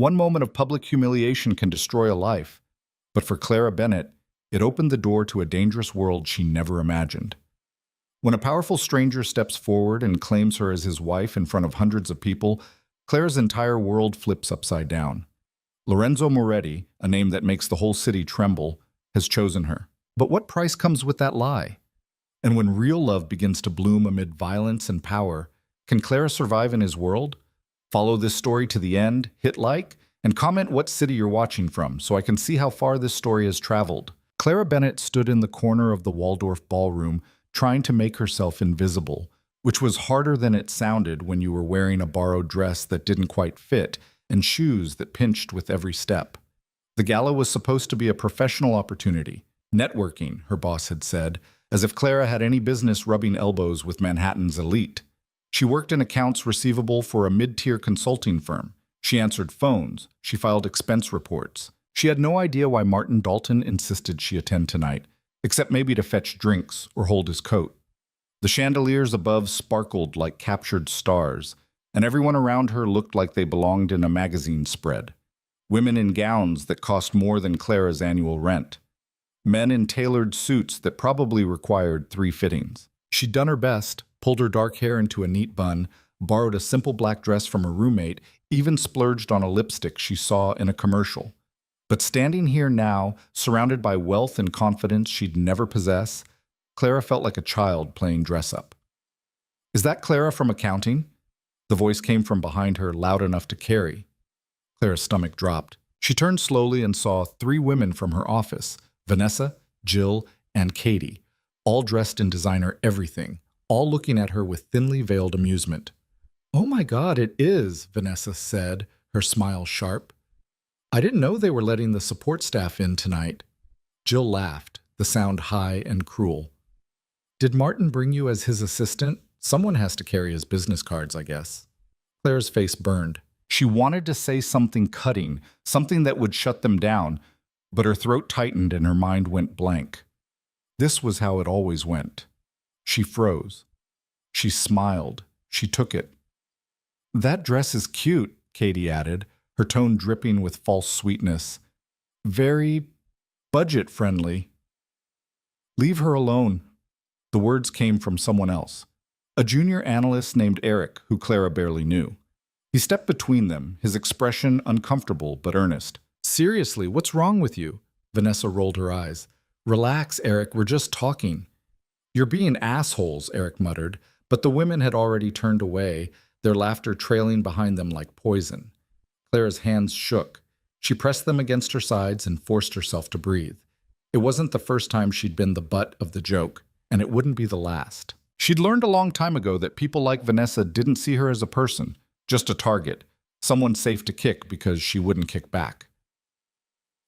One moment of public humiliation can destroy a life, but for Clara Bennett, it opened the door to a dangerous world she never imagined. When a powerful stranger steps forward and claims her as his wife in front of hundreds of people, Clara's entire world flips upside down. Lorenzo Moretti, a name that makes the whole city tremble, has chosen her. But what price comes with that lie? And when real love begins to bloom amid violence and power, can Clara survive in his world? Follow this story to the end, hit like, and comment what city you're watching from so I can see how far this story has traveled. Clara Bennett stood in the corner of the Waldorf ballroom trying to make herself invisible, which was harder than it sounded when you were wearing a borrowed dress that didn't quite fit and shoes that pinched with every step. The gala was supposed to be a professional opportunity. Networking, her boss had said, as if Clara had any business rubbing elbows with Manhattan's elite. She worked in accounts receivable for a mid-tier consulting firm. She answered phones. She filed expense reports. She had no idea why Martin Dalton insisted she attend tonight, except maybe to fetch drinks or hold his coat. The chandeliers above sparkled like captured stars, and everyone around her looked like they belonged in a magazine spread. Women in gowns that cost more than Clara's annual rent. Men in tailored suits that probably required 3 fittings. She'd done her best, pulled her dark hair into a neat bun, borrowed a simple black dress from her roommate, even splurged on a lipstick she saw in a commercial. But standing here now, surrounded by wealth and confidence she'd never possess, Clara felt like a child playing dress-up. "Is that Clara from accounting?" The voice came from behind her, loud enough to carry. Clara's stomach dropped. She turned slowly and saw 3 women from her office, Vanessa, Jill, and Katie, all dressed in designer everything, all looking at her with thinly veiled amusement. "Oh my God, it is," Vanessa said, her smile sharp. "I didn't know they were letting the support staff in tonight." Jill laughed, the sound high and cruel. "Did Martin bring you as his assistant? Someone has to carry his business cards, I guess." Clara's face burned. She wanted to say something cutting, something that would shut them down, but her throat tightened and her mind went blank. This was how it always went. She froze. She smiled. She took it. "That dress is cute," Katie added, her tone dripping with false sweetness. "Very budget-friendly." "Leave her alone." The words came from someone else, a junior analyst named Eric, who Clara barely knew. He stepped between them, his expression uncomfortable but earnest. "Seriously, what's wrong with you?" Vanessa rolled her eyes. "Relax, Eric, we're just talking." "You're being assholes," Eric muttered, but the women had already turned away, their laughter trailing behind them like poison. Clara's hands shook. She pressed them against her sides and forced herself to breathe. It wasn't the first time she'd been the butt of the joke, and it wouldn't be the last. She'd learned a long time ago that people like Vanessa didn't see her as a person, just a target, someone safe to kick because she wouldn't kick back.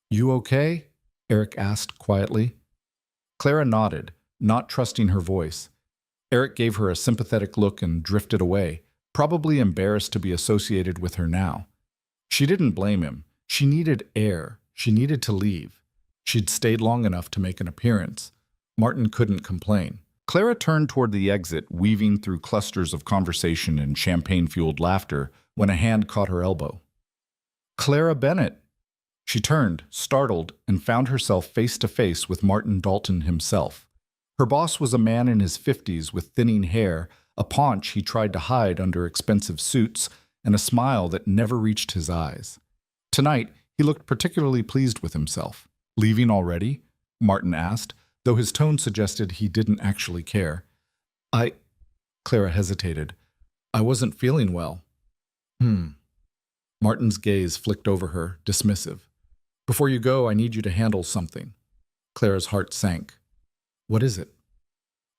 "You okay?" Eric asked quietly. Clara nodded, not trusting her voice. Eric gave her a sympathetic look and drifted away, probably embarrassed to be associated with her now. She didn't blame him. She needed air. She needed to leave. She'd stayed long enough to make an appearance. Martin couldn't complain. Clara turned toward the exit, weaving through clusters of conversation and champagne-fueled laughter, when a hand caught her elbow. "Clara Bennett!" She turned, startled, and found herself face to face with Martin Dalton himself. Her boss was a man in his 50s with thinning hair, a paunch he tried to hide under expensive suits, and a smile that never reached his eyes. Tonight, he looked particularly pleased with himself. "Leaving already?" Martin asked, though his tone suggested he didn't actually care. Clara hesitated. "I wasn't feeling well." Martin's gaze flicked over her, dismissive. "Before you go, I need you to handle something." Clara's heart sank. "What is it?"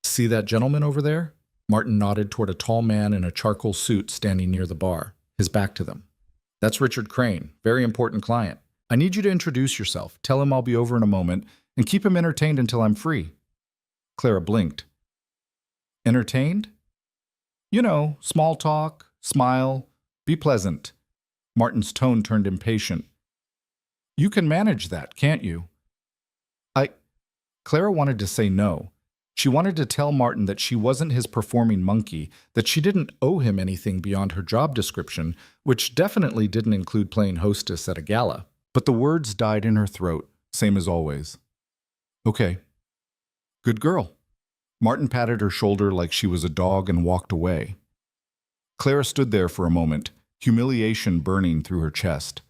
"See that gentleman over there?" Martin nodded toward a tall man in a charcoal suit standing near the bar, his back to them. "That's Richard Crane, very important client. I need you to introduce yourself, tell him I'll be over in a moment, and keep him entertained until I'm free." Clara blinked. "Entertained?" "You know, small talk, smile, be pleasant." Martin's tone turned impatient. "You can manage that, can't you?" Clara wanted to say no. She wanted to tell Martin that she wasn't his performing monkey, that she didn't owe him anything beyond her job description, which definitely didn't include playing hostess at a gala. But the words died in her throat, same as always. Okay. Good girl. Martin patted her shoulder like she was a dog and walked away. Clara stood there for a moment, humiliation burning through her chest.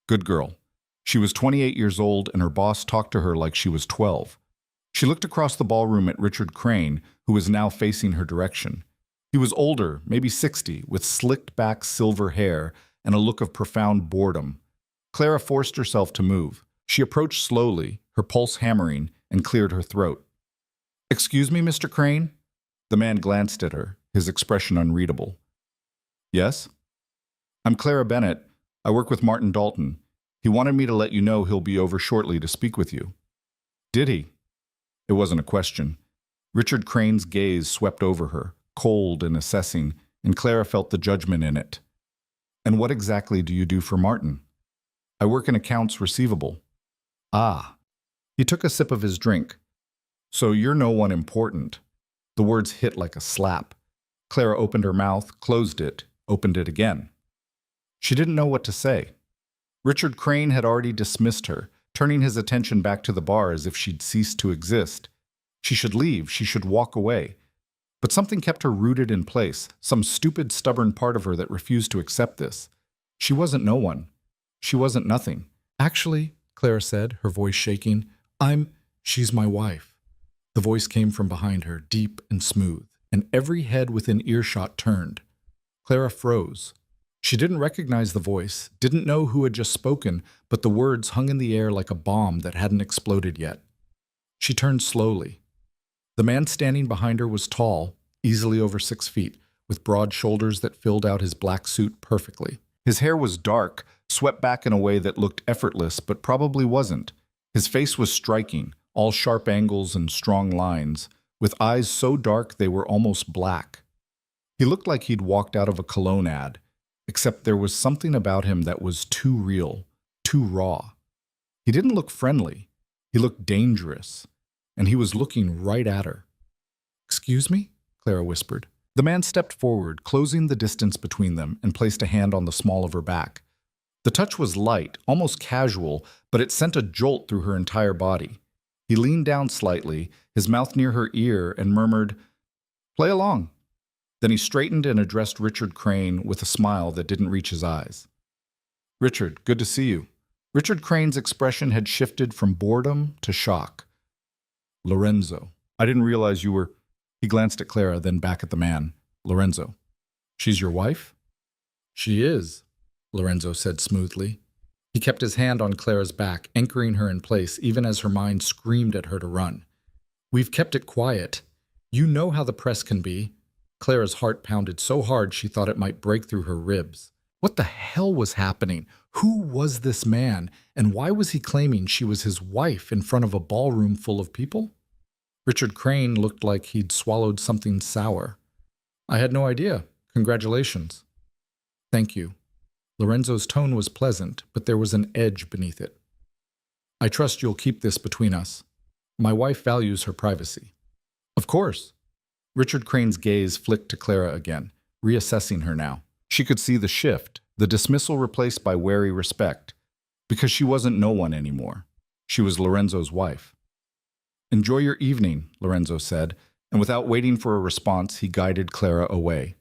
Good girl. She was 28 years old and her boss talked to her like she was 12. She looked across the ballroom at Richard Crane, who was now facing her direction. He was older, maybe 60, with slicked back silver hair and a look of profound boredom. Clara forced herself to move. She approached slowly, her pulse hammering, and cleared her throat. Excuse me, Mr. Crane? The man glanced at her, his expression unreadable. Yes? I'm Clara Bennett. I work with Martin Dalton. He wanted me to let you know he'll be over shortly to speak with you. Did he? It wasn't a question. Richard Crane's gaze swept over her, cold and assessing, and Clara felt the judgment in it. And what exactly do you do for Martin? I work in accounts receivable. Ah. He took a sip of his drink. So you're no one important. The words hit like a slap. Clara opened her mouth, closed it, opened it again. She didn't know what to say. Richard Crane had already dismissed her, turning his attention back to the bar as if she'd ceased to exist. She should leave, she should walk away. But something kept her rooted in place, some stupid, stubborn part of her that refused to accept this. She wasn't no one. She wasn't nothing. Actually, Clara said, her voice shaking, she's my wife. The voice came from behind her, deep and smooth, and every head within earshot turned. Clara froze. She didn't recognize the voice, didn't know who had just spoken, but the words hung in the air like a bomb that hadn't exploded yet. She turned slowly. The man standing behind her was tall, easily over 6 feet, with broad shoulders that filled out his black suit perfectly. His hair was dark, swept back in a way that looked effortless, but probably wasn't. His face was striking, all sharp angles and strong lines, with eyes so dark they were almost black. He looked like he'd walked out of a cologne ad, except there was something about him that was too real, too raw. He didn't look friendly. He looked dangerous, and he was looking right at her. Excuse me? Clara whispered. The man stepped forward, closing the distance between them, and placed a hand on the small of her back. The touch was light, almost casual, but it sent a jolt through her entire body. He leaned down slightly, his mouth near her ear, and murmured, "Play along." Then he straightened and addressed Richard Crane with a smile that didn't reach his eyes. "Richard, good to see you." Richard Crane's expression had shifted from boredom to shock. "Lorenzo, I didn't realize you were—" He glanced at Clara, then back at the man. "Lorenzo, she's your wife?" "She is," Lorenzo said smoothly. He kept his hand on Clara's back, anchoring her in place even as her mind screamed at her to run. "We've kept it quiet. You know how the press can be." Clara's heart pounded so hard she thought it might break through her ribs. What the hell was happening? Who was this man, and why was he claiming she was his wife in front of a ballroom full of people? Richard Crane looked like he'd swallowed something sour. "I had no idea. Congratulations." "Thank you." Lorenzo's tone was pleasant, but there was an edge beneath it. "I trust you'll keep this between us. My wife values her privacy." "Of course." Richard Crane's gaze flicked to Clara again, reassessing her now. She could see the shift, the dismissal replaced by wary respect, because she wasn't no one anymore. She was Lorenzo's wife. "Enjoy your evening," Lorenzo said, and without waiting for a response, he guided Clara away.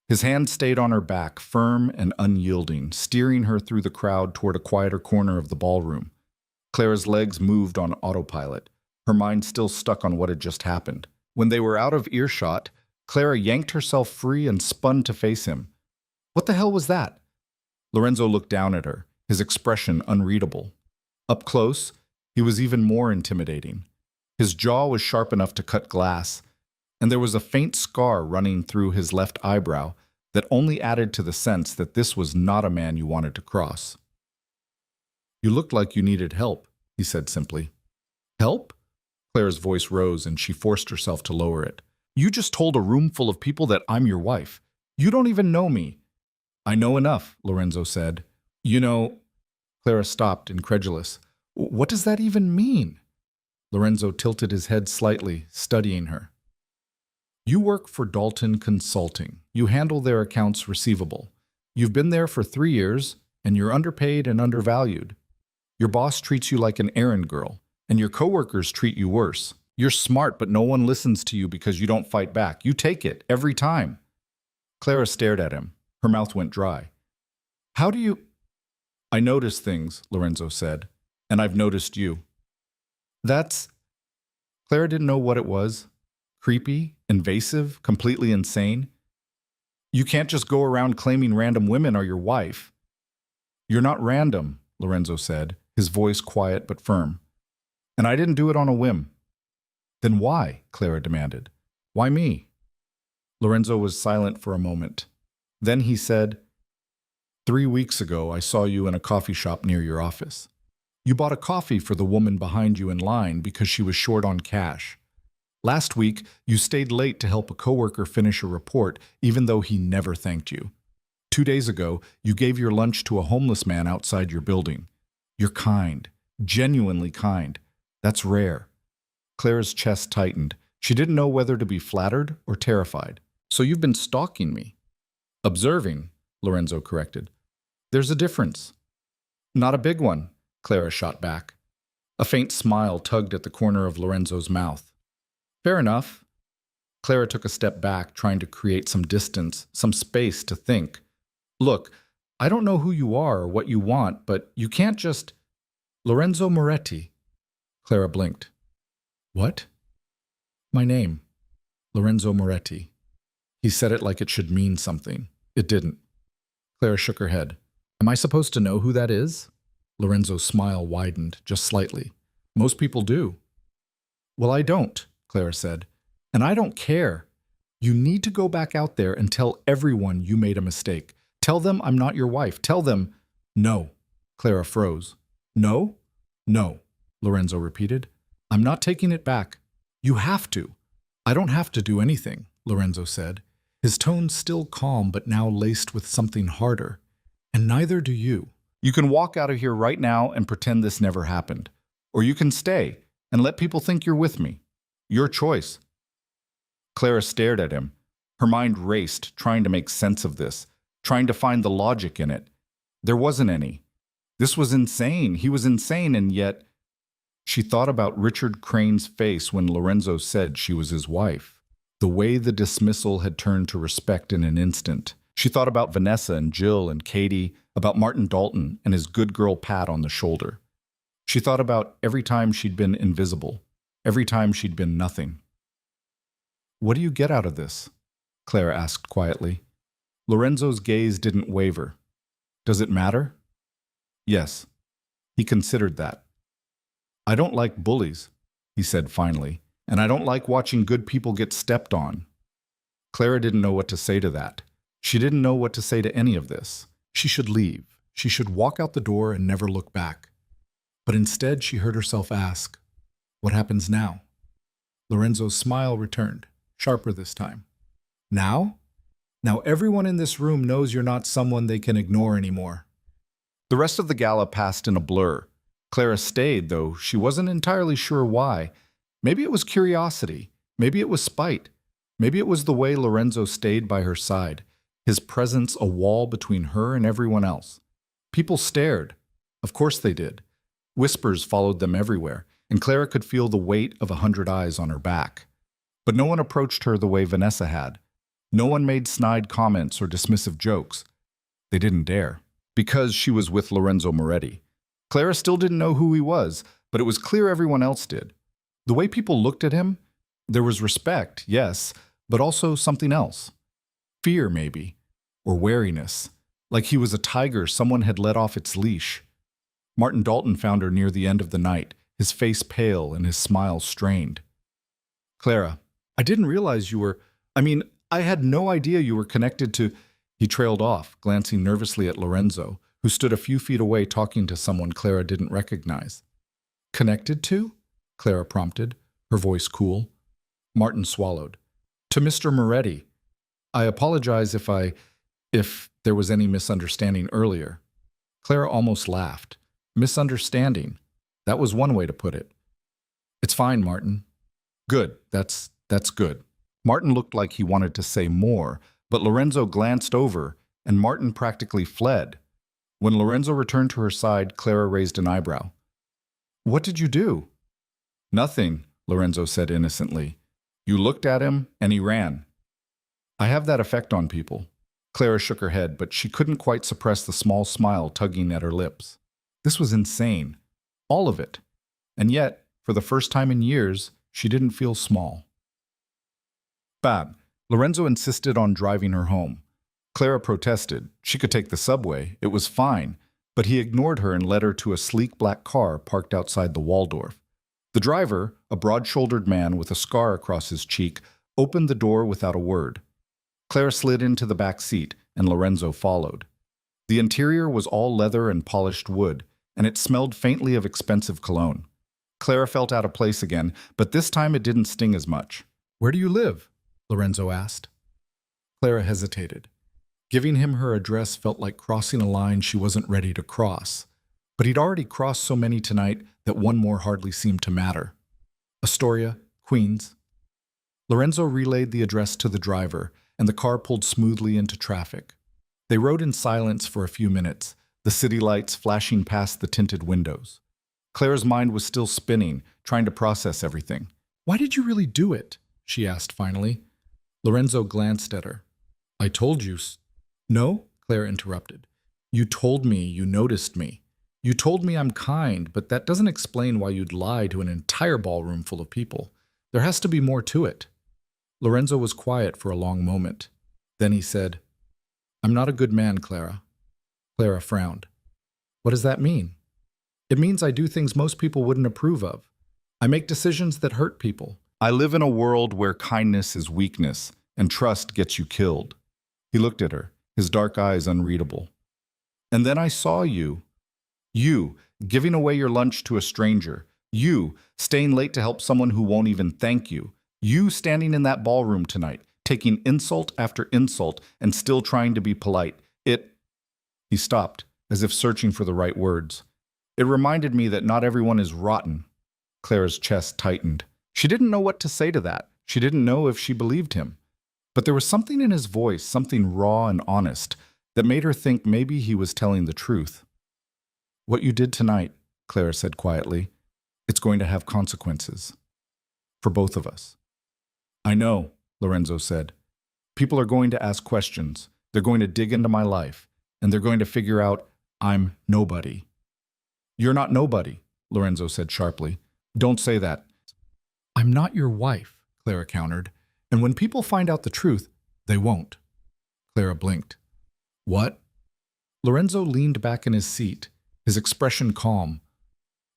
His hand stayed on her back, firm and unyielding, steering her through the crowd toward a quieter corner of the ballroom. Clara's legs moved on autopilot, her mind still stuck on what had just happened. When they were out of earshot, Clara yanked herself free and spun to face him. What the hell was that? Lorenzo looked down at her, his expression unreadable. Up close, he was even more intimidating. His jaw was sharp enough to cut glass, and there was a faint scar running through his left eyebrow that only added to the sense that this was not a man you wanted to cross. "You looked like you needed help," he said simply. "Help?" Clara's voice rose and she forced herself to lower it. "You just told a room full of people that I'm your wife. You don't even know me." "I know enough," Lorenzo said. "You know—" Clara stopped, incredulous. "What does that even mean?" Lorenzo tilted his head slightly, studying her. You work for Dalton Consulting. You handle their accounts receivable. You've been there for 3 years, and you're underpaid and undervalued. Your boss treats you like an errand girl, and your coworkers treat you worse. You're smart, but no one listens to you because you don't fight back. You take it, every time. Clara stared at him. Her mouth went dry. How do you— I notice things, Lorenzo said, and I've noticed you. That's— Clara didn't know what it was. Creepy, invasive, completely insane. You can't just go around claiming random women are your wife. You're not random, Lorenzo said, his voice quiet but firm. And I didn't do it on a whim. Then why? Clara demanded. Why me? Lorenzo was silent for a moment. Then he said, 3 weeks ago I saw you in a coffee shop near your office. You bought a coffee for the woman behind you in line because she was short on cash. Last week, you stayed late to help a coworker finish a report, even though he never thanked you. 2 days ago, you gave your lunch to a homeless man outside your building. You're kind, genuinely kind. That's rare. Clara's chest tightened. She didn't know whether to be flattered or terrified. So you've been stalking me. Observing, Lorenzo corrected. There's a difference. Not a big one, Clara shot back. A faint smile tugged at the corner of Lorenzo's mouth. Fair enough. Clara took a step back, trying to create some distance, some space to think. Look, I don't know who you are or what you want, but you can't just— Lorenzo Moretti. Clara blinked. What? My name. Lorenzo Moretti. He said it like it should mean something. It didn't. Clara shook her head. Am I supposed to know who that is? Lorenzo's smile widened, just slightly. Most people do. Well, I don't, Clara said. And I don't care. You need to go back out there and tell everyone you made a mistake. Tell them I'm not your wife. Tell them— No. Clara froze. No? No, Lorenzo repeated. I'm not taking it back. You have to. I don't have to do anything, Lorenzo said, his tone still calm but now laced with something harder. And neither do you. You can walk out of here right now and pretend this never happened. Or you can stay and let people think you're with me. Your choice. Clara stared at him. Her mind raced, trying to make sense of this, trying to find the logic in it. There wasn't any. This was insane. He was insane, and yet— She thought about Richard Crane's face when Lorenzo said she was his wife. The way the dismissal had turned to respect in an instant. She thought about Vanessa and Jill and Katie, about Martin Dalton and his good girl pat on the shoulder. She thought about every time she'd been invisible, every time she'd been nothing. What do you get out of this? Clara asked quietly. Lorenzo's gaze didn't waver. Does it matter? Yes. He considered that. I don't like bullies, he said finally, and I don't like watching good people get stepped on. Clara didn't know what to say to that. She didn't know what to say to any of this. She should leave. She should walk out the door and never look back. But instead, she heard herself ask, what happens now? Lorenzo's smile returned, sharper this time. Now? Now everyone in this room knows you're not someone they can ignore anymore. The rest of the gala passed in a blur. Clara stayed, though she wasn't entirely sure why. Maybe it was curiosity. Maybe it was spite. Maybe it was the way Lorenzo stayed by her side, his presence a wall between her and everyone else. People stared. Of course they did. Whispers followed them everywhere, and Clara could feel the weight of 100 eyes on her back. But no one approached her the way Vanessa had. No one made snide comments or dismissive jokes. They didn't dare, because she was with Lorenzo Moretti. Clara still didn't know who he was, but it was clear everyone else did. The way people looked at him, there was respect, yes, but also something else. Fear, maybe, or wariness, like he was a tiger someone had let off its leash. Martin Dalton found her near the end of the night, his face pale and his smile strained. Clara, I didn't realize you were— I had no idea you were connected to— He trailed off, glancing nervously at Lorenzo, who stood a few feet away talking to someone Clara didn't recognize. Connected to? Clara prompted, her voice cool. Martin swallowed. To Mr. Moretti. I apologize if there was any misunderstanding earlier. Clara almost laughed. Misunderstanding. That was one way to put it. It's fine, Martin. Good. That's good. Martin looked like he wanted to say more, but Lorenzo glanced over, and Martin practically fled. When Lorenzo returned to her side, Clara raised an eyebrow. "What did you do?" "Nothing," Lorenzo said innocently. "You looked at him, and he ran." "I have that effect on people." Clara shook her head, but she couldn't quite suppress the small smile tugging at her lips. This was insane. All of it. And yet, for the first time in years, she didn't feel small. Bad. Lorenzo insisted on driving her home. Clara protested. She could take the subway. It was fine. But he ignored her and led her to a sleek black car parked outside the Waldorf. The driver, a broad-shouldered man with a scar across his cheek, opened the door without a word. Clara slid into the back seat, and Lorenzo followed. The interior was all leather and polished wood, and it smelled faintly of expensive cologne. Clara felt out of place again, but this time it didn't sting as much. "Where do you live?" Lorenzo asked. Clara hesitated. Giving him her address felt like crossing a line she wasn't ready to cross. But he'd already crossed so many tonight that one more hardly seemed to matter. Astoria, Queens. Lorenzo relayed the address to the driver, and the car pulled smoothly into traffic. They rode in silence for a few minutes, the city lights flashing past the tinted windows. Clara's mind was still spinning, trying to process everything. "Why did you really do it?" she asked finally. Lorenzo glanced at her. "I told you." "No," Clara interrupted. "You told me you noticed me. You told me I'm kind, but that doesn't explain why you'd lie to an entire ballroom full of people. There has to be more to it." Lorenzo was quiet for a long moment. Then he said, "I'm not a good man, Clara." Clara frowned. "What does that mean?" "It means I do things most people wouldn't approve of. I make decisions that hurt people. I live in a world where kindness is weakness and trust gets you killed." He looked at her, his dark eyes unreadable. "And then I saw you. You, giving away your lunch to a stranger. You, staying late to help someone who won't even thank you. You standing in that ballroom tonight, taking insult after insult and still trying to be polite. He stopped, as if searching for the right words. "It reminded me that not everyone is rotten." Clara's chest tightened. She didn't know what to say to that. She didn't know if she believed him. But there was something in his voice, something raw and honest, that made her think maybe he was telling the truth. "What you did tonight," Clara said quietly, "it's going to have consequences. For both of us." "I know," Lorenzo said. "People are going to ask questions. They're going to dig into my life, and they're going to figure out I'm nobody." "You're not nobody," Lorenzo said sharply. "Don't say that." "I'm not your wife," Clara countered. "And when people find out the truth, they won't." Clara blinked. "What?" Lorenzo leaned back in his seat, his expression calm.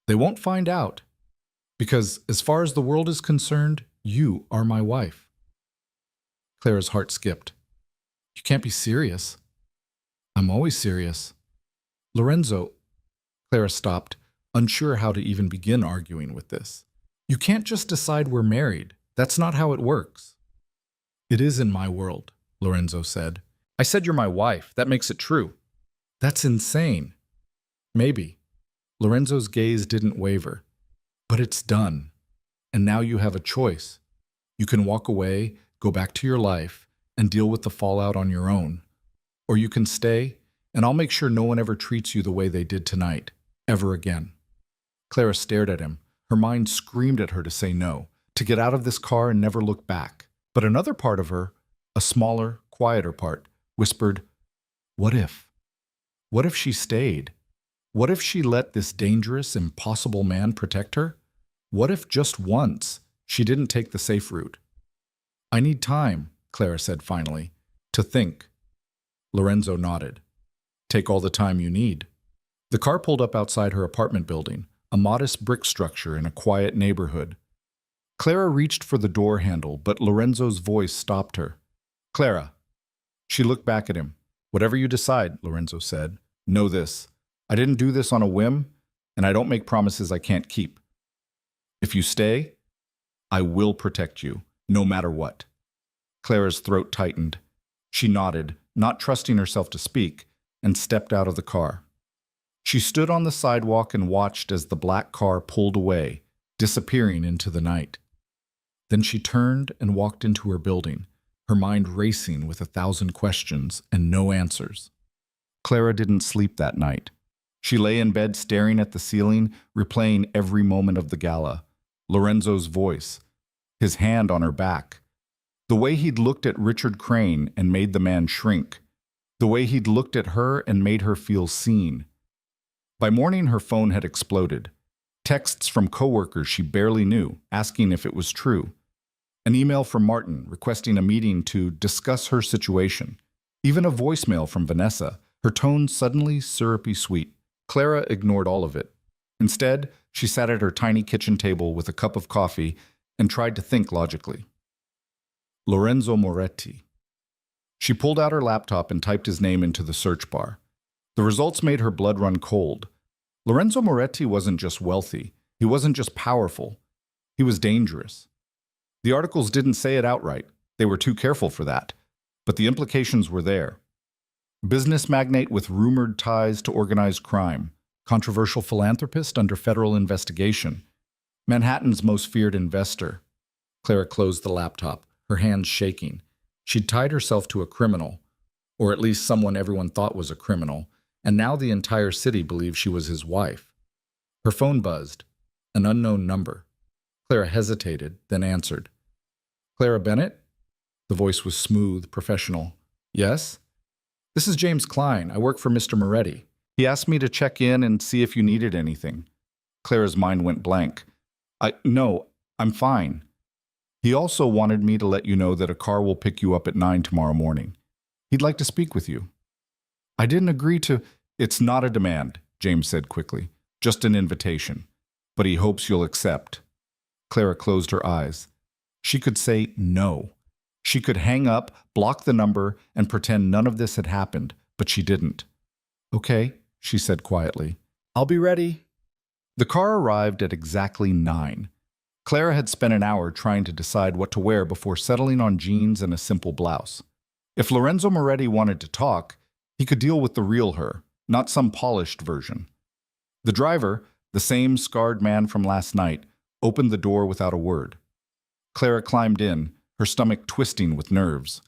"They won't find out. Because as far as the world is concerned, you are my wife." Clara's heart skipped. "You can't be serious." "I'm always serious." "Lorenzo," Clara stopped, unsure how to even begin arguing with this. "You can't just decide we're married. That's not how it works." "It is in my world," Lorenzo said. "I said you're my wife. That makes it true." "That's insane." "Maybe." Lorenzo's gaze didn't waver. "But it's done. And now you have a choice. You can walk away, go back to your life, and deal with the fallout on your own. Or you can stay, and I'll make sure no one ever treats you the way they did tonight, ever again." Clara stared at him. Her mind screamed at her to say no, to get out of this car and never look back. But another part of her, a smaller, quieter part, whispered, "What if? What if she stayed? What if she let this dangerous, impossible man protect her? What if just once she didn't take the safe route?" "I need time," Clara said finally, "to think." Lorenzo nodded. "Take all the time you need." The car pulled up outside her apartment building, a modest brick structure in a quiet neighborhood. Clara reached for the door handle, but Lorenzo's voice stopped her. "Clara." She looked back at him. "Whatever you decide," Lorenzo said, "know this. I didn't do this on a whim, and I don't make promises I can't keep. If you stay, I will protect you, no matter what." Clara's throat tightened. She nodded, not trusting herself to speak, and stepped out of the car. She stood on the sidewalk and watched as the black car pulled away, disappearing into the night. Then she turned and walked into her building, her mind racing with 1,000 questions and no answers. Clara didn't sleep that night. She lay in bed staring at the ceiling, replaying every moment of the gala. Lorenzo's voice, his hand on her back, the way he'd looked at Richard Crane and made the man shrink, the way he'd looked at her and made her feel seen. By morning, her phone had exploded. Texts from coworkers she barely knew, asking if it was true. An email from Martin requesting a meeting to discuss her situation. Even a voicemail from Vanessa, her tone suddenly syrupy sweet. Clara ignored all of it. Instead, she sat at her tiny kitchen table with a cup of coffee and tried to think logically. Lorenzo Moretti. She pulled out her laptop and typed his name into the search bar. The results made her blood run cold. Lorenzo Moretti wasn't just wealthy. He wasn't just powerful. He was dangerous. The articles didn't say it outright. They were too careful for that. But the implications were there. Business magnate with rumored ties to organized crime. Controversial philanthropist under federal investigation. Manhattan's most feared investor. Clara closed the laptop, her hands shaking. She'd tied herself to a criminal, or at least someone everyone thought was a criminal, and now the entire city believed she was his wife. Her phone buzzed. An unknown number. Clara hesitated, then answered. Clara Bennett? The voice was smooth, professional. Yes? This is James Klein. I work for Mr. Moretti. He asked me to check in and see if you needed anything. Clara's mind went blank. No, I'm fine. He also wanted me to let you know that a car will pick you up at 9 tomorrow morning. He'd like to speak with you. I didn't agree to... It's not a demand, James said quickly. Just an invitation. But he hopes you'll accept. Clara closed her eyes. She could say no. She could hang up, block the number, and pretend none of this had happened, but she didn't. Okay, she said quietly. I'll be ready. The car arrived at exactly 9. Clara had spent an hour trying to decide what to wear before settling on jeans and a simple blouse. If Lorenzo Moretti wanted to talk, he could deal with the real her, not some polished version. The driver, the same scarred man from last night, opened the door without a word. Clara climbed in, her stomach twisting with nerves.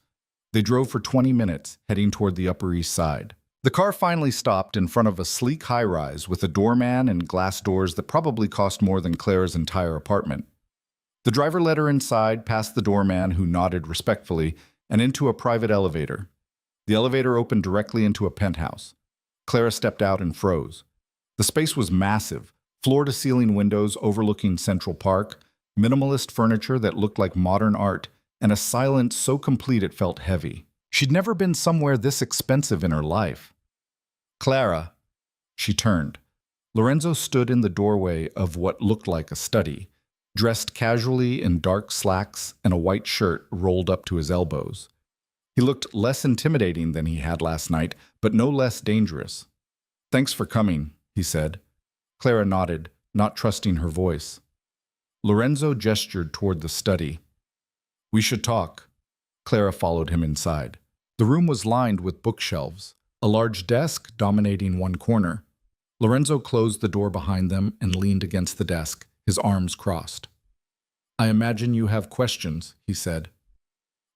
They drove for 20 minutes, heading toward the Upper East Side. The car finally stopped in front of a sleek high-rise with a doorman and glass doors that probably cost more than Clara's entire apartment. The driver led her inside, past the doorman, who nodded respectfully, and into a private elevator. The elevator opened directly into a penthouse. Clara stepped out and froze. The space was massive, floor-to-ceiling windows overlooking Central Park, minimalist furniture that looked like modern art, and a silence so complete it felt heavy. She'd never been somewhere this expensive in her life. Clara. She turned. Lorenzo stood in the doorway of what looked like a study, dressed casually in dark slacks and a white shirt rolled up to his elbows. He looked less intimidating than he had last night, but no less dangerous. Thanks for coming, he said. Clara nodded, not trusting her voice. Lorenzo gestured toward the study. We should talk. Clara followed him inside. The room was lined with bookshelves, a large desk dominating one corner. Lorenzo closed the door behind them and leaned against the desk, his arms crossed. I imagine you have questions, he said.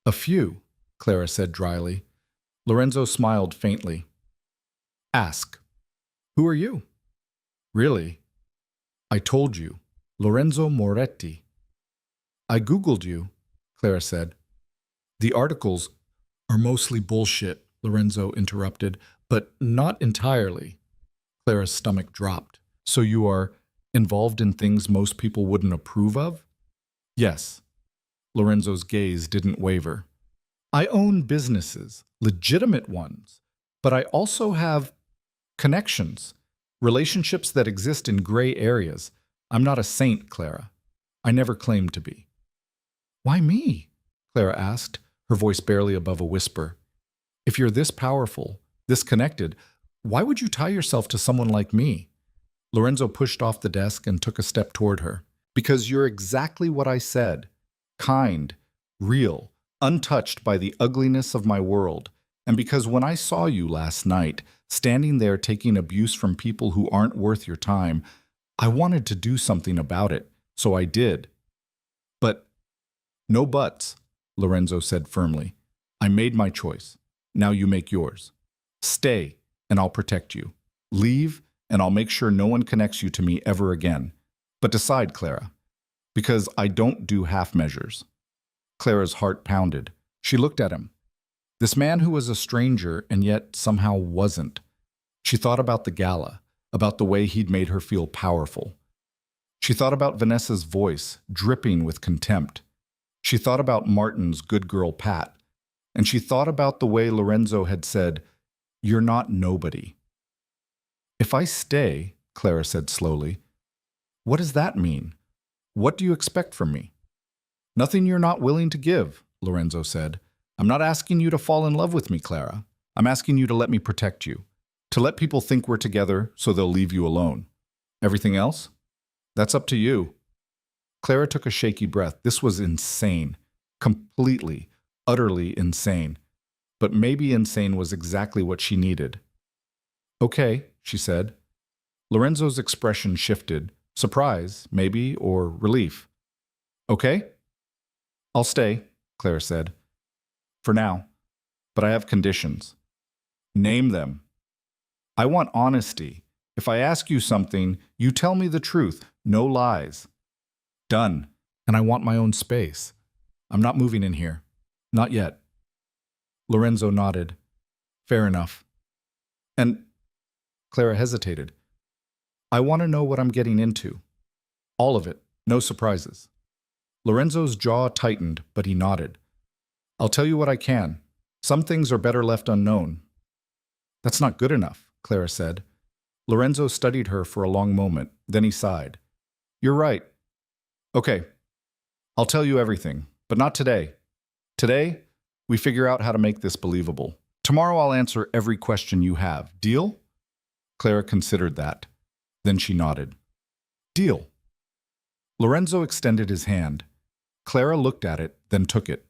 A few, Clara said dryly. Lorenzo smiled faintly. Ask. Who are you? Really? I told you. Lorenzo Moretti. I Googled you, Clara said. The articles are mostly bullshit, Lorenzo interrupted, but not entirely. Clara's stomach dropped. So you are involved in things most people wouldn't approve of? Yes. Lorenzo's gaze didn't waver. I own businesses, legitimate ones, but I also have connections, relationships that exist in gray areas. I'm not a saint, Clara. I never claimed to be. Why me? Clara asked, her voice barely above a whisper. If you're this powerful, this connected, why would you tie yourself to someone like me? Lorenzo pushed off the desk and took a step toward her. Because you're exactly what I said. Kind, real, untouched by the ugliness of my world. And because when I saw you last night, standing there taking abuse from people who aren't worth your time, I wanted to do something about it, so I did. But No buts, Lorenzo said firmly. I made my choice. Now you make yours. Stay, and I'll protect you. Leave, and I'll make sure no one connects you to me ever again. But decide, Clara, because I don't do half measures. Clara's heart pounded. She looked at him. This man who was a stranger and yet somehow wasn't. She thought about the gala, about the way he'd made her feel powerful. She thought about Vanessa's voice, dripping with contempt. She thought about Martin's good girl pat. And she thought about the way Lorenzo had said, "You're not nobody." "If I stay," Clara said slowly, "what does that mean? What do you expect from me?" "Nothing you're not willing to give," Lorenzo said. "I'm not asking you to fall in love with me, Clara. I'm asking you to let me protect you, to let people think we're together so they'll leave you alone. Everything else? That's up to you." Clara took a shaky breath. This was insane. Completely, utterly insane. But maybe insane was exactly what she needed. "Okay," she said. Lorenzo's expression shifted. Surprise, maybe, or relief. "Okay? I'll stay," Clara said. "For now. But I have conditions." "Name them." "I want honesty. If I ask you something, you tell me the truth, no lies." "Done. And I want my own space. I'm not moving in here. Not yet." Lorenzo nodded. "Fair enough." "And," Clara hesitated, "I want to know what I'm getting into. All of it. No surprises." Lorenzo's jaw tightened, but he nodded. "I'll tell you what I can. Some things are better left unknown." "That's not good enough," Clara said. Lorenzo studied her for a long moment. Then he sighed. "You're right. Okay. I'll tell you everything, but not today. Today, we figure out how to make this believable. Tomorrow I'll answer every question you have. Deal?" Clara considered that. Then she nodded. "Deal." Lorenzo extended his hand. Clara looked at it, then took it.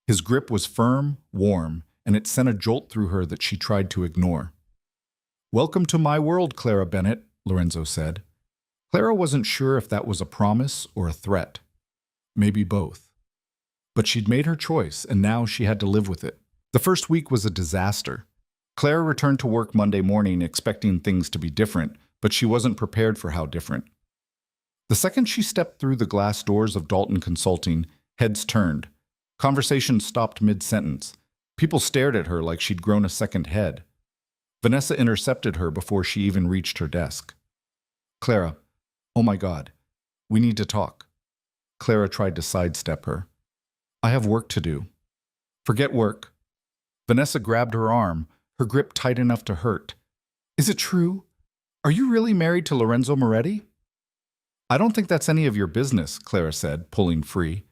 His grip was firm, warm, and it sent a jolt through her that she tried to ignore. "Welcome to my world, Clara Bennett," Lorenzo said. Clara wasn't sure if that was a promise or a threat. Maybe both. But she'd made her choice, and now she had to live with it. The first week was a disaster. Clara returned to work Monday morning expecting things to be different, but she wasn't prepared for how different. The second she stepped through the glass doors of Dalton Consulting, heads turned. Conversations stopped mid-sentence. People stared at her like she'd grown a second head. Vanessa intercepted her before she even reached her desk. "Clara, oh my God, we need to talk." Clara tried to sidestep her. "I have work to do." "Forget work." Vanessa grabbed her arm, her grip tight enough to hurt. "Is it true? Are you really married to Lorenzo Moretti?" "I don't think that's any of your business," Clara said, pulling free.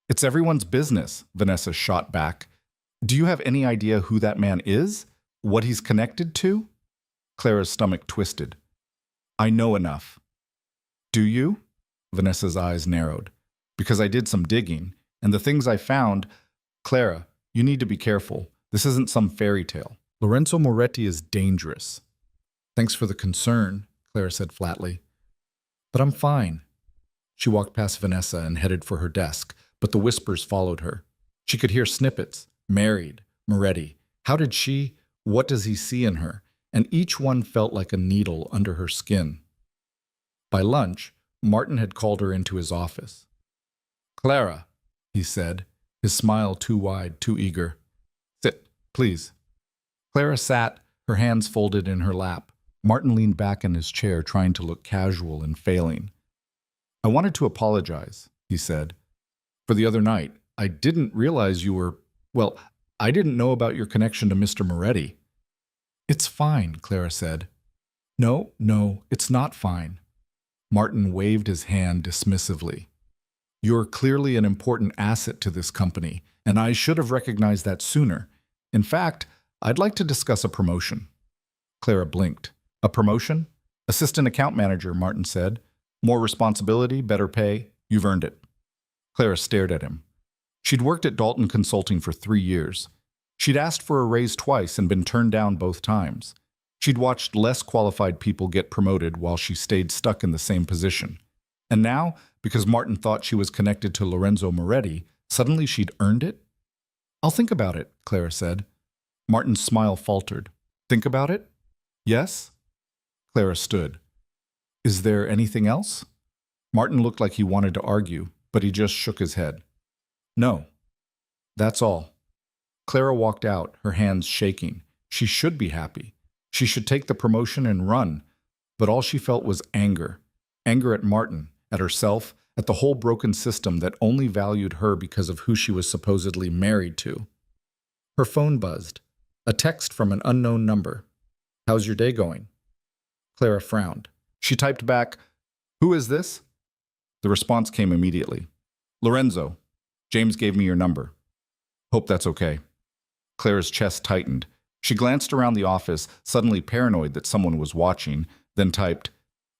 "It's everyone's business," Vanessa shot back. "Do you have any idea who that man is? What he's connected to?" Clara's stomach twisted. "I know enough." "Do you?" Vanessa's eyes narrowed. "Because I did some digging, and the things I found—" "Clara, you need to be careful. This isn't some fairy tale. Lorenzo Moretti is dangerous." "Thanks for the concern," Clara said flatly. "But I'm fine." She walked past Vanessa and headed for her desk, but the whispers followed her. She could hear snippets. Married, Moretti. How did she? What does he see in her? And each one felt like a needle under her skin. By lunch, Martin had called her into his office. "Clara," he said, his smile too wide, too eager. "Sit, please." Clara sat, her hands folded in her lap. Martin leaned back in his chair, trying to look casual and failing. "I wanted to apologize," he said, "for the other night. I didn't realize you were, well, I didn't know about your connection to Mr. Moretti." "It's fine," Clara said. No, it's not fine." Martin waved his hand dismissively. "You're clearly an important asset to this company, and I should have recognized that sooner. In fact, I'd like to discuss a promotion." Clara blinked. "A promotion?" "Assistant account manager," Martin said. "More responsibility, better pay. You've earned it." Clara stared at him. She'd worked at Dalton Consulting for 3 years. She'd asked for a raise twice and been turned down both times. She'd watched less qualified people get promoted while she stayed stuck in the same position. And now, because Martin thought she was connected to Lorenzo Moretti, Suddenly she'd earned it? I'll think about it, Clara said. Martin's smile faltered. Think about it? Yes? Clara stood. Is there anything else? Martin looked like he wanted to argue, but he just shook his head. No. That's all. Clara walked out, her hands shaking. She should be happy. She should take the promotion and run. But all she felt was anger. Anger at Martin, at herself, at the whole broken system that only valued her because of who she was supposedly married to. Her phone buzzed. A text from an unknown number. How's your day going? Clara frowned. She typed back, Who is this? The response came immediately. Lorenzo. James gave me your number. Hope that's okay. Clara's chest tightened. She glanced around the office, suddenly paranoid that someone was watching, then typed,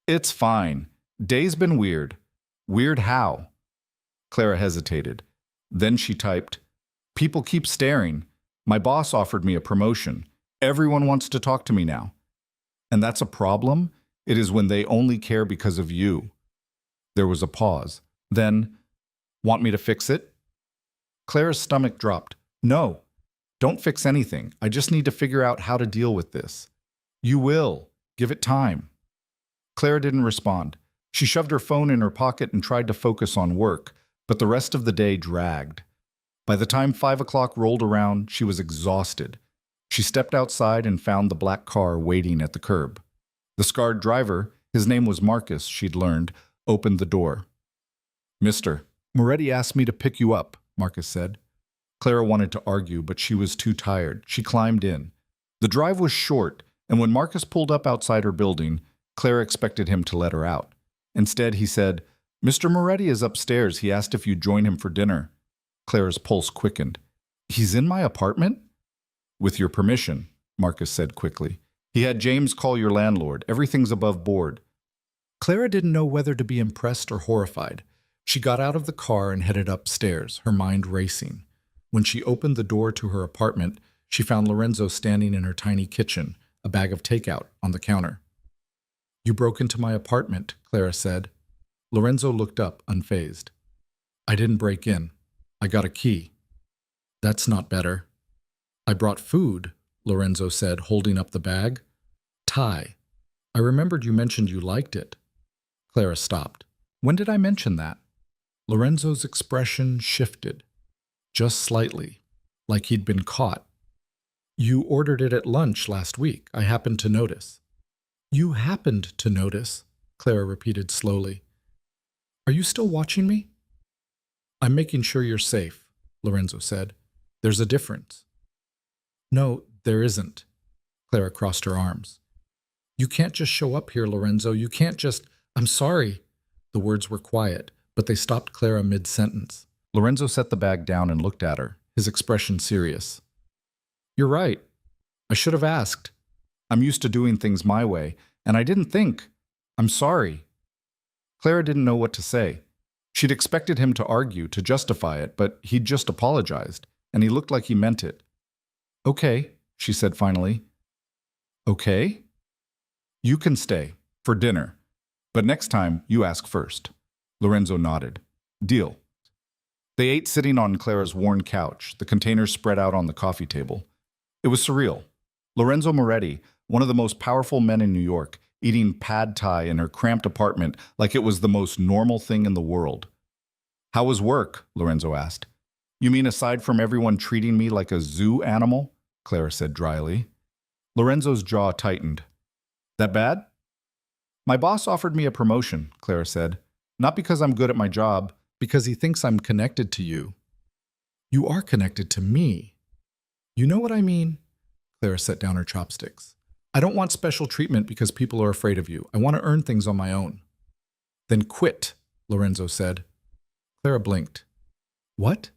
It's fine. Day's been weird. Weird how? Clara hesitated. Then she typed, People keep staring. My boss offered me a promotion. Everyone wants to talk to me now. And that's a problem? It is when they only care because of you. There was a pause. Then, want me to fix it? Clara's stomach dropped. No, don't fix anything. I just need to figure out how to deal with this. You will. Give it time. Clara didn't respond. She shoved her phone in her pocket and tried to focus on work, but the rest of the day dragged. By the time 5 o'clock rolled around, she was exhausted. She stepped outside and found the black car waiting at the curb. The scarred driver, his name was Marcus, she'd learned, opened the door. Mister, Moretti asked me to pick you up, Marcus said. Clara wanted to argue, but she was too tired. She climbed in. The drive was short, and when Marcus pulled up outside her building, Clara expected him to let her out. Instead, he said, Mr. Moretti is upstairs. He asked if you'd join him for dinner. Clara's pulse quickened. He's in my apartment? With your permission, Marcus said quickly. He had James call your landlord. Everything's above board. Clara didn't know whether to be impressed or horrified. She got out of the car and headed upstairs, her mind racing. When she opened the door to her apartment, she found Lorenzo standing in her tiny kitchen, a bag of takeout on the counter. You broke into my apartment, Clara said. Lorenzo looked up, unfazed. I didn't break in. I got a key. That's not better. I brought food, Lorenzo said, holding up the bag. Thai. I remembered you mentioned you liked it. Clara stopped. When did I mention that? Lorenzo's expression shifted. Just slightly, like he'd been caught. You ordered it at lunch last week. I happened to notice. You happened to notice, Clara repeated slowly. Are you still watching me? I'm making sure you're safe, Lorenzo said. There's a difference. No, there isn't. Clara crossed her arms. You can't just show up here, Lorenzo. You can't just... I'm sorry. The words were quiet, but they stopped Clara mid-sentence. Lorenzo set the bag down and looked at her, his expression serious. You're right. I should have asked. I'm used to doing things my way, and I didn't think. I'm sorry. Clara didn't know what to say. She'd expected him to argue, to justify it, but he'd just apologized, and he looked like he meant it. Okay, she said finally. Okay? You can stay, for dinner. But next time, you ask first. Lorenzo nodded. Deal. They ate sitting on Clara's worn couch, the containers spread out on the coffee table. It was surreal. Lorenzo Moretti, one of the most powerful men in New York, eating pad thai in her cramped apartment like it was the most normal thing in the world. How was work? Lorenzo asked. You mean aside from everyone treating me like a zoo animal? Clara said dryly. Lorenzo's jaw tightened. That bad? My boss offered me a promotion, Clara said. Not because I'm good at my job, because he thinks I'm connected to you. You are connected to me. You know what I mean? Clara set down her chopsticks. I don't want special treatment because people are afraid of you. I want to earn things on my own. Then quit, Lorenzo said. Clara blinked. What?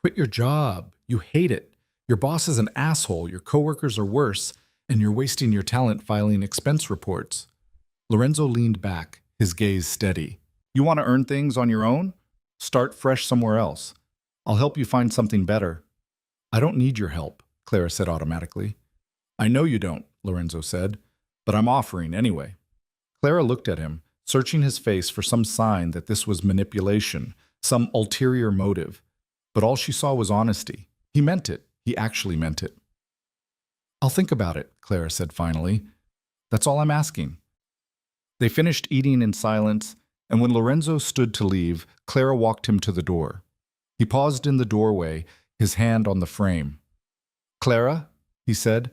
Quit your job. You hate it. Your boss is an asshole. Your coworkers are worse, and you're wasting your talent filing expense reports. Lorenzo leaned back, his gaze steady. You want to earn things on your own? Start fresh somewhere else. I'll help you find something better. I don't need your help, Clara said automatically. I know you don't, Lorenzo said, but I'm offering anyway. Clara looked at him, searching his face for some sign that this was manipulation, some ulterior motive. But all she saw was honesty. He meant it. He actually meant it. "I'll think about it," Clara said finally. "That's all I'm asking." They finished eating in silence, and when Lorenzo stood to leave, Clara walked him to the door. He paused in the doorway, his hand on the frame. "Clara," he said,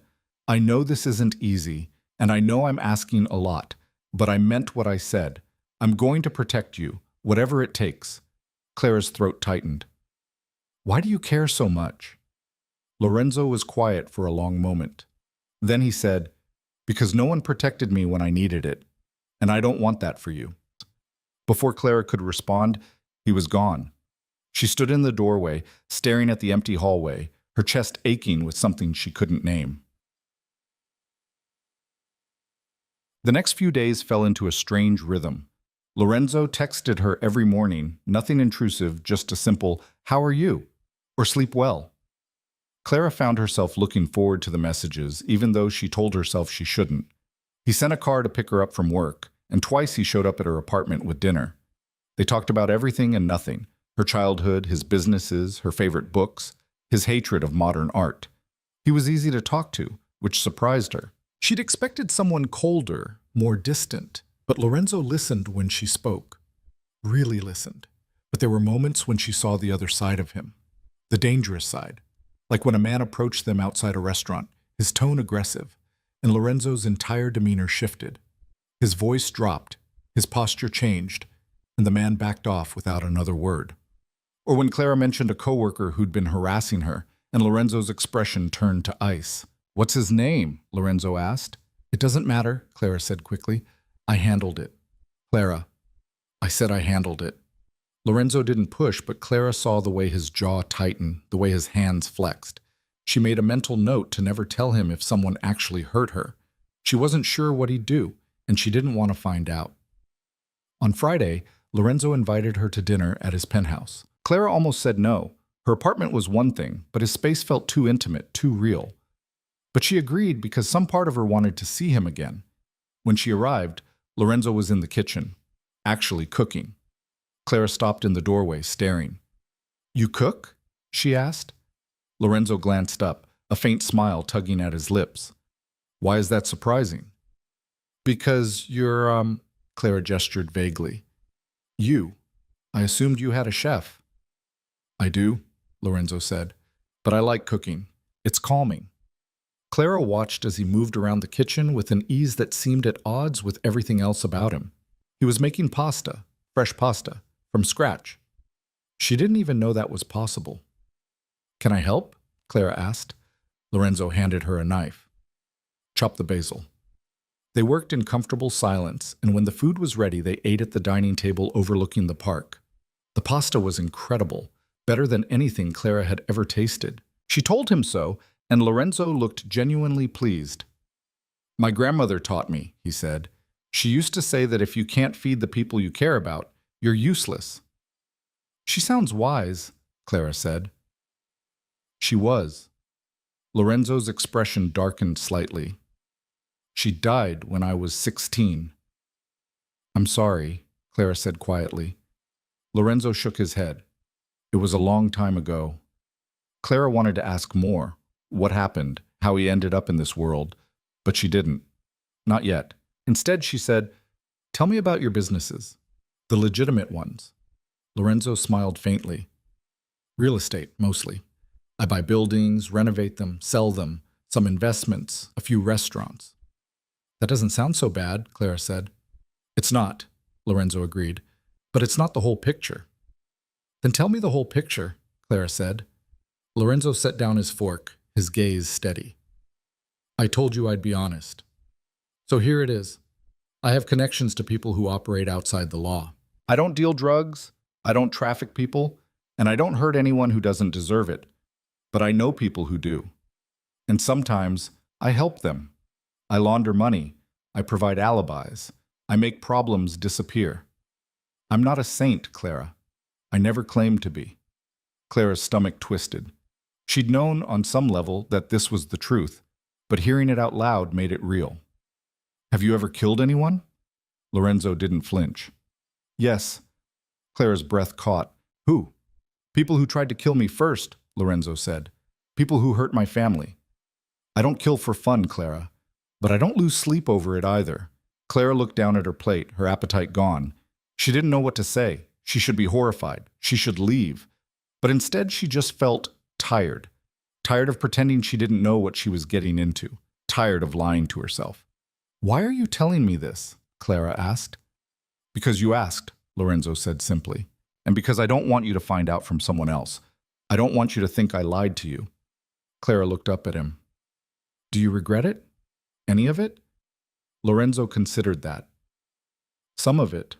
"I know this isn't easy, and I know I'm asking a lot, but I meant what I said. I'm going to protect you, whatever it takes." Clara's throat tightened. "Why do you care so much?" Lorenzo was quiet for a long moment. Then he said, "Because no one protected me when I needed it, and I don't want that for you." Before Clara could respond, he was gone. She stood in the doorway, staring at the empty hallway, her chest aching with something she couldn't name. The next few days fell into a strange rhythm. Lorenzo texted her every morning, nothing intrusive, just a simple, "How are you?" or "Sleep well." Clara found herself looking forward to the messages, even though she told herself she shouldn't. He sent a car to pick her up from work, and twice he showed up at her apartment with dinner. They talked about everything and nothing: her childhood, his businesses, her favorite books, his hatred of modern art. He was easy to talk to, which surprised her. She'd expected someone colder, more distant, but Lorenzo listened when she spoke. Really listened. But there were moments when she saw the other side of him. The dangerous side. Like when a man approached them outside a restaurant, his tone aggressive, and Lorenzo's entire demeanor shifted. His voice dropped, his posture changed, and the man backed off without another word. Or when Clara mentioned a coworker who'd been harassing her, and Lorenzo's expression turned to ice. "What's his name?" Lorenzo asked. "It doesn't matter," Clara said quickly. "I handled it." "Clara, I said I handled it." Lorenzo didn't push, but Clara saw the way his jaw tightened, the way his hands flexed. She made a mental note to never tell him if someone actually hurt her. She wasn't sure what he'd do, and she didn't want to find out. On Friday, Lorenzo invited her to dinner at his penthouse. Clara almost said no. Her apartment was one thing, but his space felt too intimate, too real. But she agreed because some part of her wanted to see him again. When she arrived, Lorenzo was in the kitchen, actually cooking. Clara stopped in the doorway, staring. "You cook?" she asked. Lorenzo glanced up, a faint smile tugging at his lips. "Why is that surprising?" "Because you're, Clara gestured vaguely. "You. I assumed you had a chef." "I do," Lorenzo said. "But I like cooking. It's calming." Clara watched as he moved around the kitchen with an ease that seemed at odds with everything else about him. He was making pasta, fresh pasta, from scratch. She didn't even know that was possible. "Can I help?" Clara asked. Lorenzo handed her a knife. "Chop the basil." They worked in comfortable silence, and when the food was ready, they ate at the dining table overlooking the park. The pasta was incredible, better than anything Clara had ever tasted. She told him so, and Lorenzo looked genuinely pleased. "My grandmother taught me," he said. "She used to say that if you can't feed the people you care about, you're useless." "She sounds wise," Clara said. She was. Lorenzo's expression darkened slightly. "She died when I was 16. "I'm sorry," Clara said quietly. Lorenzo shook his head. "It was a long time ago." Clara wanted to ask more. What happened? How he ended up in this world? But she didn't. Not yet. Instead, she said, "Tell me about your businesses. The legitimate ones." Lorenzo smiled faintly. "Real estate, mostly. I buy buildings, renovate them, sell them, some investments, a few restaurants." "That doesn't sound so bad," Clara said. "It's not," Lorenzo agreed. "But it's not the whole picture." "Then tell me the whole picture," Clara said. Lorenzo set down his fork, his gaze steady. "I told you I'd be honest. So here it is. I have connections to people who operate outside the law. I don't deal drugs, I don't traffic people, and I don't hurt anyone who doesn't deserve it. But I know people who do. And sometimes I help them. I launder money. I provide alibis. I make problems disappear. I'm not a saint, Clara. I never claimed to be." Clara's stomach twisted. She'd known on some level that this was the truth, but hearing it out loud made it real. "Have you ever killed anyone?" Lorenzo didn't flinch. "Yes." Clara's breath caught. "Who?" People who tried to kill me first, Lorenzo said. People who hurt my family. I don't kill for fun, Clara, but I don't lose sleep over it either. Clara looked down at her plate, her appetite gone. She didn't know what to say. She should be horrified. She should leave. But instead, she just felt tired. Tired of pretending she didn't know what she was getting into. Tired of lying to herself. Why are you telling me this? Clara asked. Because you asked, Lorenzo said simply. And because I don't want you to find out from someone else. I don't want you to think I lied to you. Clara looked up at him. Do you regret it? Any of it? Lorenzo considered that. Some of it.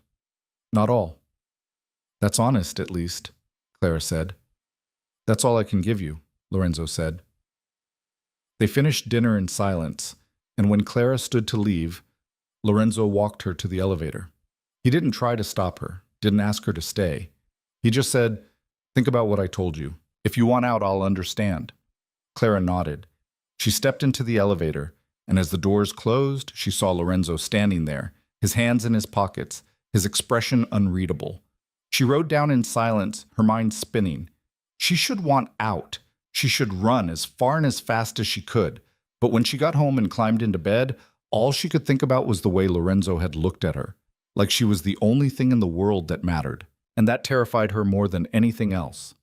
Not all. That's honest, at least, Clara said. That's all I can give you, Lorenzo said. They finished dinner in silence, and when Clara stood to leave, Lorenzo walked her to the elevator. He didn't try to stop her, didn't ask her to stay. He just said, think about what I told you. If you want out, I'll understand. Clara nodded. She stepped into the elevator, and as the doors closed, she saw Lorenzo standing there, his hands in his pockets, his expression unreadable. She rode down in silence, her mind spinning. She should want out. She should run as far and as fast as she could. But when she got home and climbed into bed, all she could think about was the way Lorenzo had looked at her, like she was the only thing in the world that mattered. And that terrified her more than anything else.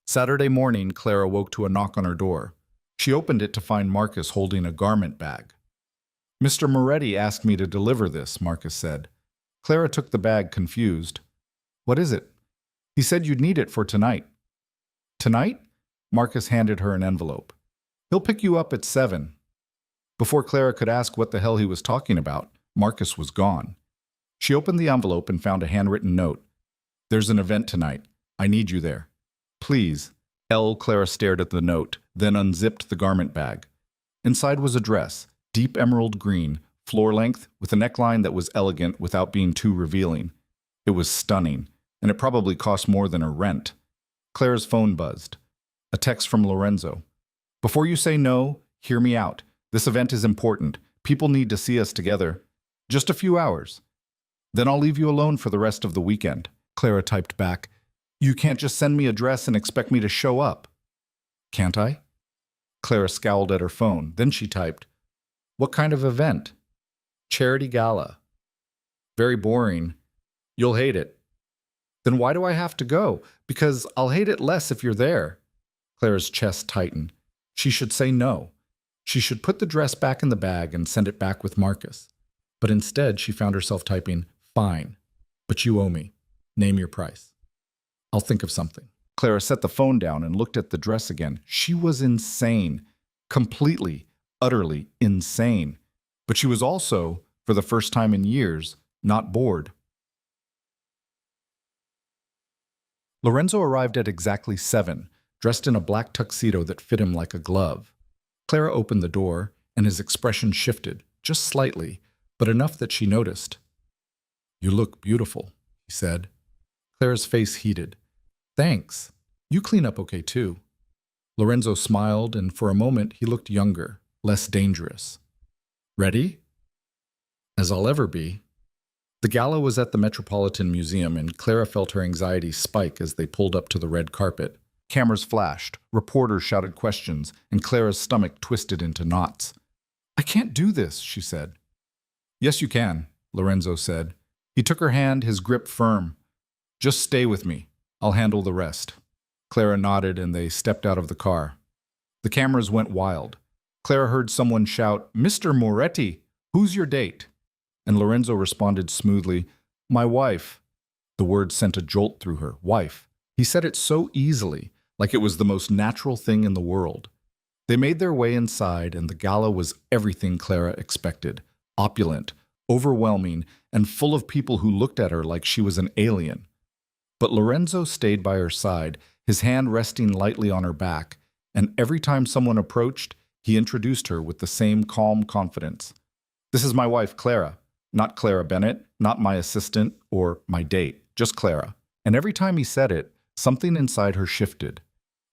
Saturday morning, Clara woke to a knock on her door. She opened it to find Marcus holding a garment bag. Mr. Moretti asked me to deliver this, Marcus said. Clara took the bag, confused. What is it? He said you'd need it for tonight. Tonight? Marcus handed her an envelope. He'll pick you up at 7. Before Clara could ask what the hell he was talking about, Marcus was gone. She opened the envelope and found a handwritten note. There's an event tonight. I need you there. Please. Clara stared at the note, then unzipped the garment bag. Inside was a dress, deep emerald green, floor length, with a neckline that was elegant without being too revealing. It was stunning, and it probably cost more than her rent. Clara's phone buzzed. A text from Lorenzo. Before you say no, hear me out. This event is important. People need to see us together. Just a few hours. Then I'll leave you alone for the rest of the weekend. Clara typed back. You can't just send me a dress and expect me to show up. Can't I? Clara scowled at her phone. Then she typed, what kind of event? Charity gala. Very boring. You'll hate it. Then why do I have to go? Because I'll hate it less if you're there. Clara's chest tightened. She should say no. She should put the dress back in the bag and send it back with Marcus. But instead, she found herself typing, fine, but you owe me. Name your price. I'll think of something. Clara set the phone down and looked at the dress again. She was insane. Completely, utterly insane. But she was also, for the first time in years, not bored. Lorenzo arrived at exactly 7, dressed in a black tuxedo that fit him like a glove. Clara opened the door, and his expression shifted, just slightly, but enough that she noticed. You look beautiful, he said. Clara's face heated. Thanks. You clean up okay, too. Lorenzo smiled, and for a moment he looked younger, less dangerous. Ready? As I'll ever be. The gala was at the Metropolitan Museum, and Clara felt her anxiety spike as they pulled up to the red carpet. Cameras flashed, reporters shouted questions, and Clara's stomach twisted into knots. I can't do this, she said. Yes, you can, Lorenzo said. He took her hand, his grip firm. Just stay with me. I'll handle the rest. Clara nodded, and they stepped out of the car. The cameras went wild. Clara heard someone shout, Mr. Moretti, who's your date? And Lorenzo responded smoothly, my wife. The word sent a jolt through her. Wife. He said it so easily, like it was the most natural thing in the world. They made their way inside, and the gala was everything Clara expected. Opulent, overwhelming, and full of people who looked at her like she was an alien. But Lorenzo stayed by her side, his hand resting lightly on her back, and every time someone approached, he introduced her with the same calm confidence. This is my wife, Clara. Not Clara Bennett, not my assistant, or my date, just Clara. And every time he said it, something inside her shifted.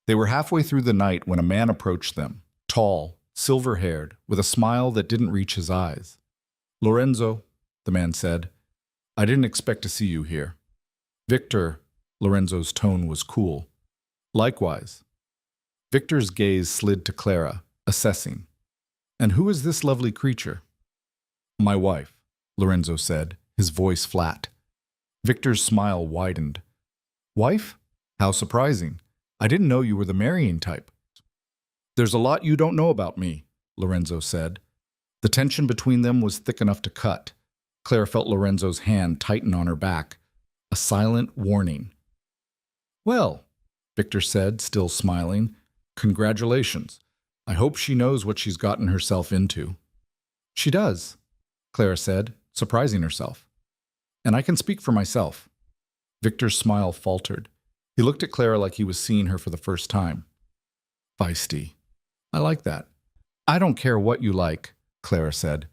They were halfway through the night when a man approached them, tall, silver-haired, with a smile that didn't reach his eyes. Lorenzo, the man said, I didn't expect to see you here. Victor, Lorenzo's tone was cool. Likewise. Victor's gaze slid to Clara, assessing. And who is this lovely creature? My wife, Lorenzo said, his voice flat. Victor's smile widened. Wife? How surprising. I didn't know you were the marrying type. There's a lot you don't know about me, Lorenzo said. The tension between them was thick enough to cut. Clara felt Lorenzo's hand tighten on her back, a silent warning. Well, Victor said, still smiling, congratulations. I hope she knows what she's gotten herself into. She does, Clara said, surprising herself. And I can speak for myself. Victor's smile faltered. He looked at Clara like he was seeing her for the first time. Feisty. I like that. I don't care what you like, Clara said.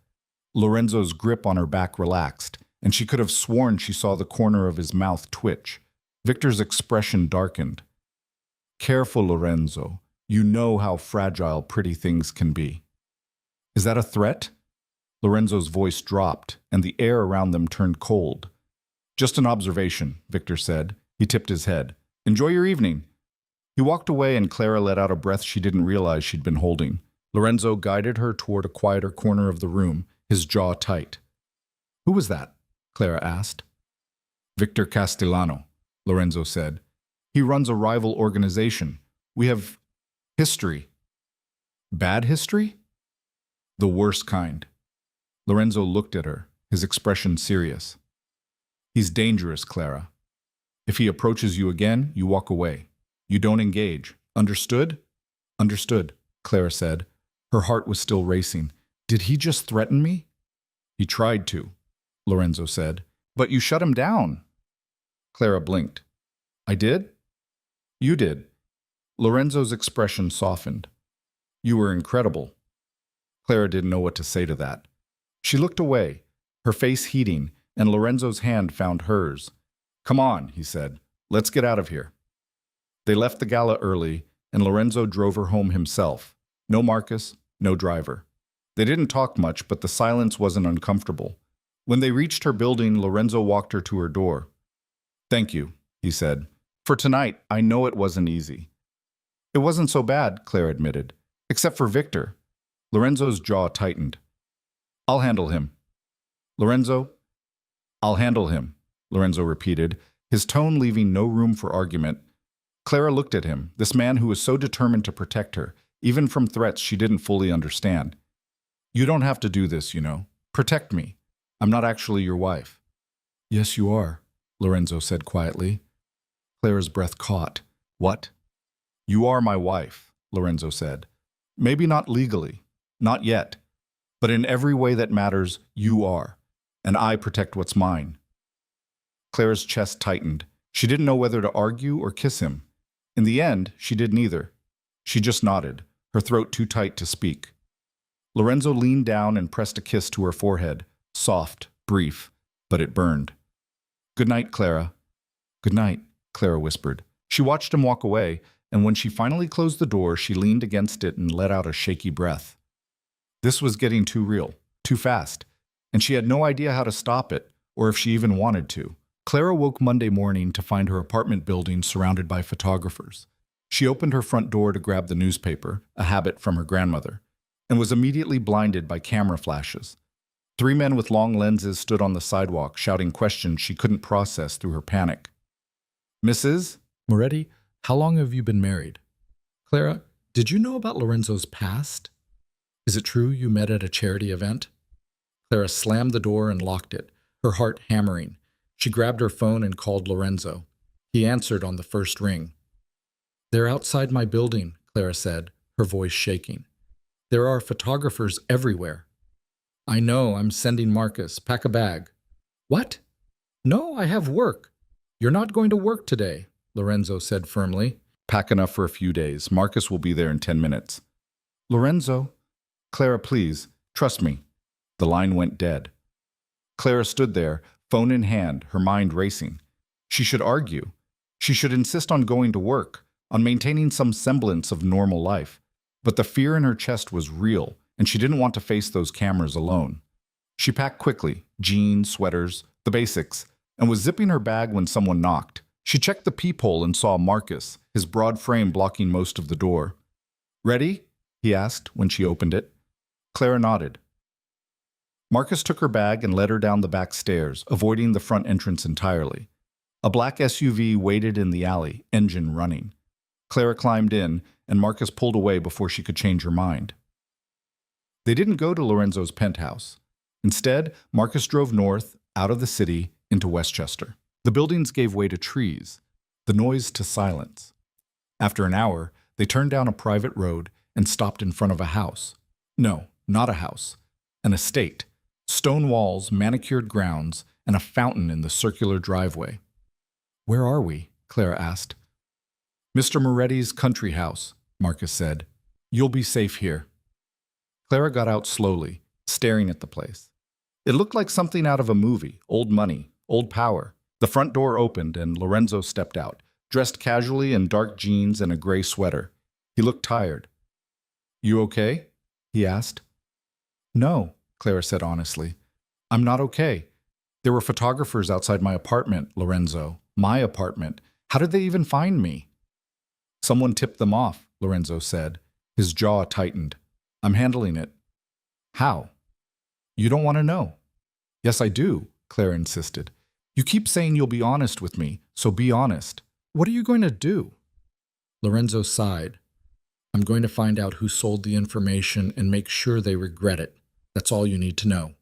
Lorenzo's grip on her back relaxed, and she could have sworn she saw the corner of his mouth twitch. Victor's expression darkened. Careful, Lorenzo. You know how fragile pretty things can be. Is that a threat? Lorenzo's voice dropped, and the air around them turned cold. Just an observation, Victor said. He tipped his head. Enjoy your evening. He walked away, and Clara let out a breath she didn't realize she'd been holding. Lorenzo guided her toward a quieter corner of the room, his jaw tight. Who was that? Clara asked. Victor Castellano, Lorenzo said. He runs a rival organization. We have history. Bad history? The worst kind. Lorenzo looked at her, his expression serious. He's dangerous, Clara. If he approaches you again, you walk away. You don't engage. Understood? Understood, Clara said. Her heart was still racing. Did he just threaten me? He tried to, Lorenzo said. But you shut him down. Clara blinked. I did? You did. Lorenzo's expression softened. You were incredible. Clara didn't know what to say to that. She looked away, her face heating, and Lorenzo's hand found hers. Come on, he said. Let's get out of here. They left the gala early, and Lorenzo drove her home himself. No Marcus, no driver. They didn't talk much, but the silence wasn't uncomfortable. When they reached her building, Lorenzo walked her to her door. Thank you, he said. For tonight, I know it wasn't easy. It wasn't so bad, Claire admitted. Except for Victor. Lorenzo's jaw tightened. I'll handle him. Lorenzo? I'll handle him, Lorenzo repeated, his tone leaving no room for argument. Clara looked at him, this man who was so determined to protect her, even from threats she didn't fully understand. You don't have to do this, you know. Protect me. I'm not actually your wife. Yes, you are, Lorenzo said quietly. Clara's breath caught. What? You are my wife, Lorenzo said. Maybe not legally, not yet, but in every way that matters, you are, and I protect what's mine. Clara's chest tightened. She didn't know whether to argue or kiss him. In the end, she did neither. She just nodded, her throat too tight to speak. Lorenzo leaned down and pressed a kiss to her forehead, soft, brief, but it burned. Good night, Clara. Good night, Clara whispered. She watched him walk away, and when she finally closed the door, she leaned against it and let out a shaky breath. This was getting too real, too fast, and she had no idea how to stop it, or if she even wanted to. Clara woke Monday morning to find her apartment building surrounded by photographers. She opened her front door to grab the newspaper, a habit from her grandmother, and was immediately blinded by camera flashes. 3 men with long lenses stood on the sidewalk, shouting questions she couldn't process through her panic. Mrs. Moretti, how long have you been married? Clara, did you know about Lorenzo's past? Is it true you met at a charity event? Clara slammed the door and locked it, her heart hammering. She grabbed her phone and called Lorenzo. He answered on the first ring. They're outside my building, Clara said, her voice shaking. There are photographers everywhere. I know, I'm sending Marcus. Pack a bag. What? No, I have work. You're not going to work today, Lorenzo said firmly. Pack enough for a few days. Marcus will be there in 10 minutes. Lorenzo? Clara, please. Trust me. The line went dead. Clara stood there, phone in hand, her mind racing. She should argue. She should insist on going to work, on maintaining some semblance of normal life. But the fear in her chest was real, and she didn't want to face those cameras alone. She packed quickly, jeans, sweaters, the basics, and was zipping her bag when someone knocked. She checked the peephole and saw Marcus, his broad frame blocking most of the door. "Ready?" he asked when she opened it. Clara nodded. Marcus took her bag and led her down the back stairs, avoiding the front entrance entirely. A black SUV waited in the alley, engine running. Clara climbed in, and Marcus pulled away before she could change her mind. They didn't go to Lorenzo's penthouse. Instead, Marcus drove north, out of the city, into Westchester. The buildings gave way to trees, the noise to silence. After an hour, they turned down a private road and stopped in front of a house. No, not a house. An estate. Stone walls, manicured grounds, and a fountain in the circular driveway. "Where are we?" Clara asked. "Mr. Moretti's country house," Marcus said. "You'll be safe here." Clara got out slowly, staring at the place. It looked like something out of a movie, old money, old power. The front door opened and Lorenzo stepped out, dressed casually in dark jeans and a gray sweater. He looked tired. "You okay?" he asked. "No," Clara said honestly. "I'm not okay. There were photographers outside my apartment, Lorenzo. My apartment. How did they even find me?" "Someone tipped them off," Lorenzo said. His jaw tightened. "I'm handling it." "How?" "You don't want to know." "Yes, I do," Clara insisted. "You keep saying you'll be honest with me, so be honest. What are you going to do?" Lorenzo sighed. "I'm going to find out who sold the information and make sure they regret it. That's all you need to know."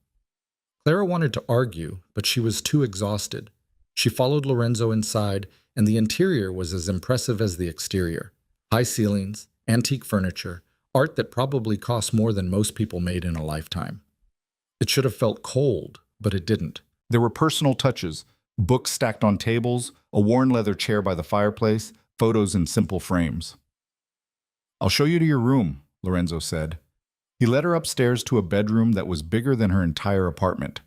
Clara wanted to argue, but she was too exhausted. She followed Lorenzo inside, and the interior was as impressive as the exterior. High ceilings, antique furniture, art that probably cost more than most people made in a lifetime. It should have felt cold, but it didn't. There were personal touches, books stacked on tables, a worn leather chair by the fireplace, photos in simple frames. "I'll show you to your room," Lorenzo said. He led her upstairs to a bedroom that was bigger than her entire apartment.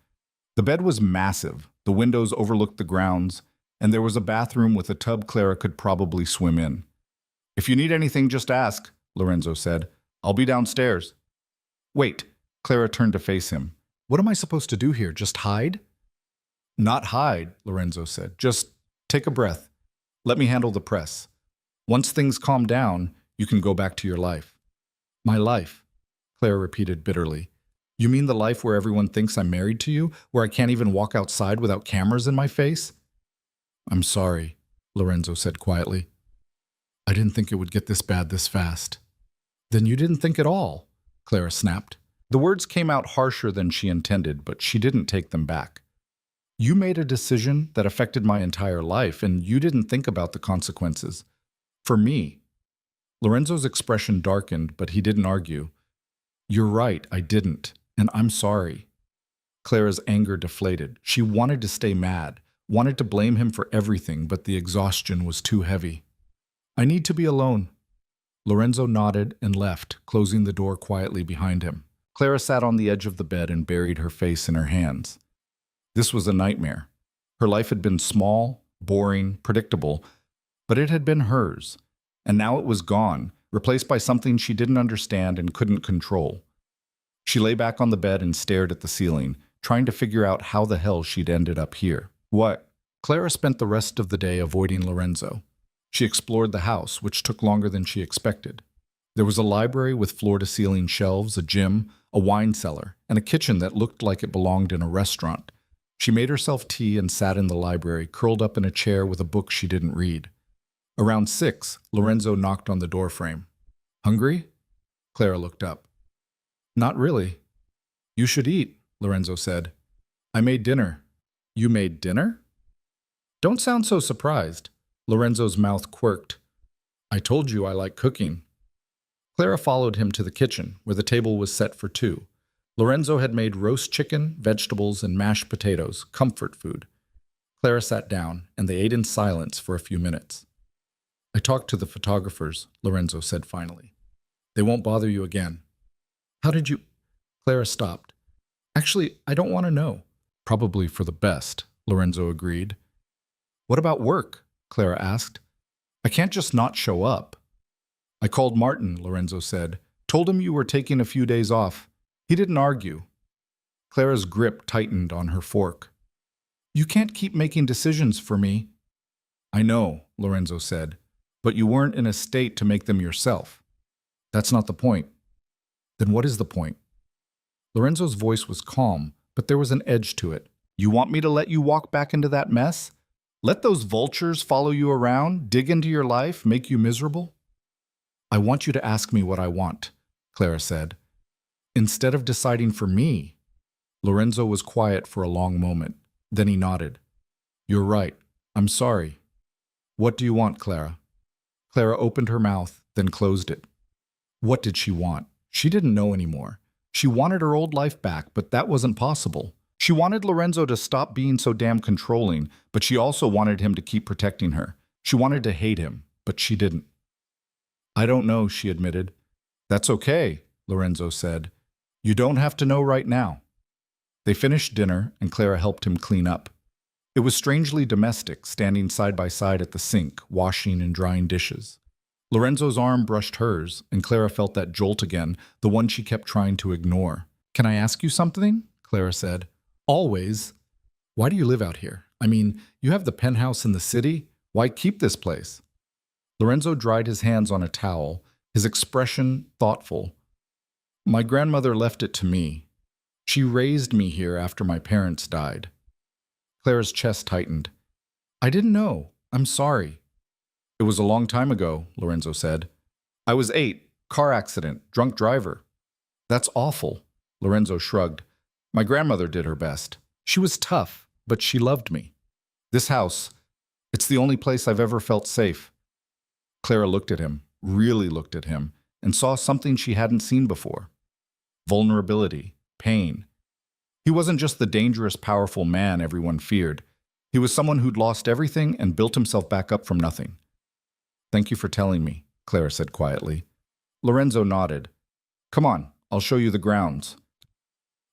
The bed was massive, the windows overlooked the grounds, and there was a bathroom with a tub Clara could probably swim in. "If you need anything, just ask," Lorenzo said. "I'll be downstairs." "Wait," Clara turned to face him. "What am I supposed to do here, just hide?" "Not hide," Lorenzo said. "Just take a breath. Let me handle the press. Once things calm down, you can go back to your life." "My life," Clara repeated bitterly. "You mean the life where everyone thinks I'm married to you, where I can't even walk outside without cameras in my face?" "I'm sorry," Lorenzo said quietly. "I didn't think it would get this bad this fast." "Then you didn't think at all," Clara snapped. The words came out harsher than she intended, but she didn't take them back. "You made a decision that affected my entire life, and you didn't think about the consequences. For me." Lorenzo's expression darkened, but he didn't argue. "You're right, I didn't, and I'm sorry." Clara's anger deflated. She wanted to stay mad, wanted to blame him for everything, but the exhaustion was too heavy. "I need to be alone." Lorenzo nodded and left, closing the door quietly behind him. Clara sat on the edge of the bed and buried her face in her hands. This was a nightmare. Her life had been small, boring, predictable, but it had been hers. And now it was gone, replaced by something she didn't understand and couldn't control. She lay back on the bed and stared at the ceiling, trying to figure out how the hell she'd ended up here. What? Clara spent the rest of the day avoiding Lorenzo. She explored the house, which took longer than she expected. There was a library with floor-to-ceiling shelves, a gym, a wine cellar, and a kitchen that looked like it belonged in a restaurant. She made herself tea and sat in the library, curled up in a chair with a book she didn't read. Around 6, Lorenzo knocked on the doorframe. "Hungry?" Clara looked up. "Not really." "You should eat," Lorenzo said. "I made dinner." "You made dinner?" "Don't sound so surprised." Lorenzo's mouth quirked. "I told you I like cooking." Clara followed him to the kitchen, where the table was set for 2. Lorenzo had made roast chicken, vegetables, and mashed potatoes, comfort food. Clara sat down, and they ate in silence for a few minutes. "I talked to the photographers," Lorenzo said finally. "They won't bother you again." "How did you—" Clara stopped. "Actually, I don't want to know." "Probably for the best," Lorenzo agreed. "What about work?" Clara asked. "I can't just not show up." "I called Martin," Lorenzo said. "Told him you were taking a few days off. He didn't argue." Clara's grip tightened on her fork. "You can't keep making decisions for me." I know, Lorenzo said, but you weren't in a state to make them yourself. That's not the point. Then what is the point? Lorenzo's voice was calm, but there was an edge to it. You want me to let you walk back into that mess? Let those vultures follow you around, dig into your life, make you miserable? I want you to ask me what I want, Clara said. Instead of deciding for me. Lorenzo was quiet for a long moment. Then he nodded. You're right. I'm sorry. What do you want, Clara? Clara opened her mouth, then closed it. What did she want? She didn't know anymore. She wanted her old life back, but that wasn't possible. She wanted Lorenzo to stop being so damn controlling, but she also wanted him to keep protecting her. She wanted to hate him, but she didn't. I don't know, she admitted. That's okay, Lorenzo said. You don't have to know right now. They finished dinner, and Clara helped him clean up. It was strangely domestic, standing side by side at the sink, washing and drying dishes. Lorenzo's arm brushed hers, and Clara felt that jolt again, the one she kept trying to ignore. Can I ask you something? Clara said. Always. Why do you live out here? I mean, you have the penthouse in the city. Why keep this place? Lorenzo dried his hands on a towel, his expression thoughtful. My grandmother left it to me. She raised me here after my parents died. Clara's chest tightened. I didn't know. I'm sorry. It was a long time ago, Lorenzo said. I was 8, car accident, drunk driver. That's awful, Lorenzo shrugged. My grandmother did her best. She was tough, but she loved me. This house, it's the only place I've ever felt safe. Clara looked at him, really looked at him, and saw something she hadn't seen before. Vulnerability, pain. He wasn't just the dangerous, powerful man everyone feared. He was someone who'd lost everything and built himself back up from nothing. Thank you for telling me, Clara said quietly. Lorenzo nodded. Come on, I'll show you the grounds.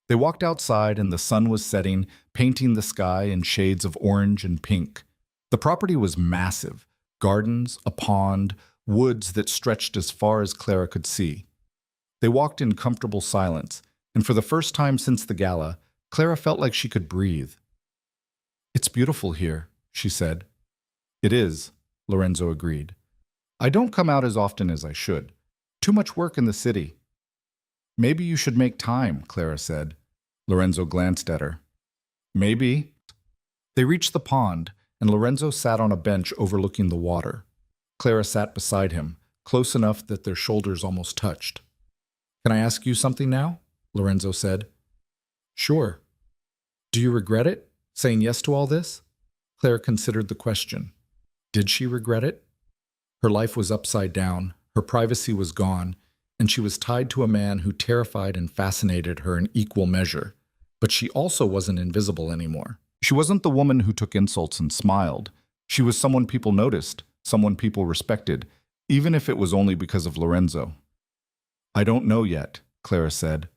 They walked outside and the sun was setting, painting the sky in shades of orange and pink. The property was massive. Gardens, a pond, woods that stretched as far as Clara could see. They walked in comfortable silence, and for the first time since the gala, Clara felt like she could breathe. It's beautiful here, she said. It is, Lorenzo agreed. I don't come out as often as I should. Too much work in the city. Maybe you should make time, Clara said. Lorenzo glanced at her. Maybe. They reached the pond, and Lorenzo sat on a bench overlooking the water. Clara sat beside him, close enough that their shoulders almost touched. Can I ask you something now? Lorenzo said. Sure. Do you regret it, saying yes to all this? Clara considered the question. Did she regret it? Her life was upside down, her privacy was gone, and she was tied to a man who terrified and fascinated her in equal measure. But she also wasn't invisible anymore. She wasn't the woman who took insults and smiled. She was someone people noticed, someone people respected, even if it was only because of Lorenzo. I don't know yet, Clara said.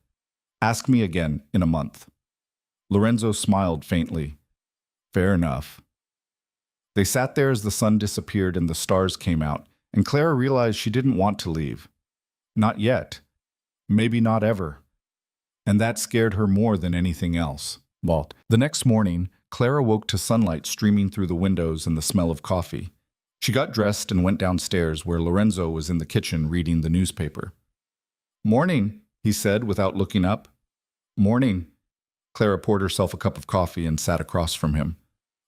Ask me again in a month. Lorenzo smiled faintly. Fair enough. They sat there as the sun disappeared and the stars came out, and Clara realized she didn't want to leave. Not yet. Maybe not ever. And that scared her more than anything else. Well, the next morning, Clara woke to sunlight streaming through the windows and the smell of coffee. She got dressed and went downstairs where Lorenzo was in the kitchen reading the newspaper. Morning, he said without looking up. Morning. Clara poured herself a cup of coffee and sat across from him.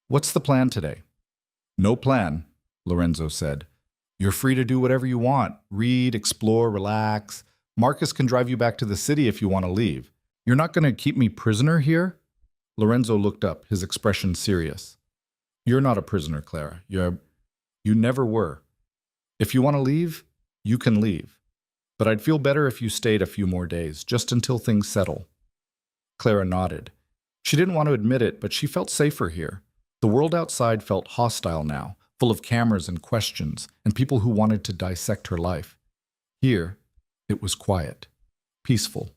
What's the plan today? No plan, Lorenzo said. You're free to do whatever you want. Read, explore, relax. Marcus can drive you back to the city if you want to leave. You're not going to keep me prisoner here? Lorenzo looked up, his expression serious. You're not a prisoner, Clara. You never were. If you want to leave, you can leave. But I'd feel better if you stayed a few more days, just until things settle. Clara nodded. She didn't want to admit it, but she felt safer here. The world outside felt hostile now, full of cameras and questions, and people who wanted to dissect her life. Here, it was quiet, peaceful.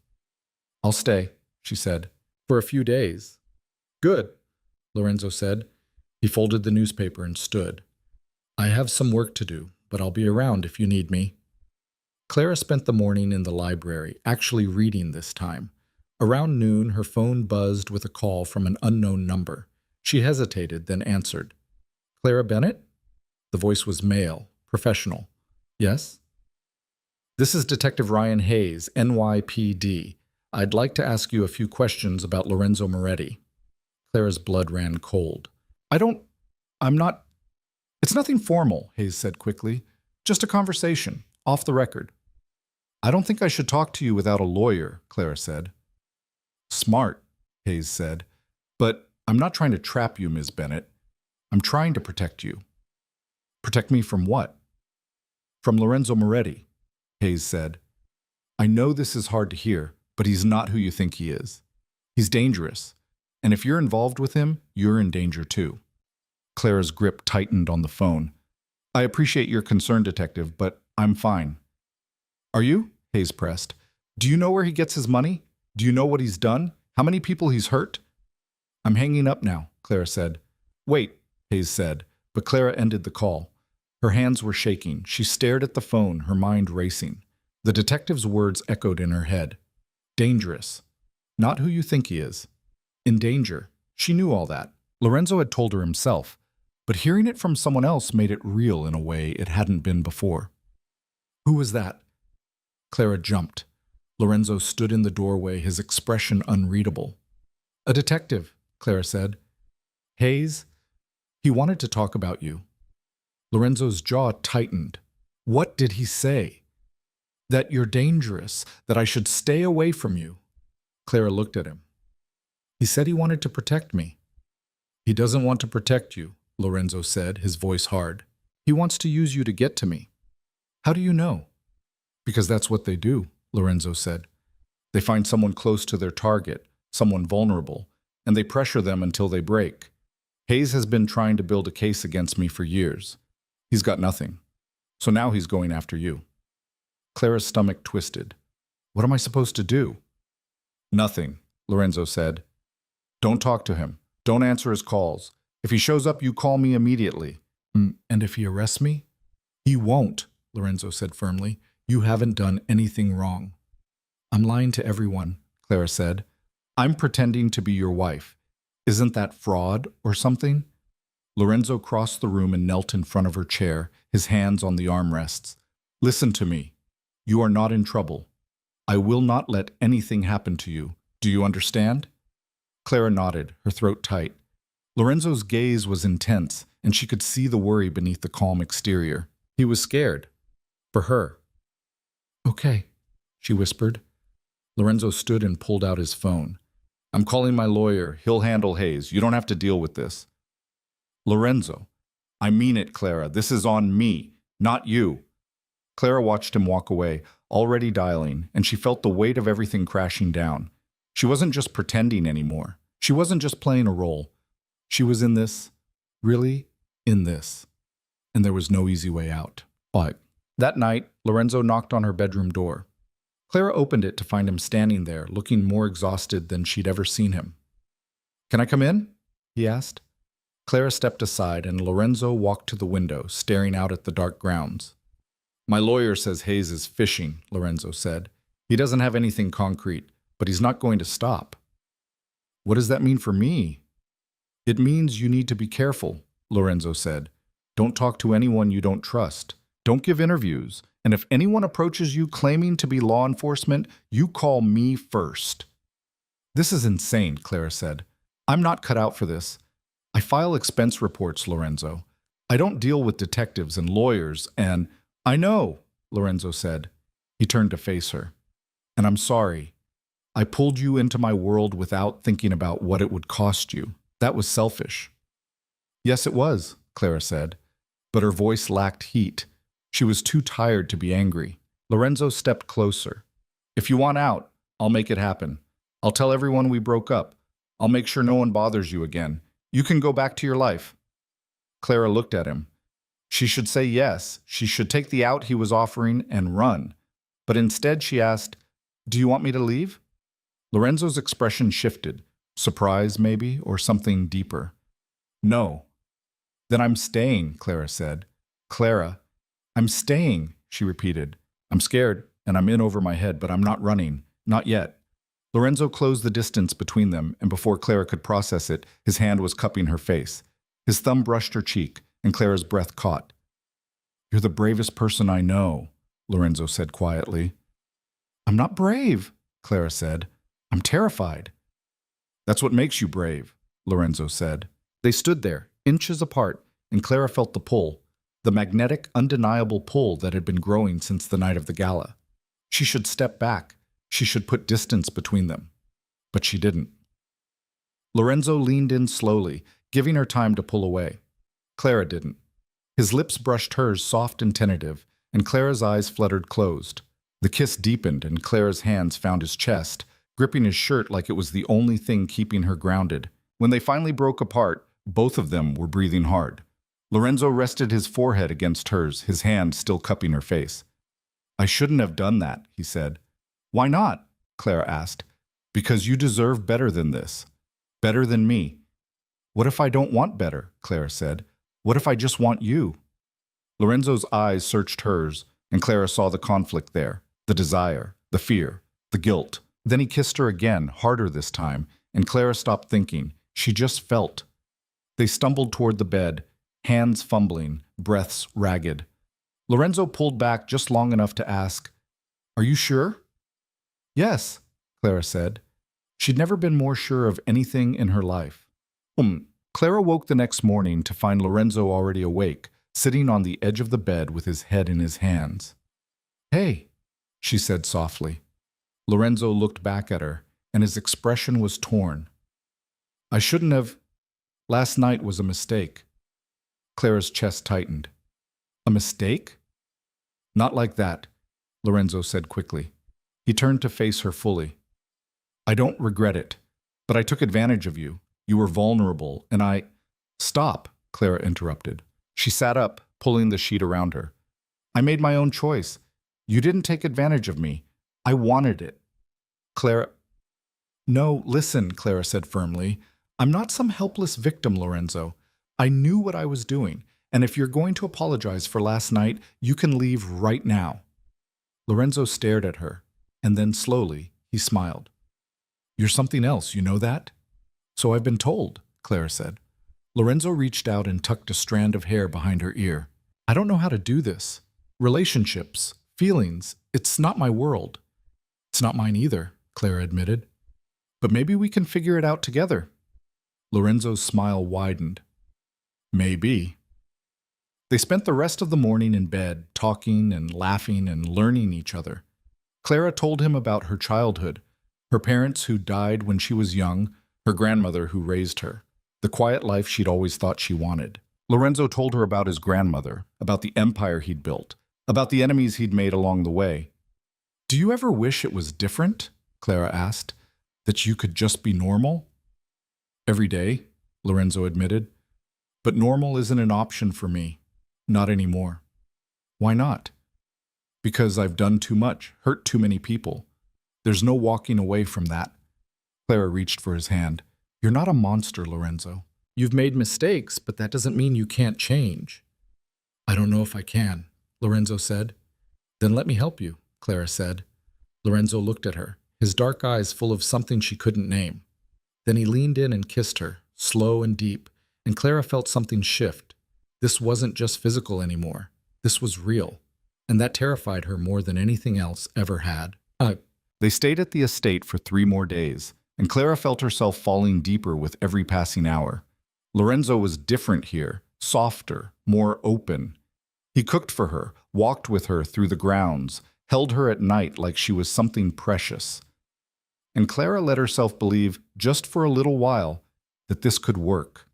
I'll stay, she said, for a few days. Good, Lorenzo said. He folded the newspaper and stood. I have some work to do, but I'll be around if you need me. Clara spent the morning in the library, actually reading this time. Around noon, her phone buzzed with a call from an unknown number. She hesitated, then answered. Clara Bennett? The voice was male, professional. Yes? This is Detective Ryan Hayes, NYPD. I'd like to ask you a few questions about Lorenzo Moretti. Clara's blood ran cold. I'm not... It's nothing formal, Hayes said quickly. Just a conversation, off the record. I don't think I should talk to you without a lawyer, Clara said. Smart, Hayes said. But I'm not trying to trap you, Ms. Bennett. I'm trying to protect you. Protect me from what? From Lorenzo Moretti, Hayes said. I know this is hard to hear, but he's not who you think he is. He's dangerous, and if you're involved with him, you're in danger too. Clara's grip tightened on the phone. I appreciate your concern, Detective, but I'm fine. Are you? Hayes pressed. Do you know where he gets his money? Do you know what he's done? How many people he's hurt? I'm hanging up now, Clara said. Wait, Hayes said, but Clara ended the call. Her hands were shaking. She stared at the phone, her mind racing. The detective's words echoed in her head. Dangerous. Not who you think he is. In danger. She knew all that. Lorenzo had told her himself, but hearing it from someone else made it real in a way it hadn't been before. Who was that? Clara jumped. Lorenzo stood in the doorway, his expression unreadable. A detective, Clara said. Hayes, he wanted to talk about you. Lorenzo's jaw tightened. What did he say? That you're dangerous, that I should stay away from you. Clara looked at him. He said he wanted to protect me. He doesn't want to protect you, Lorenzo said, his voice hard. He wants to use you to get to me. How do you know? Because that's what they do, Lorenzo said. They find someone close to their target, someone vulnerable, and they pressure them until they break. Hayes has been trying to build a case against me for years. He's got nothing. So now he's going after you. Clara's stomach twisted. What am I supposed to do? Nothing, Lorenzo said. Don't talk to him. Don't answer his calls. If he shows up, you call me immediately. And if he arrests me? He won't, Lorenzo said firmly. You haven't done anything wrong. I'm lying to everyone, Clara said. I'm pretending to be your wife. Isn't that fraud or something? Lorenzo crossed the room and knelt in front of her chair, his hands on the armrests. Listen to me. You are not in trouble. I will not let anything happen to you. Do you understand? Clara nodded, her throat tight. Lorenzo's gaze was intense, and she could see the worry beneath the calm exterior. He was scared. For her. Okay, she whispered. Lorenzo stood and pulled out his phone. I'm calling my lawyer. He'll handle Hayes. You don't have to deal with this. Lorenzo. I mean it, Clara. This is on me, not you. Clara watched him walk away, already dialing, and she felt the weight of everything crashing down. She wasn't just pretending anymore. She wasn't just playing a role. She was in this, really in this. And there was no easy way out. But that night, Lorenzo knocked on her bedroom door. Clara opened it to find him standing there, looking more exhausted than she'd ever seen him. Can I come in? He asked. Clara stepped aside, and Lorenzo walked to the window, staring out at the dark grounds. My lawyer says Hayes is fishing, Lorenzo said. He doesn't have anything concrete, but he's not going to stop. What does that mean for me? It means you need to be careful, Lorenzo said. Don't talk to anyone you don't trust. Don't give interviews. And if anyone approaches you claiming to be law enforcement, you call me first. This is insane, Clara said. I'm not cut out for this. I file expense reports, Lorenzo. I don't deal with detectives and lawyers, and I know, Lorenzo said. He turned to face her. And I'm sorry. I pulled you into my world without thinking about what it would cost you. That was selfish. Yes, it was, Clara said, but her voice lacked heat. She was too tired to be angry. Lorenzo stepped closer. If you want out, I'll make it happen. I'll tell everyone we broke up. I'll make sure no one bothers you again. You can go back to your life. Clara looked at him. She should say yes. She should take the out he was offering and run. But instead she asked, Do you want me to leave? Lorenzo's expression shifted. Surprise, maybe, or something deeper. No. Then I'm staying, Clara said. Clara, I'm staying, she repeated. I'm scared, and I'm in over my head, but I'm not running. Not yet. Lorenzo closed the distance between them, and before Clara could process it, his hand was cupping her face. His thumb brushed her cheek, and Clara's breath caught. You're the bravest person I know, Lorenzo said quietly. I'm not brave, Clara said. I'm terrified. That's what makes you brave, Lorenzo said. They stood there, inches apart, and Clara felt the pull, the magnetic, undeniable pull that had been growing since the night of the gala. She should step back. She should put distance between them. But she didn't. Lorenzo leaned in slowly, giving her time to pull away. Clara didn't. His lips brushed hers, soft and tentative, and Clara's eyes fluttered closed. The kiss deepened, and Clara's hands found his chest, gripping his shirt like it was the only thing keeping her grounded. When they finally broke apart, both of them were breathing hard. Lorenzo rested his forehead against hers, his hand still cupping her face. I shouldn't have done that, he said. Why not? Clara asked. Because you deserve better than this. Better than me. What if I don't want better? Clara said. What if I just want you? Lorenzo's eyes searched hers, and Clara saw the conflict there, the desire, the fear, the guilt. Then he kissed her again, harder this time, and Clara stopped thinking. She just felt. They stumbled toward the bed, hands fumbling, breaths ragged. Lorenzo pulled back just long enough to ask, Are you sure? Yes, Clara said. She'd never been more sure of anything in her life. Clara woke the next morning to find Lorenzo already awake, sitting on the edge of the bed with his head in his hands. Hey, she said softly. Lorenzo looked back at her, and his expression was torn. I shouldn't have. Last night was a mistake. Clara's chest tightened. A mistake? Not like that, Lorenzo said quickly. He turned to face her fully. I don't regret it, but I took advantage of you. You were vulnerable, and I— Stop, Clara interrupted. She sat up, pulling the sheet around her. I made my own choice. You didn't take advantage of me. I wanted it. Clara— No, listen, Clara said firmly. I'm not some helpless victim, Lorenzo. I knew what I was doing, and if you're going to apologize for last night, you can leave right now. Lorenzo stared at her, and then slowly, he smiled. You're something else, you know that? So I've been told, Clara said. Lorenzo reached out and tucked a strand of hair behind her ear. I don't know how to do this. Relationships, feelings, it's not my world. It's not mine either, Clara admitted. But maybe we can figure it out together. Lorenzo's smile widened. Maybe. They spent the rest of the morning in bed, talking and laughing and learning each other. Clara told him about her childhood, her parents who died when she was young, her grandmother who raised her, the quiet life she'd always thought she wanted. Lorenzo told her about his grandmother, about the empire he'd built, about the enemies he'd made along the way. Do you ever wish it was different? Clara asked. That you could just be normal? Every day, Lorenzo admitted. But normal isn't an option for me. Not anymore. Why not? Because I've done too much, hurt too many people. There's no walking away from that. Clara reached for his hand. You're not a monster, Lorenzo. You've made mistakes, but that doesn't mean you can't change. I don't know if I can, Lorenzo said. Then let me help you, Clara said. Lorenzo looked at her, his dark eyes full of something she couldn't name. Then he leaned in and kissed her, slow and deep, and Clara felt something shift. This wasn't just physical anymore. This was real, and that terrified her more than anything else ever had. They stayed at the estate for 3 more days, and Clara felt herself falling deeper with every passing hour. Lorenzo was different here, softer, more open. He cooked for her, walked with her through the grounds, held her at night like she was something precious. And Clara let herself believe, just for a little while, that this could work,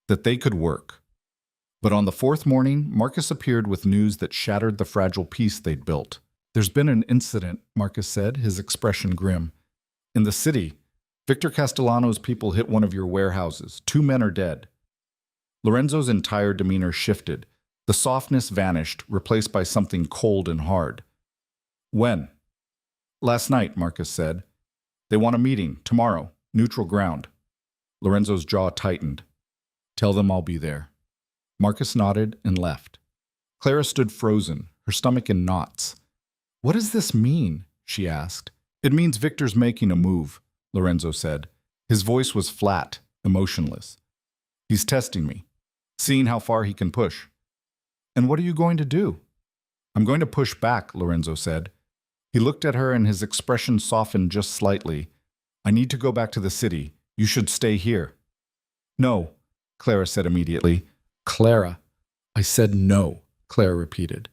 that they could work. But on the 4th morning, Marcus appeared with news that shattered the fragile peace they'd built. There's been an incident, Marcus said, his expression grim. In the city, Victor Castellano's people hit one of your warehouses. 2 men are dead. Lorenzo's entire demeanor shifted. The softness vanished, replaced by something cold and hard. When? Last night, Marcus said. They want a meeting, tomorrow, neutral ground. Lorenzo's jaw tightened. Tell them I'll be there. Marcus nodded and left. Clara stood frozen, her stomach in knots. What does this mean? She asked. It means Victor's making a move, Lorenzo said. His voice was flat, emotionless. He's testing me, seeing how far he can push. And what are you going to do? I'm going to push back, Lorenzo said. He looked at her and his expression softened just slightly. I need to go back to the city. You should stay here. No, Clara said immediately. Clara. I said no, Clara repeated.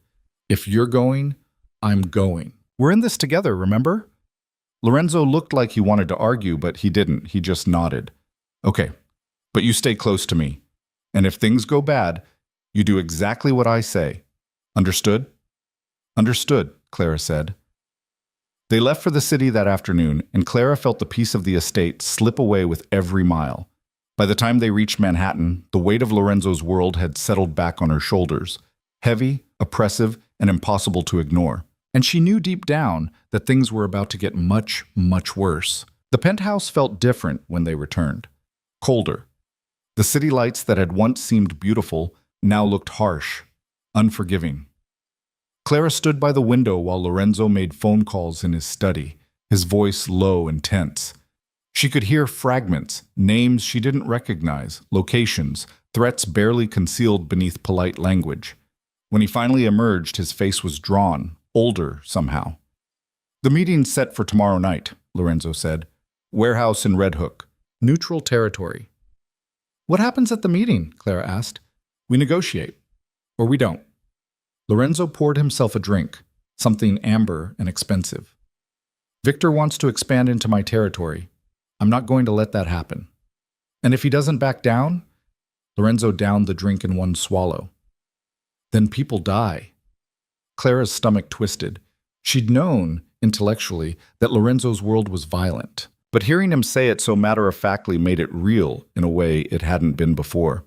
If you're going, I'm going. We're in this together, remember? Lorenzo looked like he wanted to argue, but he didn't. He just nodded. Okay, but you stay close to me. And if things go bad, you do exactly what I say. Understood? Understood, Clara said. They left for the city that afternoon, and Clara felt the peace of the estate slip away with every mile. By the time they reached Manhattan, the weight of Lorenzo's world had settled back on her shoulders, heavy, oppressive, and impossible to ignore. And she knew deep down that things were about to get much, much worse. The penthouse felt different when they returned. Colder. The city lights that had once seemed beautiful now looked harsh, unforgiving. Clara stood by the window while Lorenzo made phone calls in his study, his voice low and tense. She could hear fragments, names she didn't recognize, locations, threats barely concealed beneath polite language. When he finally emerged, his face was drawn, older somehow. The meeting's set for tomorrow night, Lorenzo said. Warehouse in Red Hook. Neutral territory. What happens at the meeting? Clara asked. We negotiate. Or we don't. Lorenzo poured himself a drink, something amber and expensive. Victor wants to expand into my territory. I'm not going to let that happen. And if he doesn't back down? Lorenzo downed the drink in one swallow. Then people die. Clara's stomach twisted. She'd known, intellectually, that Lorenzo's world was violent. But hearing him say it so matter-of-factly made it real in a way it hadn't been before.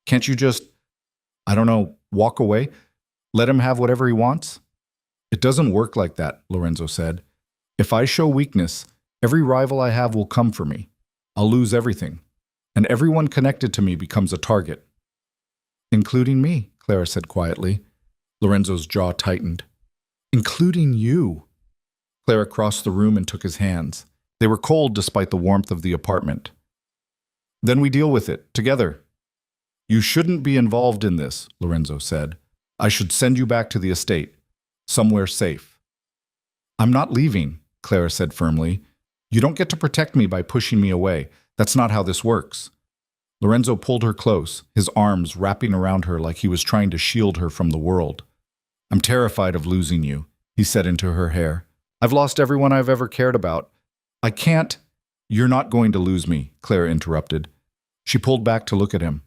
Can't you just, walk away? Let him have whatever he wants? It doesn't work like that, Lorenzo said. If I show weakness, every rival I have will come for me. I'll lose everything. And everyone connected to me becomes a target. Including me, Clara said quietly. Lorenzo's jaw tightened. Including you. Clara crossed the room and took his hands. They were cold despite the warmth of the apartment. Then we deal with it, together. You shouldn't be involved in this, Lorenzo said. I should send you back to the estate, somewhere safe. I'm not leaving, Clara said firmly. You don't get to protect me by pushing me away. That's not how this works. Lorenzo pulled her close, his arms wrapping around her like he was trying to shield her from the world. I'm terrified of losing you, he said into her hair. I've lost everyone I've ever cared about. I can't. You're not going to lose me, Clara interrupted. She pulled back to look at him.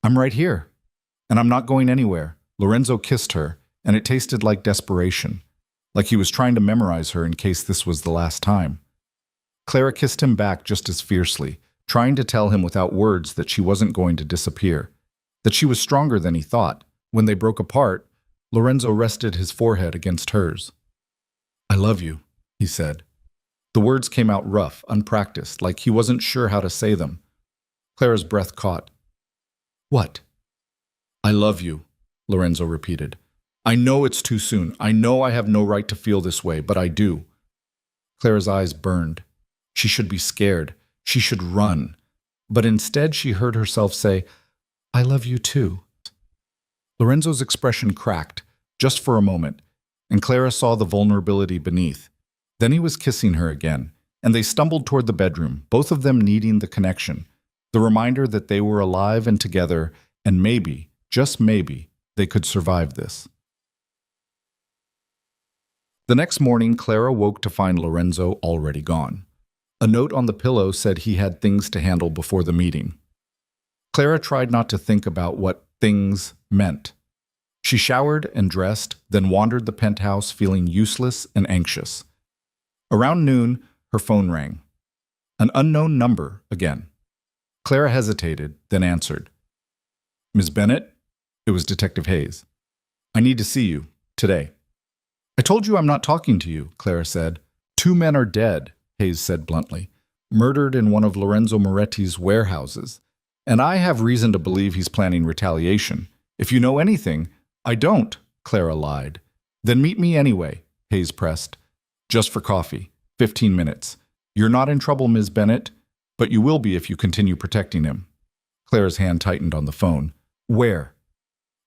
I'm right here, and I'm not going anywhere. Lorenzo kissed her, and it tasted like desperation, like he was trying to memorize her in case this was the last time. Clara kissed him back just as fiercely, trying to tell him without words that she wasn't going to disappear, that she was stronger than he thought. When they broke apart, Lorenzo rested his forehead against hers. I love you, he said. The words came out rough, unpracticed, like he wasn't sure how to say them. Clara's breath caught. What? I love you, Lorenzo repeated. I know it's too soon. I know I have no right to feel this way, but I do. Clara's eyes burned. She should be scared. She should run. But instead she heard herself say, I love you too. Lorenzo's expression cracked, just for a moment, and Clara saw the vulnerability beneath. Then he was kissing her again, and they stumbled toward the bedroom, both of them needing the connection, the reminder that they were alive and together, and maybe, just maybe, they could survive this. The next morning, Clara woke to find Lorenzo already gone. A note on the pillow said he had things to handle before the meeting. Clara tried not to think about what things meant. She showered and dressed, then wandered the penthouse feeling useless and anxious. Around noon, her phone rang. An unknown number again. Clara hesitated, then answered. Ms. Bennett? It was Detective Hayes. I need to see you, today. I told you I'm not talking to you, Clara said. 2 men are dead, Hayes said bluntly, murdered in one of Lorenzo Moretti's warehouses. And I have reason to believe he's planning retaliation. If you know anything, I don't, Clara lied. Then meet me anyway, Hayes pressed. Just for coffee, 15 minutes. You're not in trouble, Ms. Bennett, but you will be if you continue protecting him. Clara's hand tightened on the phone. Where?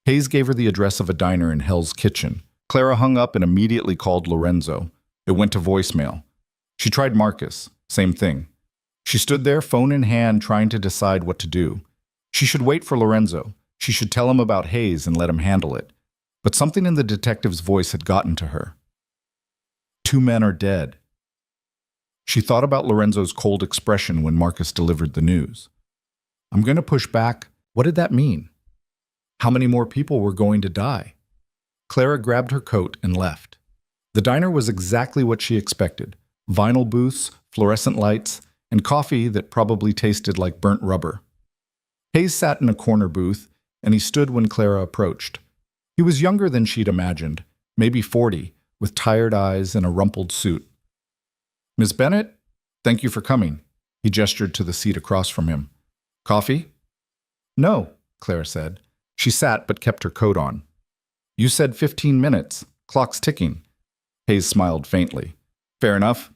Hayes gave her the address of a diner in Hell's Kitchen. Clara hung up and immediately called Lorenzo. It went to voicemail. She tried Marcus. Same thing. She stood there, phone in hand, trying to decide what to do. She should wait for Lorenzo. She should tell him about Hayes and let him handle it. But something in the detective's voice had gotten to her. 2 men are dead. She thought about Lorenzo's cold expression when Marcus delivered the news. I'm going to push back. What did that mean? How many more people were going to die? Clara grabbed her coat and left. The diner was exactly what she expected. Vinyl booths, fluorescent lights, and coffee that probably tasted like burnt rubber. Hayes sat in a corner booth, and he stood when Clara approached. He was younger than she'd imagined, maybe 40, with tired eyes and a rumpled suit. Miss Bennett, thank you for coming. He gestured to the seat across from him. Coffee? No, Clara said. She sat but kept her coat on. You said 15 minutes. Clock's ticking. Hayes smiled faintly. Fair enough.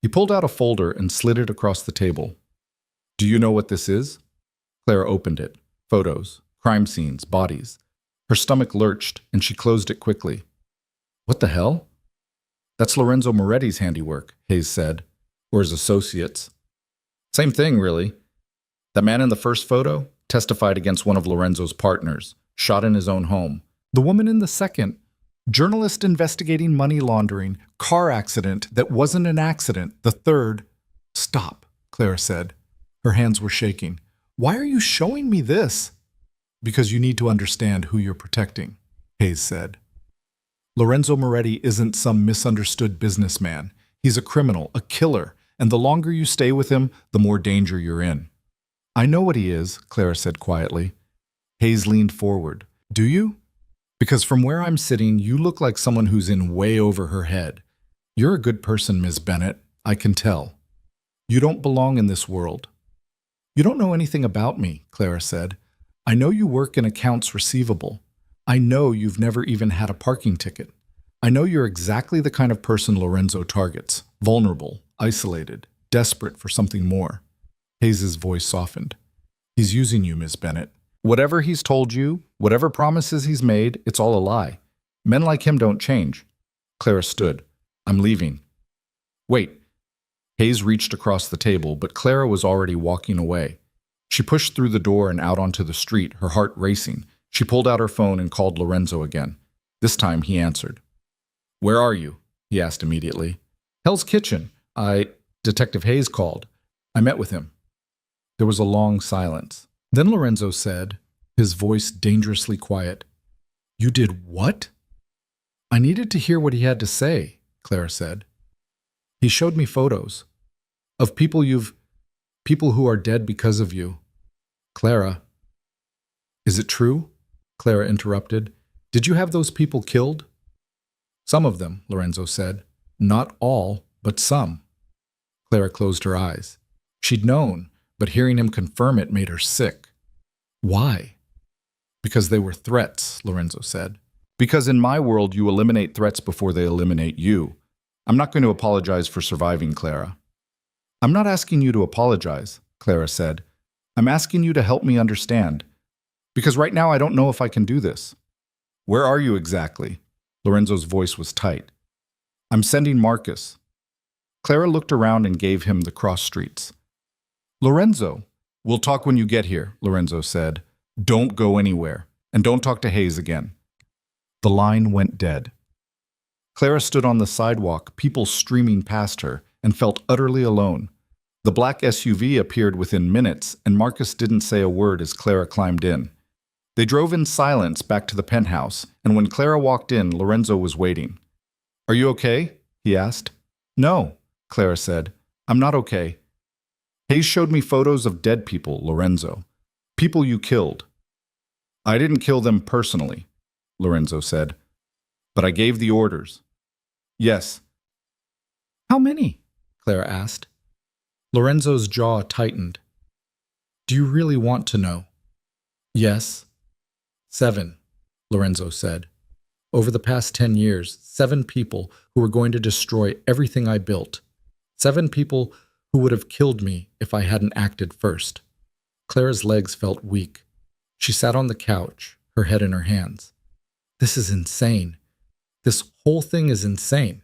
He pulled out a folder and slid it across the table. Do you know what this is? Clara opened it. Photos, crime scenes, bodies. Her stomach lurched, and she closed it quickly. What the hell? That's Lorenzo Moretti's handiwork, Hayes said. Or his associates. Same thing, really. The man in the first photo testified against one of Lorenzo's partners, shot in his own home. The woman in the second, journalist investigating money laundering, car accident that wasn't an accident. The third, stop, Clara said. Her hands were shaking. Why are you showing me this? Because you need to understand who you're protecting, Hayes said. Lorenzo Moretti isn't some misunderstood businessman. He's a criminal, a killer, and the longer you stay with him, the more danger you're in. I know what he is, Clara said quietly. Hayes leaned forward. Do you? Because from where I'm sitting, you look like someone who's in way over her head. You're a good person, Miss Bennett. I can tell. You don't belong in this world. You don't know anything about me, Clara said. I know you work in accounts receivable. I know you've never even had a parking ticket. I know you're exactly the kind of person Lorenzo targets. Vulnerable, isolated, desperate for something more. Hayes' voice softened. He's using you, Miss Bennett. Whatever he's told you, whatever promises he's made, it's all a lie. Men like him don't change. Clara stood. I'm leaving. Wait. Hayes reached across the table, but Clara was already walking away. She pushed through the door and out onto the street, her heart racing. She pulled out her phone and called Lorenzo again. This time he answered. Where are you? He asked immediately. Hell's Kitchen. Detective Hayes called. I met with him. There was a long silence. Then Lorenzo said, his voice dangerously quiet, You did what? I needed to hear what he had to say, Clara said. He showed me photos of people who are dead because of you. Clara. Is it true? Clara interrupted. Did you have those people killed? Some of them, Lorenzo said. Not all, but some. Clara closed her eyes. She'd known, but hearing him confirm it made her sick. Why? Because they were threats, Lorenzo said. Because in my world you eliminate threats before they eliminate you. I'm not going to apologize for surviving, Clara. I'm not asking you to apologize, Clara said. I'm asking you to help me understand. Because right now I don't know if I can do this. Where are you exactly? Lorenzo's voice was tight. I'm sending Marcus. Clara looked around and gave him the cross streets. Lorenzo, we'll talk when you get here, Lorenzo said. Don't go anywhere, and don't talk to Hayes again. The line went dead. Clara stood on the sidewalk, people streaming past her, and felt utterly alone. The black SUV appeared within minutes, and Marcus didn't say a word as Clara climbed in. They drove in silence back to the penthouse, and when Clara walked in, Lorenzo was waiting. Are you okay? He asked. No, Clara said. I'm not okay. Hayes showed me photos of dead people, Lorenzo. People you killed. I didn't kill them personally, Lorenzo said. But I gave the orders. Yes. How many? Clara asked. Lorenzo's jaw tightened. Do you really want to know? Yes. 7, Lorenzo said. Over the past 10 years, 7 people who were going to destroy everything I built. 7 people who would have killed me if I hadn't acted first. Clara's legs felt weak. She sat on the couch, her head in her hands. This is insane. This whole thing is insane.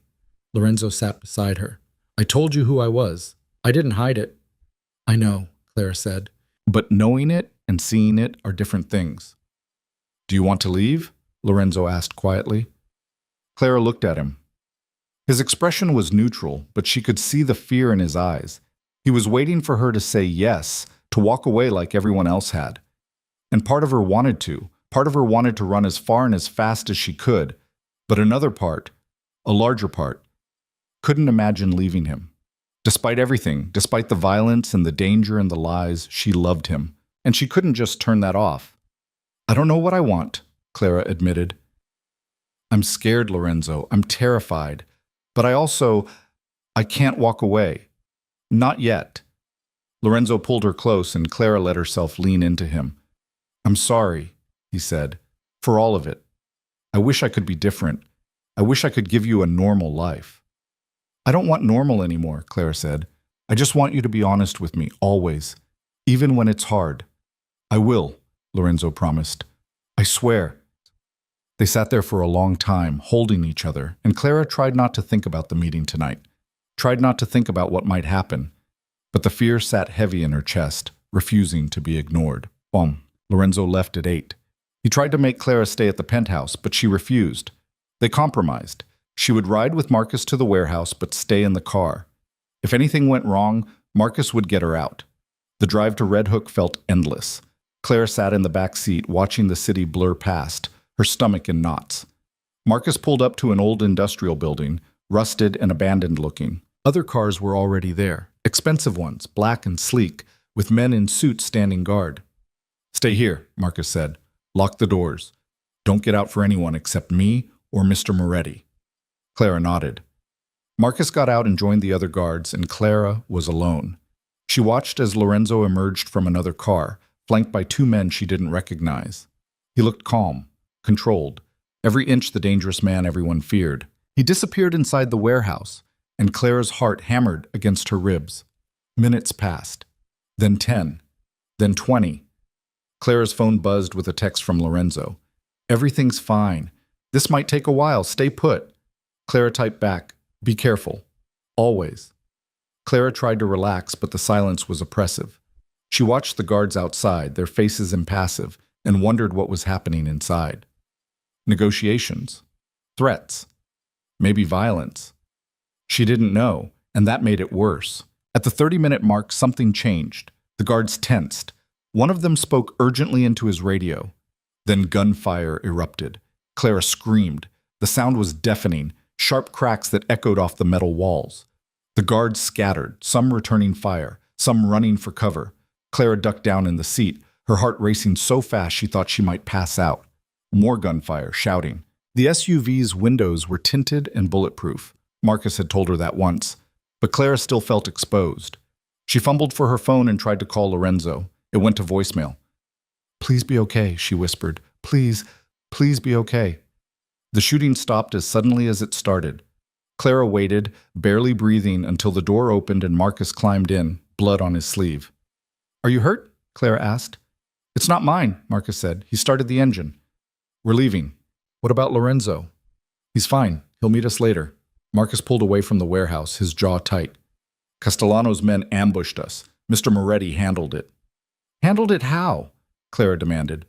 Lorenzo sat beside her. I told you who I was. I didn't hide it. I know, Clara said. But knowing it and seeing it are different things. Do you want to leave? Lorenzo asked quietly. Clara looked at him. His expression was neutral, but she could see the fear in his eyes. He was waiting for her to say yes, to walk away like everyone else had. And part of her wanted to. Part of her wanted to run as far and as fast as she could. But another part, a larger part, couldn't imagine leaving him. Despite everything, despite the violence and the danger and the lies, she loved him. And she couldn't just turn that off. I don't know what I want, Clara admitted. I'm scared, Lorenzo. I'm terrified. But I can't walk away. Not yet. Lorenzo pulled her close and Clara let herself lean into him. I'm sorry, he said, for all of it. I wish I could be different. I wish I could give you a normal life. I don't want normal anymore, Clara said. I just want you to be honest with me, always, even when it's hard. I will, Lorenzo promised. I swear. They sat there for a long time, holding each other, and Clara tried not to think about the meeting tonight, tried not to think about what might happen, but the fear sat heavy in her chest, refusing to be ignored. Lorenzo left at 8. He tried to make Clara stay at the penthouse, but she refused. They compromised. She would ride with Marcus to the warehouse, but stay in the car. If anything went wrong, Marcus would get her out. The drive to Red Hook felt endless. Clara sat in the back seat, watching the city blur past, her stomach in knots. Marcus pulled up to an old industrial building, rusted and abandoned looking. Other cars were already there, expensive ones, black and sleek, with men in suits standing guard. Stay here, Marcus said. Lock the doors. Don't get out for anyone except me or Mr. Moretti. Clara nodded. Marcus got out and joined the other guards, and Clara was alone. She watched as Lorenzo emerged from another car, flanked by 2 men she didn't recognize. He looked calm, controlled, every inch the dangerous man everyone feared. He disappeared inside the warehouse, and Clara's heart hammered against her ribs. Minutes passed, then 10, then 20. Clara's phone buzzed with a text from Lorenzo. Everything's fine. This might take a while. Stay put. Clara typed back, be careful. Always. Clara tried to relax, but the silence was oppressive. She watched the guards outside, their faces impassive, and wondered what was happening inside. Negotiations. Threats. Maybe violence. She didn't know, and that made it worse. At the 30-minute mark, something changed. The guards tensed. One of them spoke urgently into his radio. Then gunfire erupted. Clara screamed. The sound was deafening, sharp cracks that echoed off the metal walls. The guards scattered, some returning fire, some running for cover. Clara ducked down in the seat, her heart racing so fast she thought she might pass out. More gunfire, shouting. The SUV's windows were tinted and bulletproof. Marcus had told her that once, but Clara still felt exposed. She fumbled for her phone and tried to call Lorenzo. It went to voicemail. Please be okay, she whispered. Please be okay. The shooting stopped as suddenly as it started. Clara waited, barely breathing, until the door opened and Marcus climbed in, blood on his sleeve. Are you hurt? Clara asked. It's not mine, Marcus said. He started the engine. We're leaving. What about Lorenzo? He's fine. He'll meet us later. Marcus pulled away from the warehouse, his jaw tight. Castellano's men ambushed us. Mr. Moretti handled it. Handled it how? Clara demanded.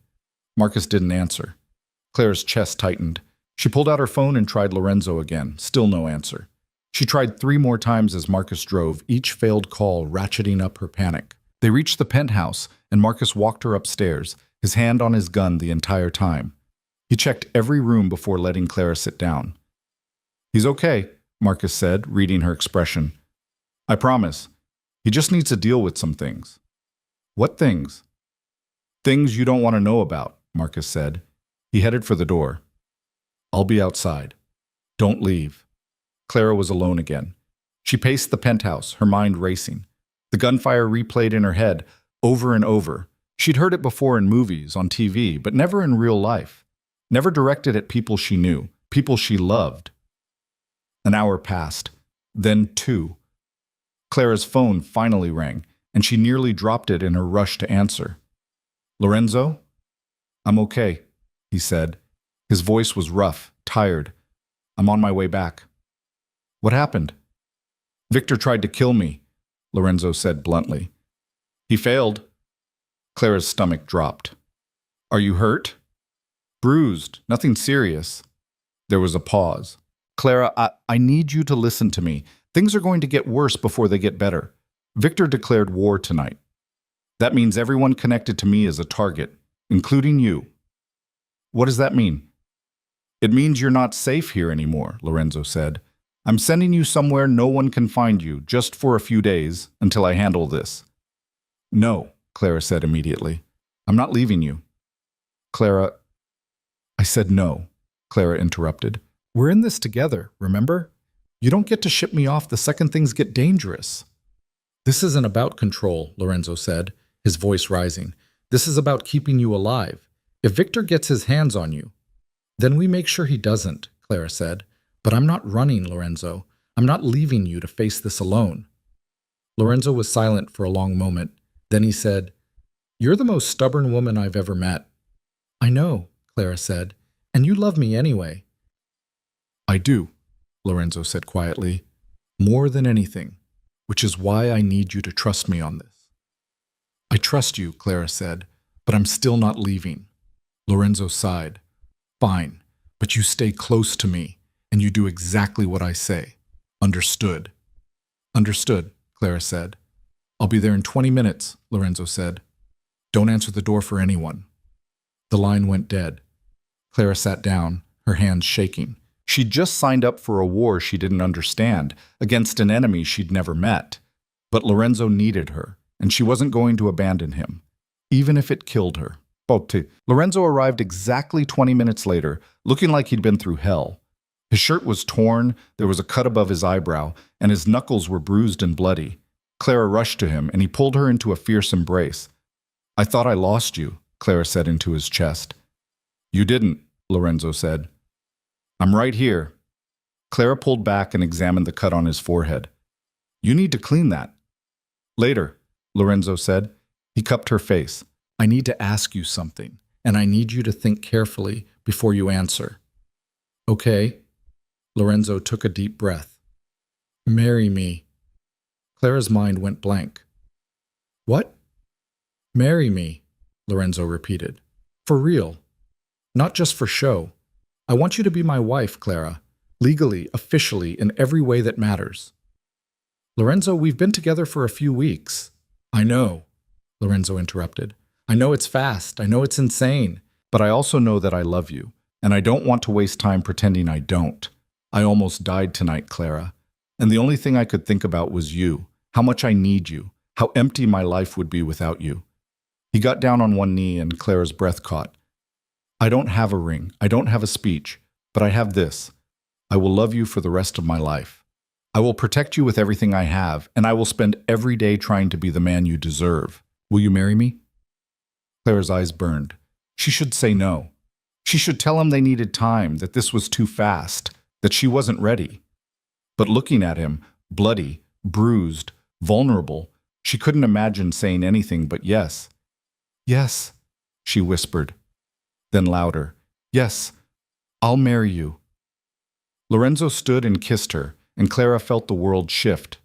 Marcus didn't answer. Clara's chest tightened. She pulled out her phone and tried Lorenzo again. Still no answer. She tried 3 more times as Marcus drove, each failed call ratcheting up her panic. They reached the penthouse, and Marcus walked her upstairs, his hand on his gun the entire time. He checked every room before letting Clara sit down. He's okay, Marcus said, reading her expression. I promise. He just needs to deal with some things. What things? Things you don't want to know about, Marcus said. He headed for the door. I'll be outside. Don't leave. Clara was alone again. She paced the penthouse, her mind racing. The gunfire replayed in her head, over and over. She'd heard it before in movies, on TV, but never in real life. Never directed at people she knew, people she loved. An hour passed, then 2. Clara's phone finally rang, and she nearly dropped it in her rush to answer. Lorenzo? I'm okay. he said. His voice was rough, tired. I'm on my way back. What happened? Victor tried to kill me, Lorenzo said bluntly. He failed. Clara's stomach dropped. Are you hurt? Bruised, nothing serious. There was a pause. Clara, I need you to listen to me. Things are going to get worse before they get better. Victor declared war tonight. That means everyone connected to me is a target, including you. What does that mean? It means you're not safe here anymore, Lorenzo said. I'm sending you somewhere no one can find you, just for a few days, until I handle this. No, Clara said immediately. I'm not leaving you. Clara, I said no, Clara interrupted. We're in this together, remember? You don't get to ship me off the second things get dangerous. This isn't about control, Lorenzo said, his voice rising. This is about keeping you alive. If Victor gets his hands on you, then we make sure he doesn't, Clara said. But I'm not running, Lorenzo. I'm not leaving you to face this alone. Lorenzo was silent for a long moment. Then he said, You're the most stubborn woman I've ever met. I know, Clara said, and you love me anyway. I do, Lorenzo said quietly, more than anything, which is why I need you to trust me on this. I trust you, Clara said, but I'm still not leaving. Lorenzo sighed. Fine, but you stay close to me, and you do exactly what I say. Understood. Understood, Clara said. I'll be there in 20 minutes, Lorenzo said. Don't answer the door for anyone. The line went dead. Clara sat down, her hands shaking. She'd just signed up for a war she didn't understand, against an enemy she'd never met. But Lorenzo needed her, and she wasn't going to abandon him, even if it killed her. Lorenzo arrived exactly 20 minutes later, looking like he'd been through hell. His shirt was torn, there was a cut above his eyebrow, and his knuckles were bruised and bloody. Clara rushed to him, and he pulled her into a fierce embrace. I thought I lost you, Clara said into his chest. You didn't, Lorenzo said. I'm right here. Clara pulled back and examined the cut on his forehead. You need to clean that. Later, Lorenzo said. He cupped her face. I need to ask you something, and I need you to think carefully before you answer. Okay. Lorenzo took a deep breath. Marry me. Clara's mind went blank. What? Marry me, Lorenzo repeated. For real. Not just for show. I want you to be my wife, Clara. Legally, officially, in every way that matters. Lorenzo, we've been together for a few weeks. I know, Lorenzo interrupted. I know it's fast. I know it's insane. But I also know that I love you, and I don't want to waste time pretending I don't. I almost died tonight, Clara. And the only thing I could think about was you, how much I need you, how empty my life would be without you. He got down on one knee and Clara's breath caught. I don't have a ring, I don't have a speech, but I have this. I will love you for the rest of my life. I will protect you with everything I have, and I will spend every day trying to be the man you deserve. Will you marry me? Clara's eyes burned. She should say no. She should tell him they needed time, that this was too fast, that she wasn't ready. But looking at him, bloody, bruised, vulnerable, she couldn't imagine saying anything but yes. Yes, she whispered. Then louder, yes, I'll marry you. Lorenzo stood and kissed her, and Clara felt the world shift.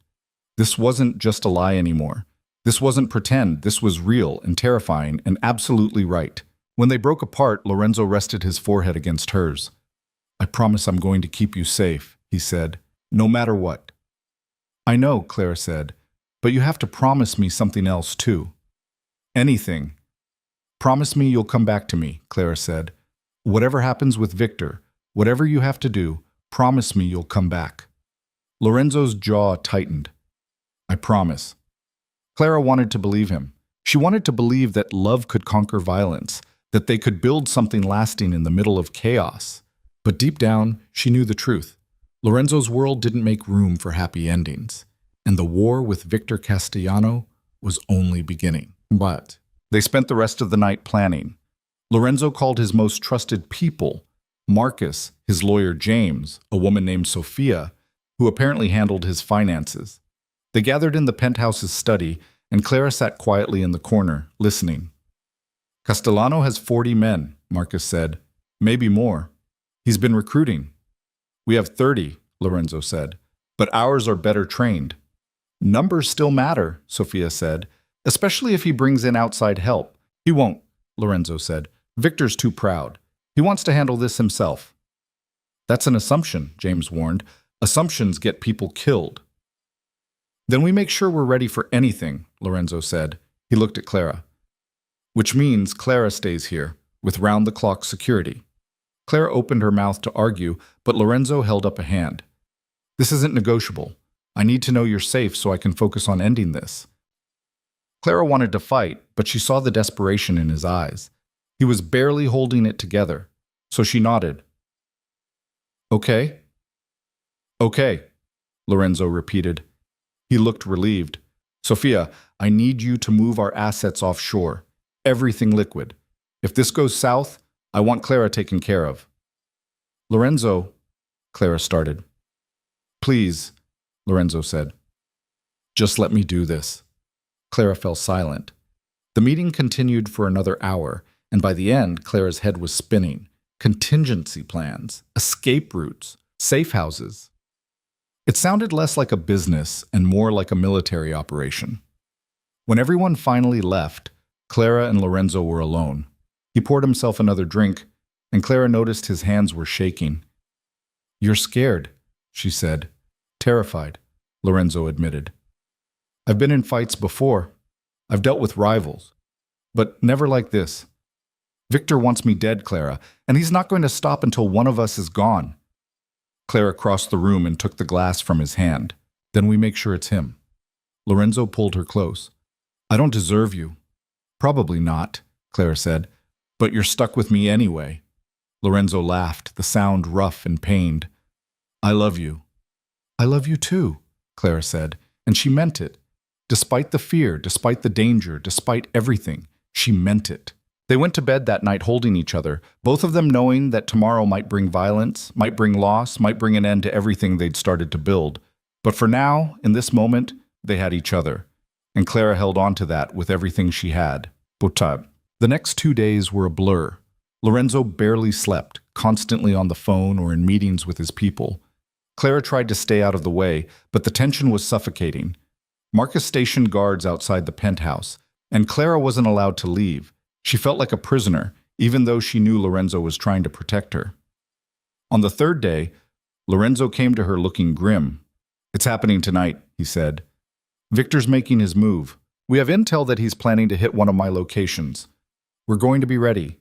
This wasn't just a lie anymore. This wasn't pretend, this was real and terrifying and absolutely right. When they broke apart, Lorenzo rested his forehead against hers. I promise I'm going to keep you safe, he said, no matter what. I know, Clara said, but you have to promise me something else too. Anything. Promise me you'll come back to me, Clara said. Whatever happens with Victor, whatever you have to do, promise me you'll come back. Lorenzo's jaw tightened. I promise. Clara wanted to believe him. She wanted to believe that love could conquer violence, that they could build something lasting in the middle of chaos. But deep down, she knew the truth. Lorenzo's world didn't make room for happy endings, and the war with Victor Castellano was only beginning. But they spent the rest of the night planning. Lorenzo called his most trusted people, Marcus, his lawyer James, a woman named Sophia, who apparently handled his finances. They gathered in the penthouse's study, and Clara sat quietly in the corner, listening. Castellano has 40 men, Marcus said. Maybe more. He's been recruiting. We have 30, Lorenzo said, but ours are better trained. Numbers still matter, Sophia said, especially if he brings in outside help. He won't, Lorenzo said. Victor's too proud. He wants to handle this himself. That's an assumption, James warned. Assumptions get people killed. Then we make sure we're ready for anything, Lorenzo said. He looked at Clara. Which means Clara stays here, with round-the-clock security. Clara opened her mouth to argue, but Lorenzo held up a hand. This isn't negotiable. I need to know you're safe so I can focus on ending this. Clara wanted to fight, but she saw the desperation in his eyes. He was barely holding it together, so she nodded. Okay. Okay, Lorenzo repeated. He looked relieved. Sophia, I need you to move our assets offshore. Everything liquid. If this goes south, I want Clara taken care of. Lorenzo, Clara started. Please, Lorenzo said. Just let me do this. Clara fell silent. The meeting continued for another hour, and by the end, Clara's head was spinning. Contingency plans, escape routes, safe houses. It sounded less like a business and more like a military operation. When everyone finally left, Clara and Lorenzo were alone. He poured himself another drink, and Clara noticed his hands were shaking. You're scared, she said. Terrified, Lorenzo admitted. I've been in fights before. I've dealt with rivals. But never like this. Victor wants me dead, Clara, and he's not going to stop until one of us is gone. Clara crossed the room and took the glass from his hand. Then we make sure it's him. Lorenzo pulled her close. I don't deserve you. Probably not, Clara said. But you're stuck with me anyway. Lorenzo laughed, the sound rough and pained. I love you. I love you too, Clara said, and she meant it. Despite the fear, despite the danger, despite everything, she meant it. They went to bed that night holding each other, both of them knowing that tomorrow might bring violence, might bring loss, might bring an end to everything they'd started to build. But for now, in this moment, they had each other. And Clara held on to that with everything she had. Botab. The next 2 days were a blur. Lorenzo barely slept, constantly on the phone or in meetings with his people. Clara tried to stay out of the way, but the tension was suffocating. Marcus stationed guards outside the penthouse, and Clara wasn't allowed to leave. She felt like a prisoner, even though she knew Lorenzo was trying to protect her. On the third day, Lorenzo came to her looking grim. It's happening tonight, he said. Victor's making his move. We have intel that he's planning to hit one of my locations. We're going to be ready.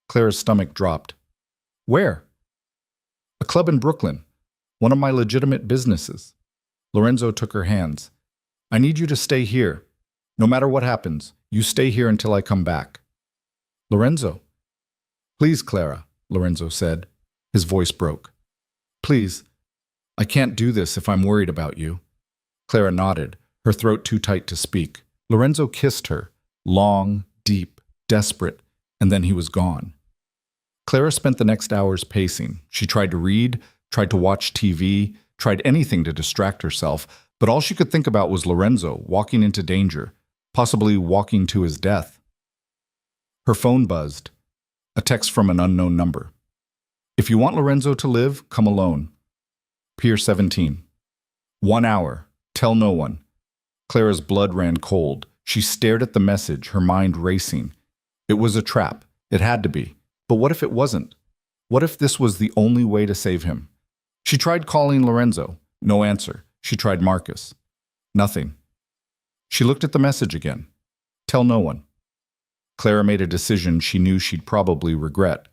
Clara's stomach dropped. Where? A club in Brooklyn. One of my legitimate businesses. Lorenzo took her hands. I need you to stay here. No matter what happens, you stay here until I come back. Lorenzo. Please, Clara, Lorenzo said. His voice broke. Please. I can't do this if I'm worried about you. Clara nodded, her throat too tight to speak. Lorenzo kissed her, long, deep, desperate, and then he was gone. Clara spent the next hours pacing. She tried to read, tried to watch TV, tried anything to distract herself, but all she could think about was Lorenzo walking into danger, possibly walking to his death. Her phone buzzed. A text from an unknown number. If you want Lorenzo to live, come alone. Pier 17. 1 hour. Tell no one. Clara's blood ran cold. She stared at the message, her mind racing. It was a trap. It had to be. But what if it wasn't? What if this was the only way to save him? She tried calling Lorenzo. No answer. She tried Marcus. Nothing. She looked at the message again. Tell no one. Clara made a decision she knew she'd probably regret.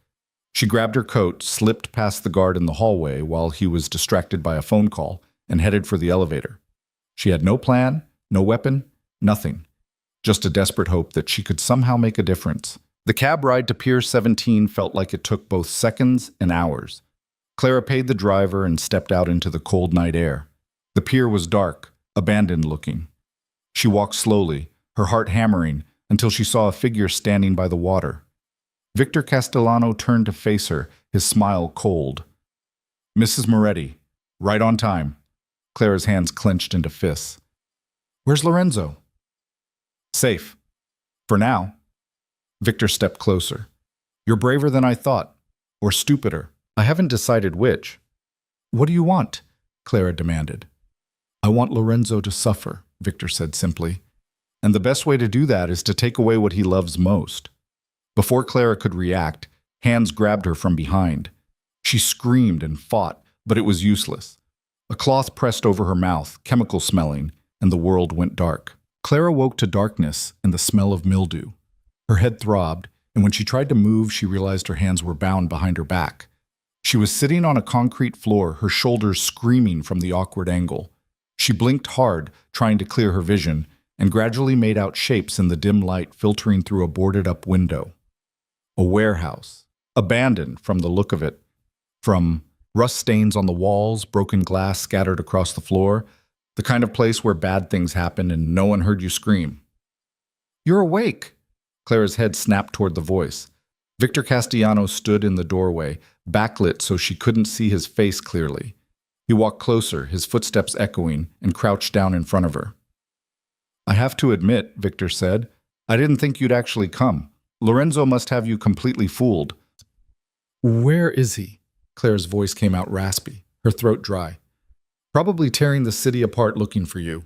She grabbed her coat, slipped past the guard in the hallway while he was distracted by a phone call, and headed for the elevator. She had no plan, no weapon, nothing. Just a desperate hope that she could somehow make a difference. The cab ride to Pier 17 felt like it took both seconds and hours. Clara paid the driver and stepped out into the cold night air. The pier was dark, abandoned looking. She walked slowly, her heart hammering, until she saw a figure standing by the water. Victor Castellano turned to face her, his smile cold. Mrs. Moretti, right on time. Clara's hands clenched into fists. Where's Lorenzo? Safe. For now. Victor stepped closer. You're braver than I thought. or stupider. I haven't decided which. What do you want? Clara demanded. I want Lorenzo to suffer, Victor said simply. And the best way to do that is to take away what he loves most. Before Clara could react, hands grabbed her from behind. She screamed and fought, but it was useless. A cloth pressed over her mouth, chemical smelling, and the world went dark. Clara woke to darkness and the smell of mildew. Her head throbbed, and when she tried to move, she realized her hands were bound behind her back. She was sitting on a concrete floor, her shoulders screaming from the awkward angle. She blinked hard, trying to clear her vision, and gradually made out shapes in the dim light filtering through a boarded-up window. A warehouse, abandoned from the look of it, from rust stains on the walls, broken glass scattered across the floor, the kind of place where bad things happen and no one heard you scream. You're awake! Clara's head snapped toward the voice. Victor Castellanos stood in the doorway, backlit so she couldn't see his face clearly. He walked closer, his footsteps echoing, and crouched down in front of her. I have to admit, Victor said, I didn't think you'd actually come. Lorenzo must have you completely fooled. Where is he? Clara's voice came out raspy, her throat dry. Probably tearing the city apart looking for you,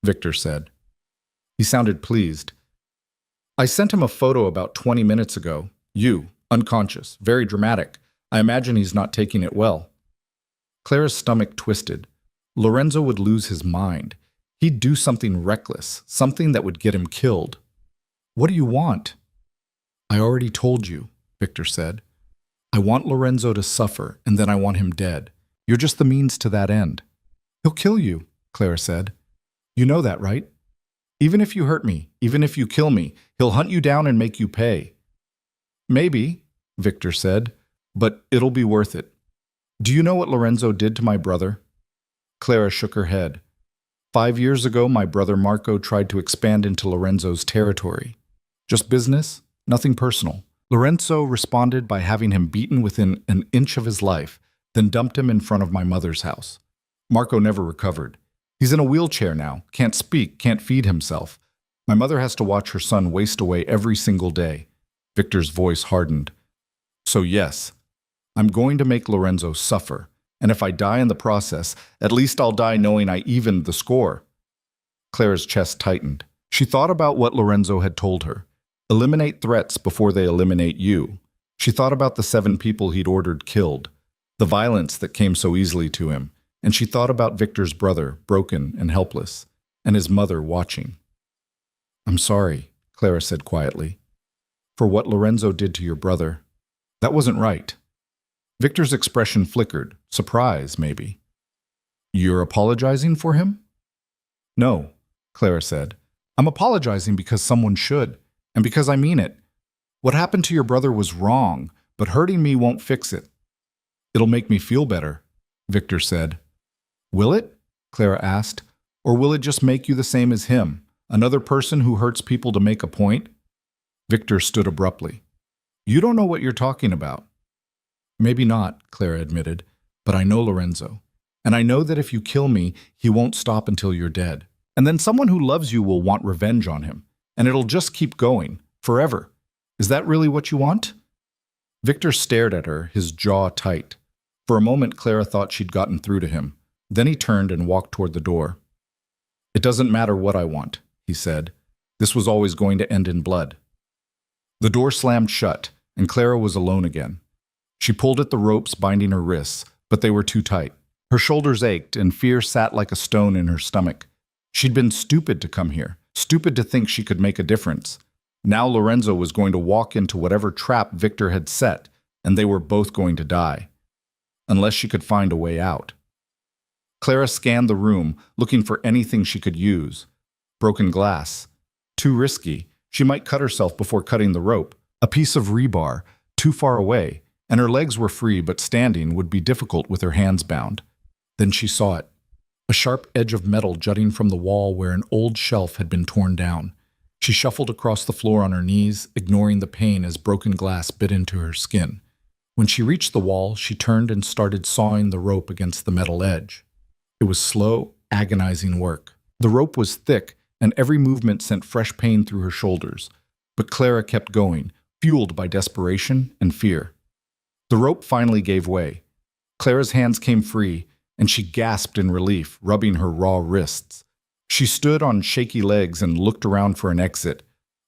Victor said. He sounded pleased. I sent him a photo about 20 minutes ago. You, unconscious, very dramatic. I imagine he's not taking it well. Clara's stomach twisted. Lorenzo would lose his mind. He'd do something reckless, something that would get him killed. What do you want? I already told you, Victor said. I want Lorenzo to suffer, and then I want him dead. You're just the means to that end. He'll kill you, Clara said. You know that, right? Even if you hurt me, even if you kill me, he'll hunt you down and make you pay. Maybe, Victor said, but it'll be worth it. Do you know what Lorenzo did to my brother? Clara shook her head. 5 years ago, my brother Marco tried to expand into Lorenzo's territory. Just business, nothing personal. Lorenzo responded by having him beaten within an inch of his life, then dumped him in front of my mother's house. Marco never recovered. He's in a wheelchair now, can't speak, can't feed himself. My mother has to watch her son waste away every single day. Victor's voice hardened. So yes, I'm going to make Lorenzo suffer, and if I die in the process, at least I'll die knowing I evened the score. Clara's chest tightened. She thought about what Lorenzo had told her. Eliminate threats before they eliminate you. She thought about the 7 people he'd ordered killed, the violence that came so easily to him, and she thought about Victor's brother, broken and helpless, and his mother watching. I'm sorry, Clara said quietly, for what Lorenzo did to your brother. That wasn't right. Victor's expression flickered, surprise, maybe. You're apologizing for him? No, Clara said. I'm apologizing because someone should, and because I mean it. What happened to your brother was wrong, but hurting me won't fix it. It'll make me feel better, Victor said. Will it? Clara asked. Or will it just make you the same as him, another person who hurts people to make a point? Victor stood abruptly. You don't know what you're talking about. Maybe not, Clara admitted, but I know Lorenzo. And I know that if you kill me, he won't stop until you're dead. And then someone who loves you will want revenge on him. And it'll just keep going, forever. Is that really what you want? Victor stared at her, his jaw tight. For a moment, Clara thought she'd gotten through to him. Then he turned and walked toward the door. It doesn't matter what I want, he said. This was always going to end in blood. The door slammed shut, and Clara was alone again. She pulled at the ropes binding her wrists, but they were too tight. Her shoulders ached, and fear sat like a stone in her stomach. She'd been stupid to come here, stupid to think she could make a difference. Now Lorenzo was going to walk into whatever trap Victor had set, and they were both going to die. Unless she could find a way out. Clara scanned the room, looking for anything she could use. Broken glass. Too risky. She might cut herself before cutting the rope. A piece of rebar, too far away, and her legs were free, but standing would be difficult with her hands bound. Then she saw it. A sharp edge of metal jutting from the wall where an old shelf had been torn down. She shuffled across the floor on her knees, ignoring the pain as broken glass bit into her skin. When she reached the wall, she turned and started sawing the rope against the metal edge. It was slow, agonizing work. The rope was thick, and every movement sent fresh pain through her shoulders. But Clara kept going, fueled by desperation and fear. The rope finally gave way. Clara's hands came free, and she gasped in relief, rubbing her raw wrists. She stood on shaky legs and looked around for an exit.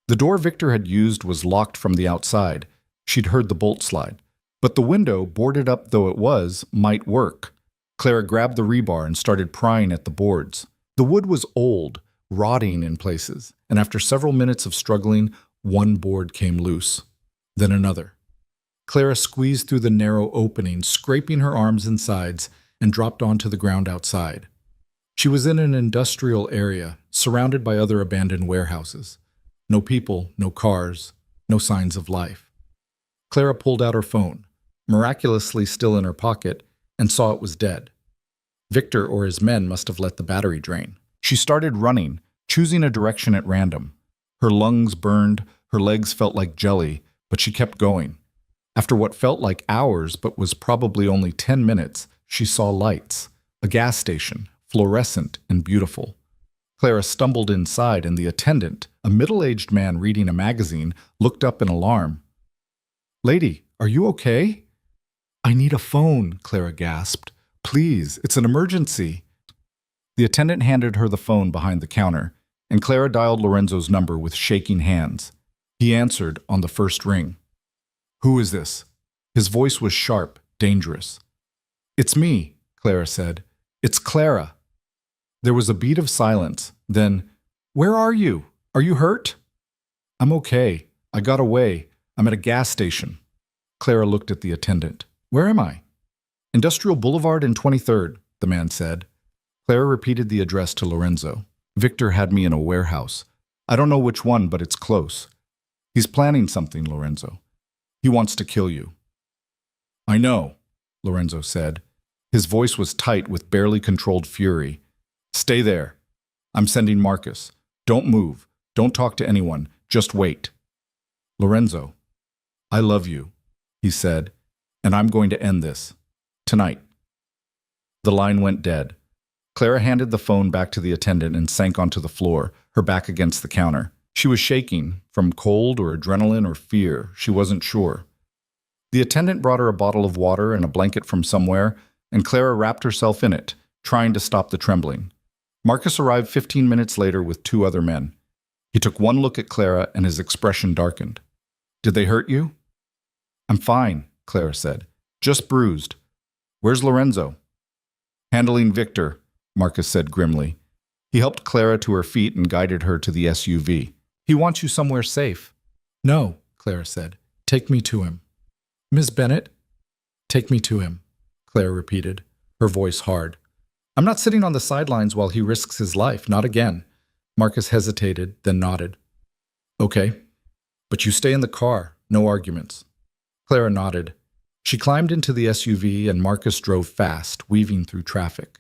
The door Victor had used was locked from the outside. She'd heard the bolt slide. But the window, boarded up though it was, might work. Clara grabbed the rebar and started prying at the boards. The wood was old, rotting in places, and after several minutes of struggling, one board came loose. Then another. Clara squeezed through the narrow opening, scraping her arms and sides, and dropped onto the ground outside. She was in an industrial area, surrounded by other abandoned warehouses. No people, no cars, no signs of life. Clara pulled out her phone, miraculously still in her pocket, and saw it was dead. Victor or his men must have let the battery drain. She started running, choosing a direction at random. Her lungs burned, her legs felt like jelly, but she kept going. After what felt like hours but was probably only 10 minutes, she saw lights. A gas station, fluorescent and beautiful. Clara stumbled inside and the attendant, a middle-aged man reading a magazine, looked up in alarm. "Lady, are you okay?" "I need a phone," Clara gasped. "Please, it's an emergency." The attendant handed her the phone behind the counter, and Clara dialed Lorenzo's number with shaking hands. He answered on the first ring. "Who is this?" His voice was sharp, dangerous. "It's me," Clara said. "It's Clara." There was a beat of silence. Then, "Where are you? Are you hurt?" "I'm okay. I got away. I'm at a gas station." Clara looked at the attendant. "Where am I?" "Industrial Boulevard and 23rd, the man said. Clara repeated the address to Lorenzo. "Victor had me in a warehouse. I don't know which one, but it's close. He's planning something, Lorenzo. He wants to kill you." "I know," Lorenzo said. His voice was tight with barely controlled fury. "Stay there. I'm sending Marcus. Don't move. Don't talk to anyone. Just wait." "Lorenzo, I love you," he said, "and I'm going to end this. Tonight." The line went dead. Clara handed the phone back to the attendant and sank onto the floor, her back against the counter. She was shaking, from cold or adrenaline or fear, she wasn't sure. The attendant brought her a bottle of water and a blanket from somewhere, and Clara wrapped herself in it, trying to stop the trembling. Marcus arrived 15 minutes later with 2 other men. He took one look at Clara and his expression darkened. "Did they hurt you?" "I'm fine," Clara said. "Just bruised. Where's Lorenzo?" "Handling Victor," Marcus said grimly. He helped Clara to her feet and guided her to the SUV. "He wants you somewhere safe." "No," Clara said. "Take me to him." "Miss Bennett?" "Take me to him," Clara repeated, her voice hard. "I'm not sitting on the sidelines while he risks his life, not again." Marcus hesitated, then nodded. "Okay, but you stay in the car, no arguments." Clara nodded. She climbed into the SUV and Marcus drove fast, weaving through traffic.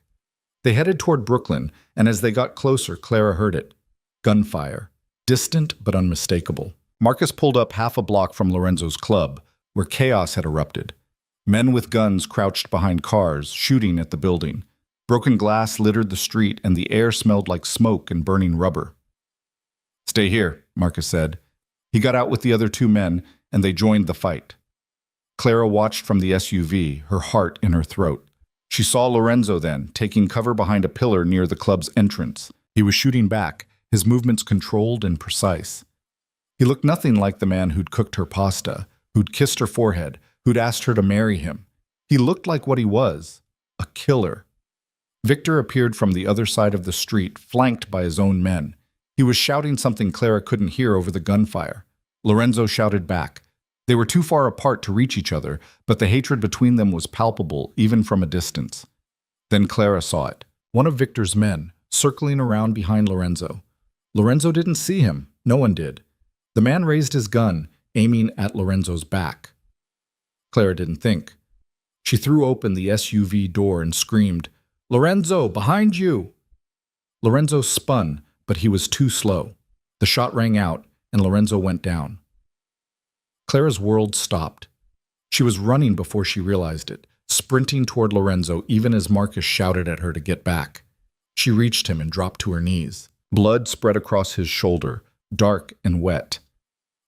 They headed toward Brooklyn, and as they got closer, Clara heard it. Gunfire. Distant but unmistakable. Marcus pulled up half a block from Lorenzo's club, where chaos had erupted. Men with guns crouched behind cars, shooting at the building. Broken glass littered the street, and the air smelled like smoke and burning rubber. "Stay here," Marcus said. He got out with the other 2 men, and they joined the fight. Clara watched from the SUV, her heart in her throat. She saw Lorenzo then, taking cover behind a pillar near the club's entrance. He was shooting back, his movements controlled and precise. He looked nothing like the man who'd cooked her pasta, who'd kissed her forehead, who'd asked her to marry him. He looked like what he was, a killer. Victor appeared from the other side of the street, flanked by his own men. He was shouting something Clara couldn't hear over the gunfire. Lorenzo shouted back. They were too far apart to reach each other, but the hatred between them was palpable, even from a distance. Then Clara saw it. One of Victor's men, circling around behind Lorenzo. Lorenzo didn't see him. No one did. The man raised his gun, aiming at Lorenzo's back. Clara didn't think. She threw open the SUV door and screamed, "Lorenzo, behind you!" Lorenzo spun, but he was too slow. The shot rang out, and Lorenzo went down. Clara's world stopped. She was running before she realized it, sprinting toward Lorenzo even as Marcus shouted at her to get back. She reached him and dropped to her knees. Blood spread across his shoulder, dark and wet.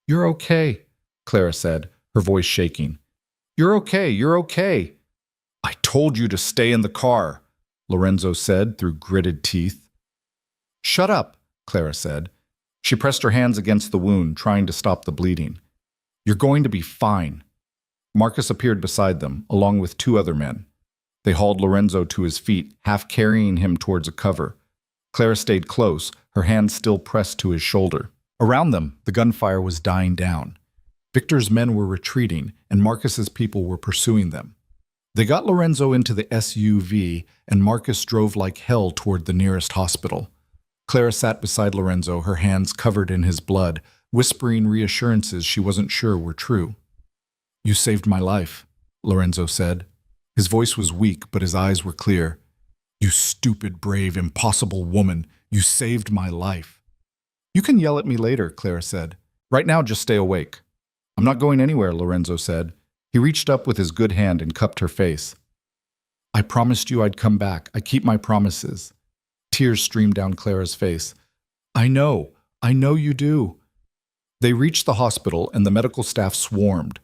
"You're okay," Clara said, her voice shaking. You're okay, you're okay. I told you to stay in the car, Lorenzo said through gritted teeth. Shut up, Clara said. She pressed her hands against the wound, trying to stop the bleeding. You're going to be fine. Marcus appeared beside them, along with two other men. They hauled Lorenzo to his feet, half carrying him towards a cover. Clara stayed close, her hand still pressed to his shoulder. Around them, the gunfire was dying down. Victor's men were retreating, and Marcus's people were pursuing them. They got Lorenzo into the SUV, and Marcus drove like hell toward the nearest hospital. Clara sat beside Lorenzo, her hands covered in his blood, whispering reassurances she wasn't sure were true. You saved my life, Lorenzo said. His voice was weak, but his eyes were clear. You stupid, brave, impossible woman. You saved my life. You can yell at me later, Clara said. Right now, just stay awake. I'm not going anywhere, Lorenzo said. He reached up with his good hand and cupped her face. I promised you I'd come back. I keep my promises. Tears streamed down Clara's face. I know you do. They reached the hospital and the medical staff swarmed.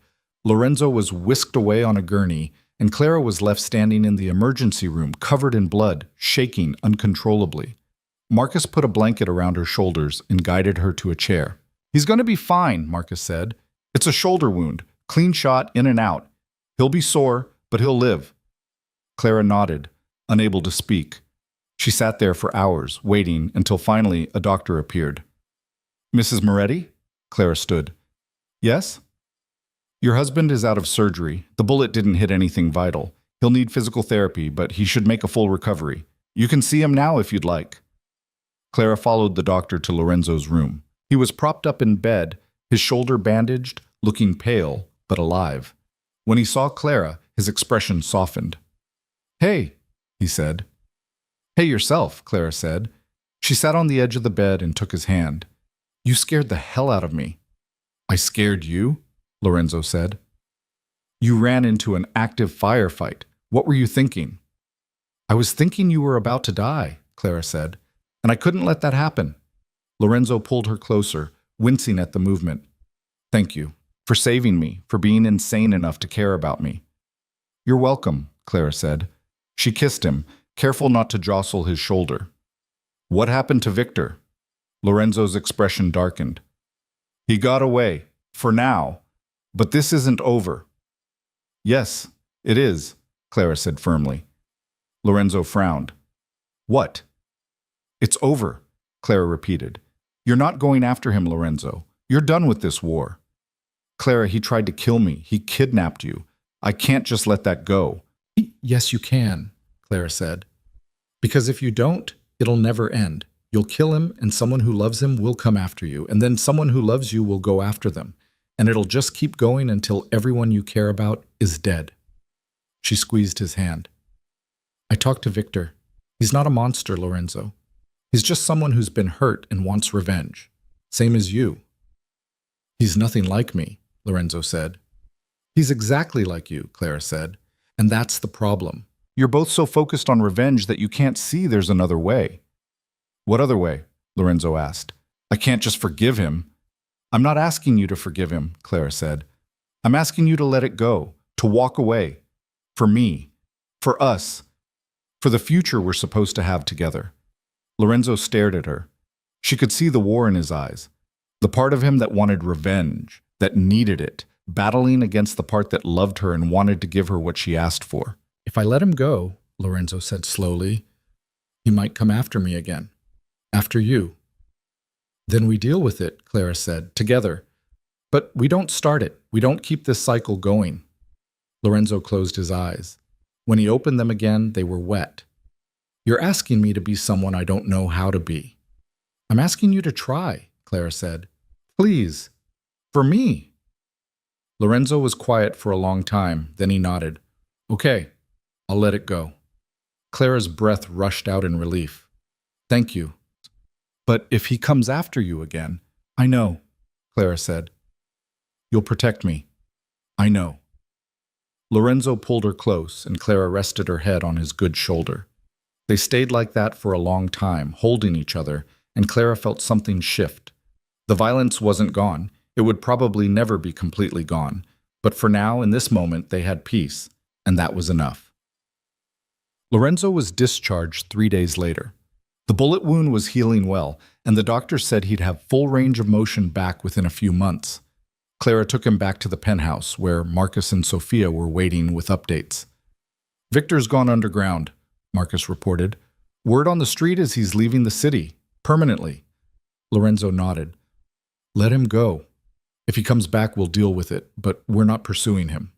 Lorenzo was whisked away on a gurney, and Clara was left standing in the emergency room, covered in blood, shaking uncontrollably. Marcus put a blanket around her shoulders and guided her to a chair. He's going to be fine, Marcus said. It's a shoulder wound, clean shot in and out. He'll be sore, but he'll live. Clara nodded, unable to speak. She sat there for hours, waiting until finally a doctor appeared. Mrs. Moretti? Clara stood. Yes? Your husband is out of surgery. The bullet didn't hit anything vital. He'll need physical therapy, but he should make a full recovery. You can see him now if you'd like. Clara followed the doctor to Lorenzo's room. He was propped up in bed, his shoulder bandaged, looking pale, but alive. When he saw Clara, his expression softened. Hey, he said. Hey yourself, Clara said. She sat on the edge of the bed and took his hand. You scared the hell out of me. I scared you? Lorenzo said. You ran into an active firefight. What were you thinking? I was thinking you were about to die, Clara said, and I couldn't let that happen. Lorenzo pulled her closer, wincing at the movement. Thank you for saving me, for being insane enough to care about me. You're welcome, Clara said. She kissed him, careful not to jostle his shoulder. What happened to Victor? Lorenzo's expression darkened. He got away, for now. But this isn't over. Yes, it is, Clara said firmly. Lorenzo frowned. What? It's over, Clara repeated. You're not going after him, Lorenzo. You're done with this war. Clara, he tried to kill me. He kidnapped you. I can't just let that go. Yes, you can, Clara said. Because if you don't, it'll never end. You'll kill him, and someone who loves him will come after you, and then someone who loves you will go after them. And it'll just keep going until everyone you care about is dead. She squeezed his hand. I talked to Victor. He's not a monster, Lorenzo. He's just someone who's been hurt and wants revenge. Same as you. He's nothing like me, Lorenzo said. He's exactly like you, Clara said. And that's the problem. You're both so focused on revenge that you can't see there's another way. What other way? Lorenzo asked. I can't just forgive him. I'm not asking you to forgive him, Clara said. I'm asking you to let it go, to walk away. For me. For us. For the future we're supposed to have together. Lorenzo stared at her. She could see the war in his eyes. The part of him that wanted revenge, that needed it, battling against the part that loved her and wanted to give her what she asked for. If I let him go, Lorenzo said slowly, he might come after me again. After you. Then we deal with it, Clara said, together. But we don't start it. We don't keep this cycle going. Lorenzo closed his eyes. When he opened them again, they were wet. You're asking me to be someone I don't know how to be. I'm asking you to try, Clara said. Please. For me. Lorenzo was quiet for a long time, then he nodded. Okay, I'll let it go. Clara's breath rushed out in relief. Thank you. But if he comes after you again, I know, Clara said. You'll protect me. I know. Lorenzo pulled her close, and Clara rested her head on his good shoulder. They stayed like that for a long time, holding each other, and Clara felt something shift. The violence wasn't gone. It would probably never be completely gone. But for now, in this moment, they had peace, and that was enough. Lorenzo was discharged 3 days later. The bullet wound was healing well, and the doctor said he'd have full range of motion back within a few months. Clara took him back to the penthouse, where Marcus and Sophia were waiting with updates. "Victor's gone underground," Marcus reported. "Word on the street is he's leaving the city, permanently." Lorenzo nodded. "Let him go. If he comes back, we'll deal with it, but we're not pursuing him."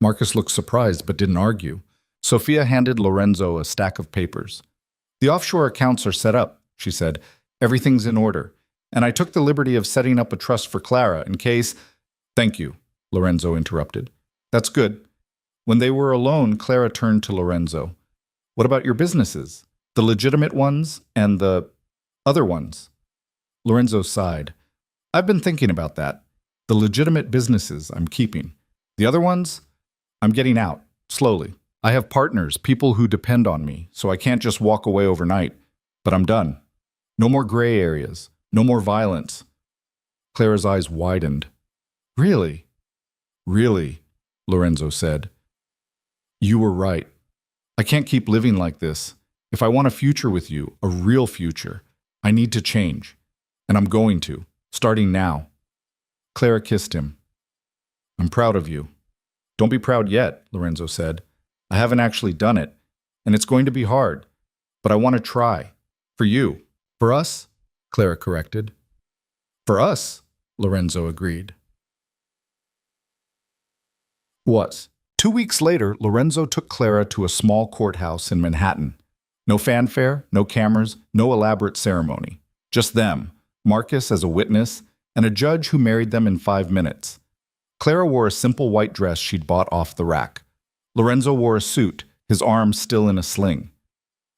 Marcus looked surprised but didn't argue. Sophia handed Lorenzo a stack of papers. "The offshore accounts are set up," she said. "Everything's in order. And I took the liberty of setting up a trust for Clara in case—" "Thank you," Lorenzo interrupted. "That's good." When they were alone, Clara turned to Lorenzo. "What about your businesses? The legitimate ones and the other ones?" Lorenzo sighed. "I've been thinking about that. The legitimate businesses I'm keeping. The other ones, I'm getting out, slowly. I have partners, people who depend on me, so I can't just walk away overnight. But I'm done. No more gray areas. No more violence." Clara's eyes widened. "Really?" "Really," Lorenzo said. "You were right. I can't keep living like this. If I want a future with you, a real future, I need to change. And I'm going to, starting now." Clara kissed him. "I'm proud of you." "Don't be proud yet," Lorenzo said. "I haven't actually done it, and it's going to be hard. But I want to try. For you. For us," Clara corrected. "For us," Lorenzo agreed. What? 2 weeks later, Lorenzo took Clara to a small courthouse in Manhattan. No fanfare, no cameras, no elaborate ceremony. Just them, Marcus as a witness, and a judge who married them in 5 minutes. Clara wore a simple white dress she'd bought off the rack. Lorenzo wore a suit, his arms still in a sling.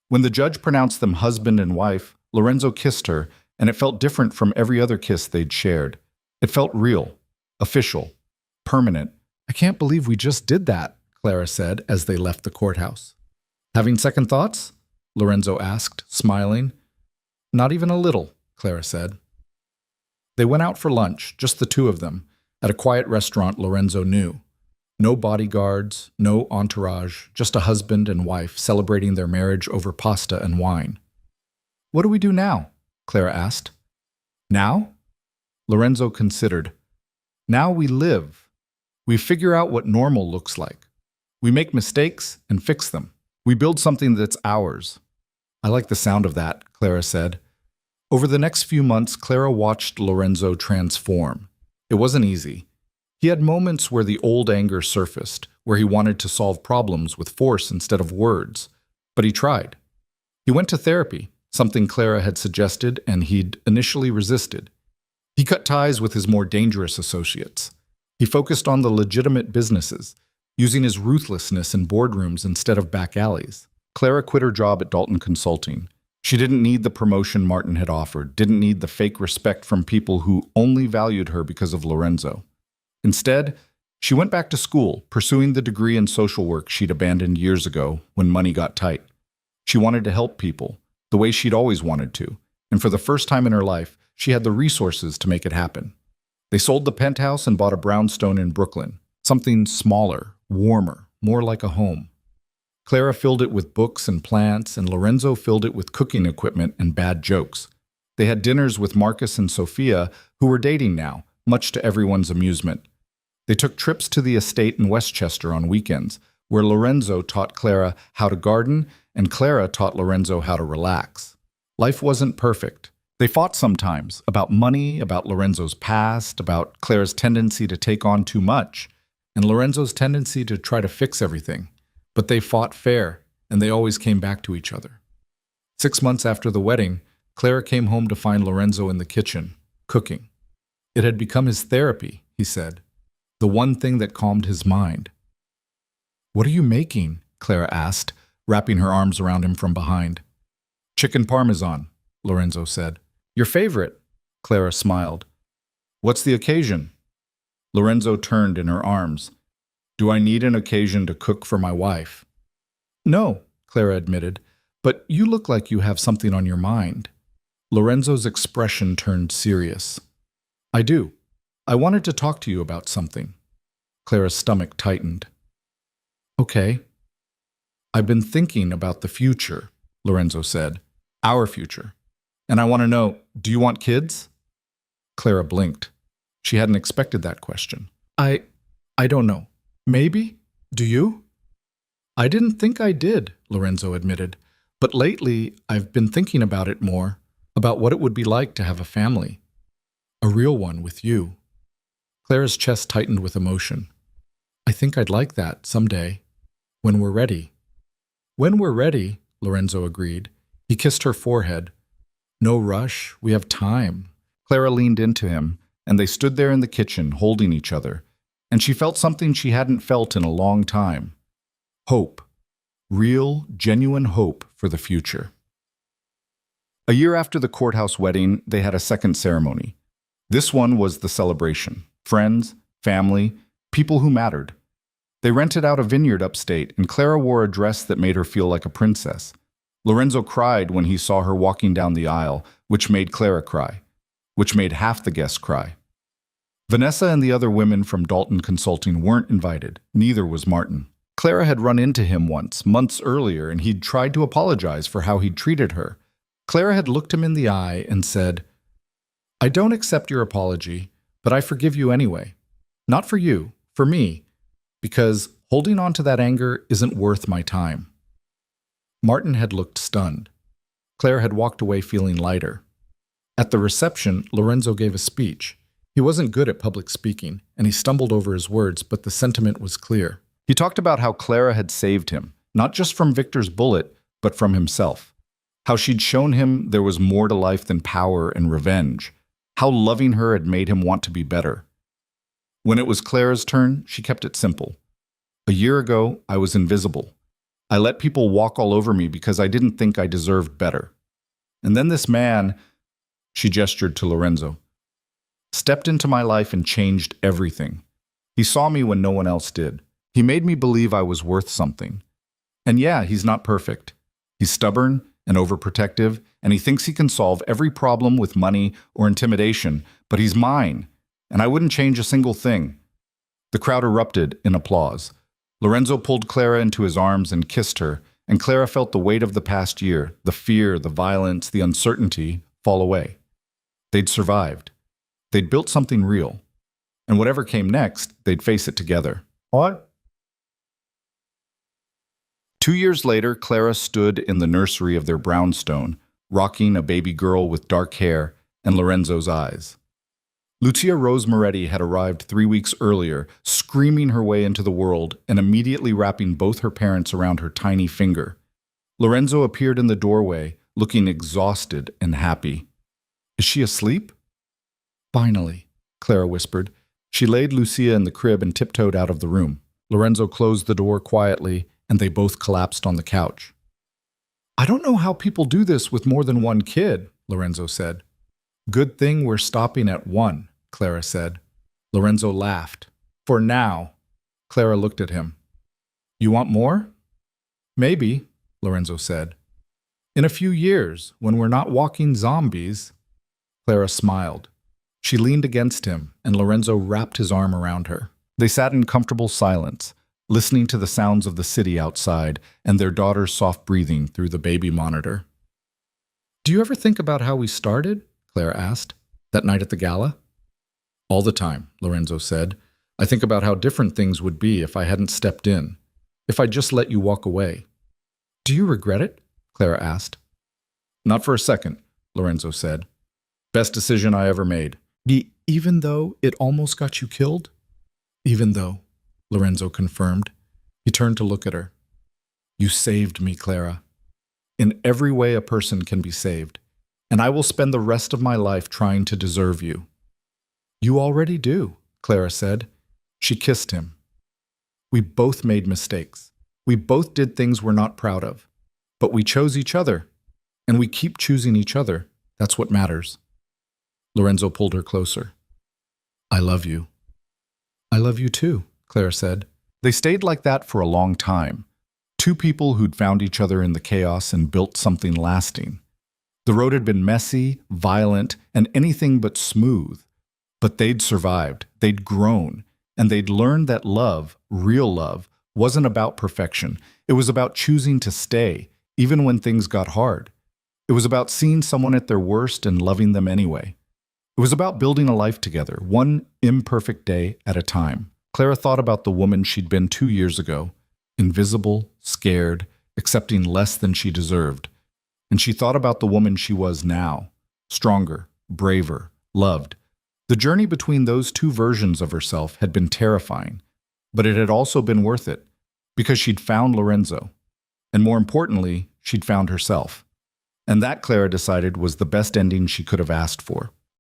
When the judge pronounced them husband and wife, Lorenzo kissed her, and it felt different from every other kiss they'd shared. It felt real, official, permanent. "I can't believe we just did that," Clara said as they left the courthouse. "Having second thoughts?" Lorenzo asked, smiling. "Not even a little," Clara said. They went out for lunch, just the two of them, at a quiet restaurant Lorenzo knew. No bodyguards, no entourage, just a husband and wife celebrating their marriage over pasta and wine. "What do we do now?" Clara asked. "Now?" Lorenzo considered. "Now we live. We figure out what normal looks like. We make mistakes and fix them. We build something that's ours." "I like the sound of that," Clara said. Over the next few months, Clara watched Lorenzo transform. It wasn't easy. He had moments where the old anger surfaced, where he wanted to solve problems with force instead of words. But he tried. He went to therapy, something Clara had suggested and he'd initially resisted. He cut ties with his more dangerous associates. He focused on the legitimate businesses, using his ruthlessness in boardrooms instead of back alleys. Clara quit her job at Dalton Consulting. She didn't need the promotion Martin had offered, didn't need the fake respect from people who only valued her because of Lorenzo. Instead, she went back to school, pursuing the degree in social work she'd abandoned years ago when money got tight. She wanted to help people, the way she'd always wanted to, and for the first time in her life, she had the resources to make it happen. They sold the penthouse and bought a brownstone in Brooklyn, something smaller, warmer, more like a home. Clara filled it with books and plants, and Lorenzo filled it with cooking equipment and bad jokes. They had dinners with Marcus and Sophia, who were dating now, much to everyone's amusement. They took trips to the estate in Westchester on weekends, where Lorenzo taught Clara how to garden and Clara taught Lorenzo how to relax. Life wasn't perfect. They fought sometimes about money, about Lorenzo's past, about Clara's tendency to take on too much, and Lorenzo's tendency to try to fix everything. But they fought fair, and they always came back to each other. 6 months after the wedding, Clara came home to find Lorenzo in the kitchen, cooking. It had become his therapy, he said. The one thing that calmed his mind. "What are you making?" Clara asked, wrapping her arms around him from behind. "Chicken parmesan," Lorenzo said. "Your favorite," Clara smiled. "What's the occasion?" Lorenzo turned in her arms. "Do I need an occasion to cook for my wife?" "No," Clara admitted, "but you look like you have something on your mind." Lorenzo's expression turned serious. "I do. I wanted to talk to you about something." Clara's stomach tightened. Okay. I've been thinking about the future, Lorenzo said. Our future. And I want to know, do you want kids? Clara blinked. She hadn't expected that question. I don't know. Maybe? Do you? I didn't think I did, Lorenzo admitted. But lately, I've been thinking about it more, about what it would be like to have a family. A real one with you. Clara's chest tightened with emotion. I think I'd like that someday, when we're ready. When we're ready, Lorenzo agreed. He kissed her forehead. No rush, we have time. Clara leaned into him, and they stood there in the kitchen, holding each other, and she felt something she hadn't felt in a long time. Hope. Real, genuine hope for the future. A year after the courthouse wedding, they had a second ceremony. This one was the celebration. Friends, family, people who mattered. They rented out a vineyard upstate, and Clara wore a dress that made her feel like a princess. Lorenzo cried when he saw her walking down the aisle, which made Clara cry, which made half the guests cry. Vanessa and the other women from Dalton Consulting weren't invited. Neither was Martin. Clara had run into him once, months earlier, and he'd tried to apologize for how he'd treated her. Clara had looked him in the eye and said, I don't accept your apology, but I forgive you anyway. Not for you, for me, because holding on to that anger isn't worth my time. Martin had looked stunned. Claire had walked away feeling lighter. At the reception, Lorenzo gave a speech. He wasn't good at public speaking, and he stumbled over his words, but the sentiment was clear. He talked about how Clara had saved him, not just from Victor's bullet, but from himself. How she'd shown him there was more to life than power and revenge. How loving her had made him want to be better. When it was Clara's turn, she kept it simple. A year ago, I was invisible. I let people walk all over me because I didn't think I deserved better. And then this man, she gestured to Lorenzo, stepped into my life and changed everything. He saw me when no one else did. He made me believe I was worth something. And yeah, he's not perfect. He's stubborn and overprotective, and he thinks he can solve every problem with money or intimidation, but he's mine, and I wouldn't change a single thing. The crowd erupted in applause. Lorenzo pulled Clara into his arms and kissed her, and Clara felt the weight of the past year, the fear, the violence, the uncertainty, fall away. They'd survived. They'd built something real. And whatever came next, they'd face it together. What? 2 years later, Clara stood in the nursery of their brownstone, rocking a baby girl with dark hair and Lorenzo's eyes. Lucia Rose Moretti had arrived 3 weeks earlier, screaming her way into the world and immediately wrapping both her parents around her tiny finger. Lorenzo appeared in the doorway, looking exhausted and happy. Is she asleep? Finally, Clara whispered. She laid Lucia in the crib and tiptoed out of the room. Lorenzo closed the door quietly, and they both collapsed on the couch. I don't know how people do this with more than one kid, Lorenzo said. Good thing we're stopping at 1, Clara said. Lorenzo laughed. For now. Clara looked at him. You want more? Maybe, Lorenzo said. In a few years, when we're not walking zombies. Clara smiled. She leaned against him, and Lorenzo wrapped his arm around her. They sat in comfortable silence, listening to the sounds of the city outside and their daughter's soft breathing through the baby monitor. Do you ever think about how we started? Clara asked. That night at the gala? All the time, Lorenzo said. I think about how different things would be if I hadn't stepped in, if I just let you walk away. Do you regret it? Clara asked. Not for a second, Lorenzo said. Best decision I ever made. Even though it almost got you killed? Even though, Lorenzo confirmed. He turned to look at her. You saved me, Clara. In every way a person can be saved, and I will spend the rest of my life trying to deserve you. You already do, Clara said. She kissed him. We both made mistakes. We both did things we're not proud of. But we chose each other, and we keep choosing each other. That's what matters. Lorenzo pulled her closer. I love you. I love you too, Clara said. They stayed like that for a long time. Two people who'd found each other in the chaos and built something lasting. The road had been messy, violent, and anything but smooth. But they'd survived. They'd grown. And they'd learned that love, real love, wasn't about perfection. It was about choosing to stay, even when things got hard. It was about seeing someone at their worst and loving them anyway. It was about building a life together, one imperfect day at a time. Clara thought about the woman she'd been 2 years ago, invisible, scared, accepting less than she deserved. And she thought about the woman she was now, stronger, braver, loved. The journey between those two versions of herself had been terrifying, but it had also been worth it, because she'd found Lorenzo. And more importantly, she'd found herself. And that, Clara decided, was the best ending she could have asked for.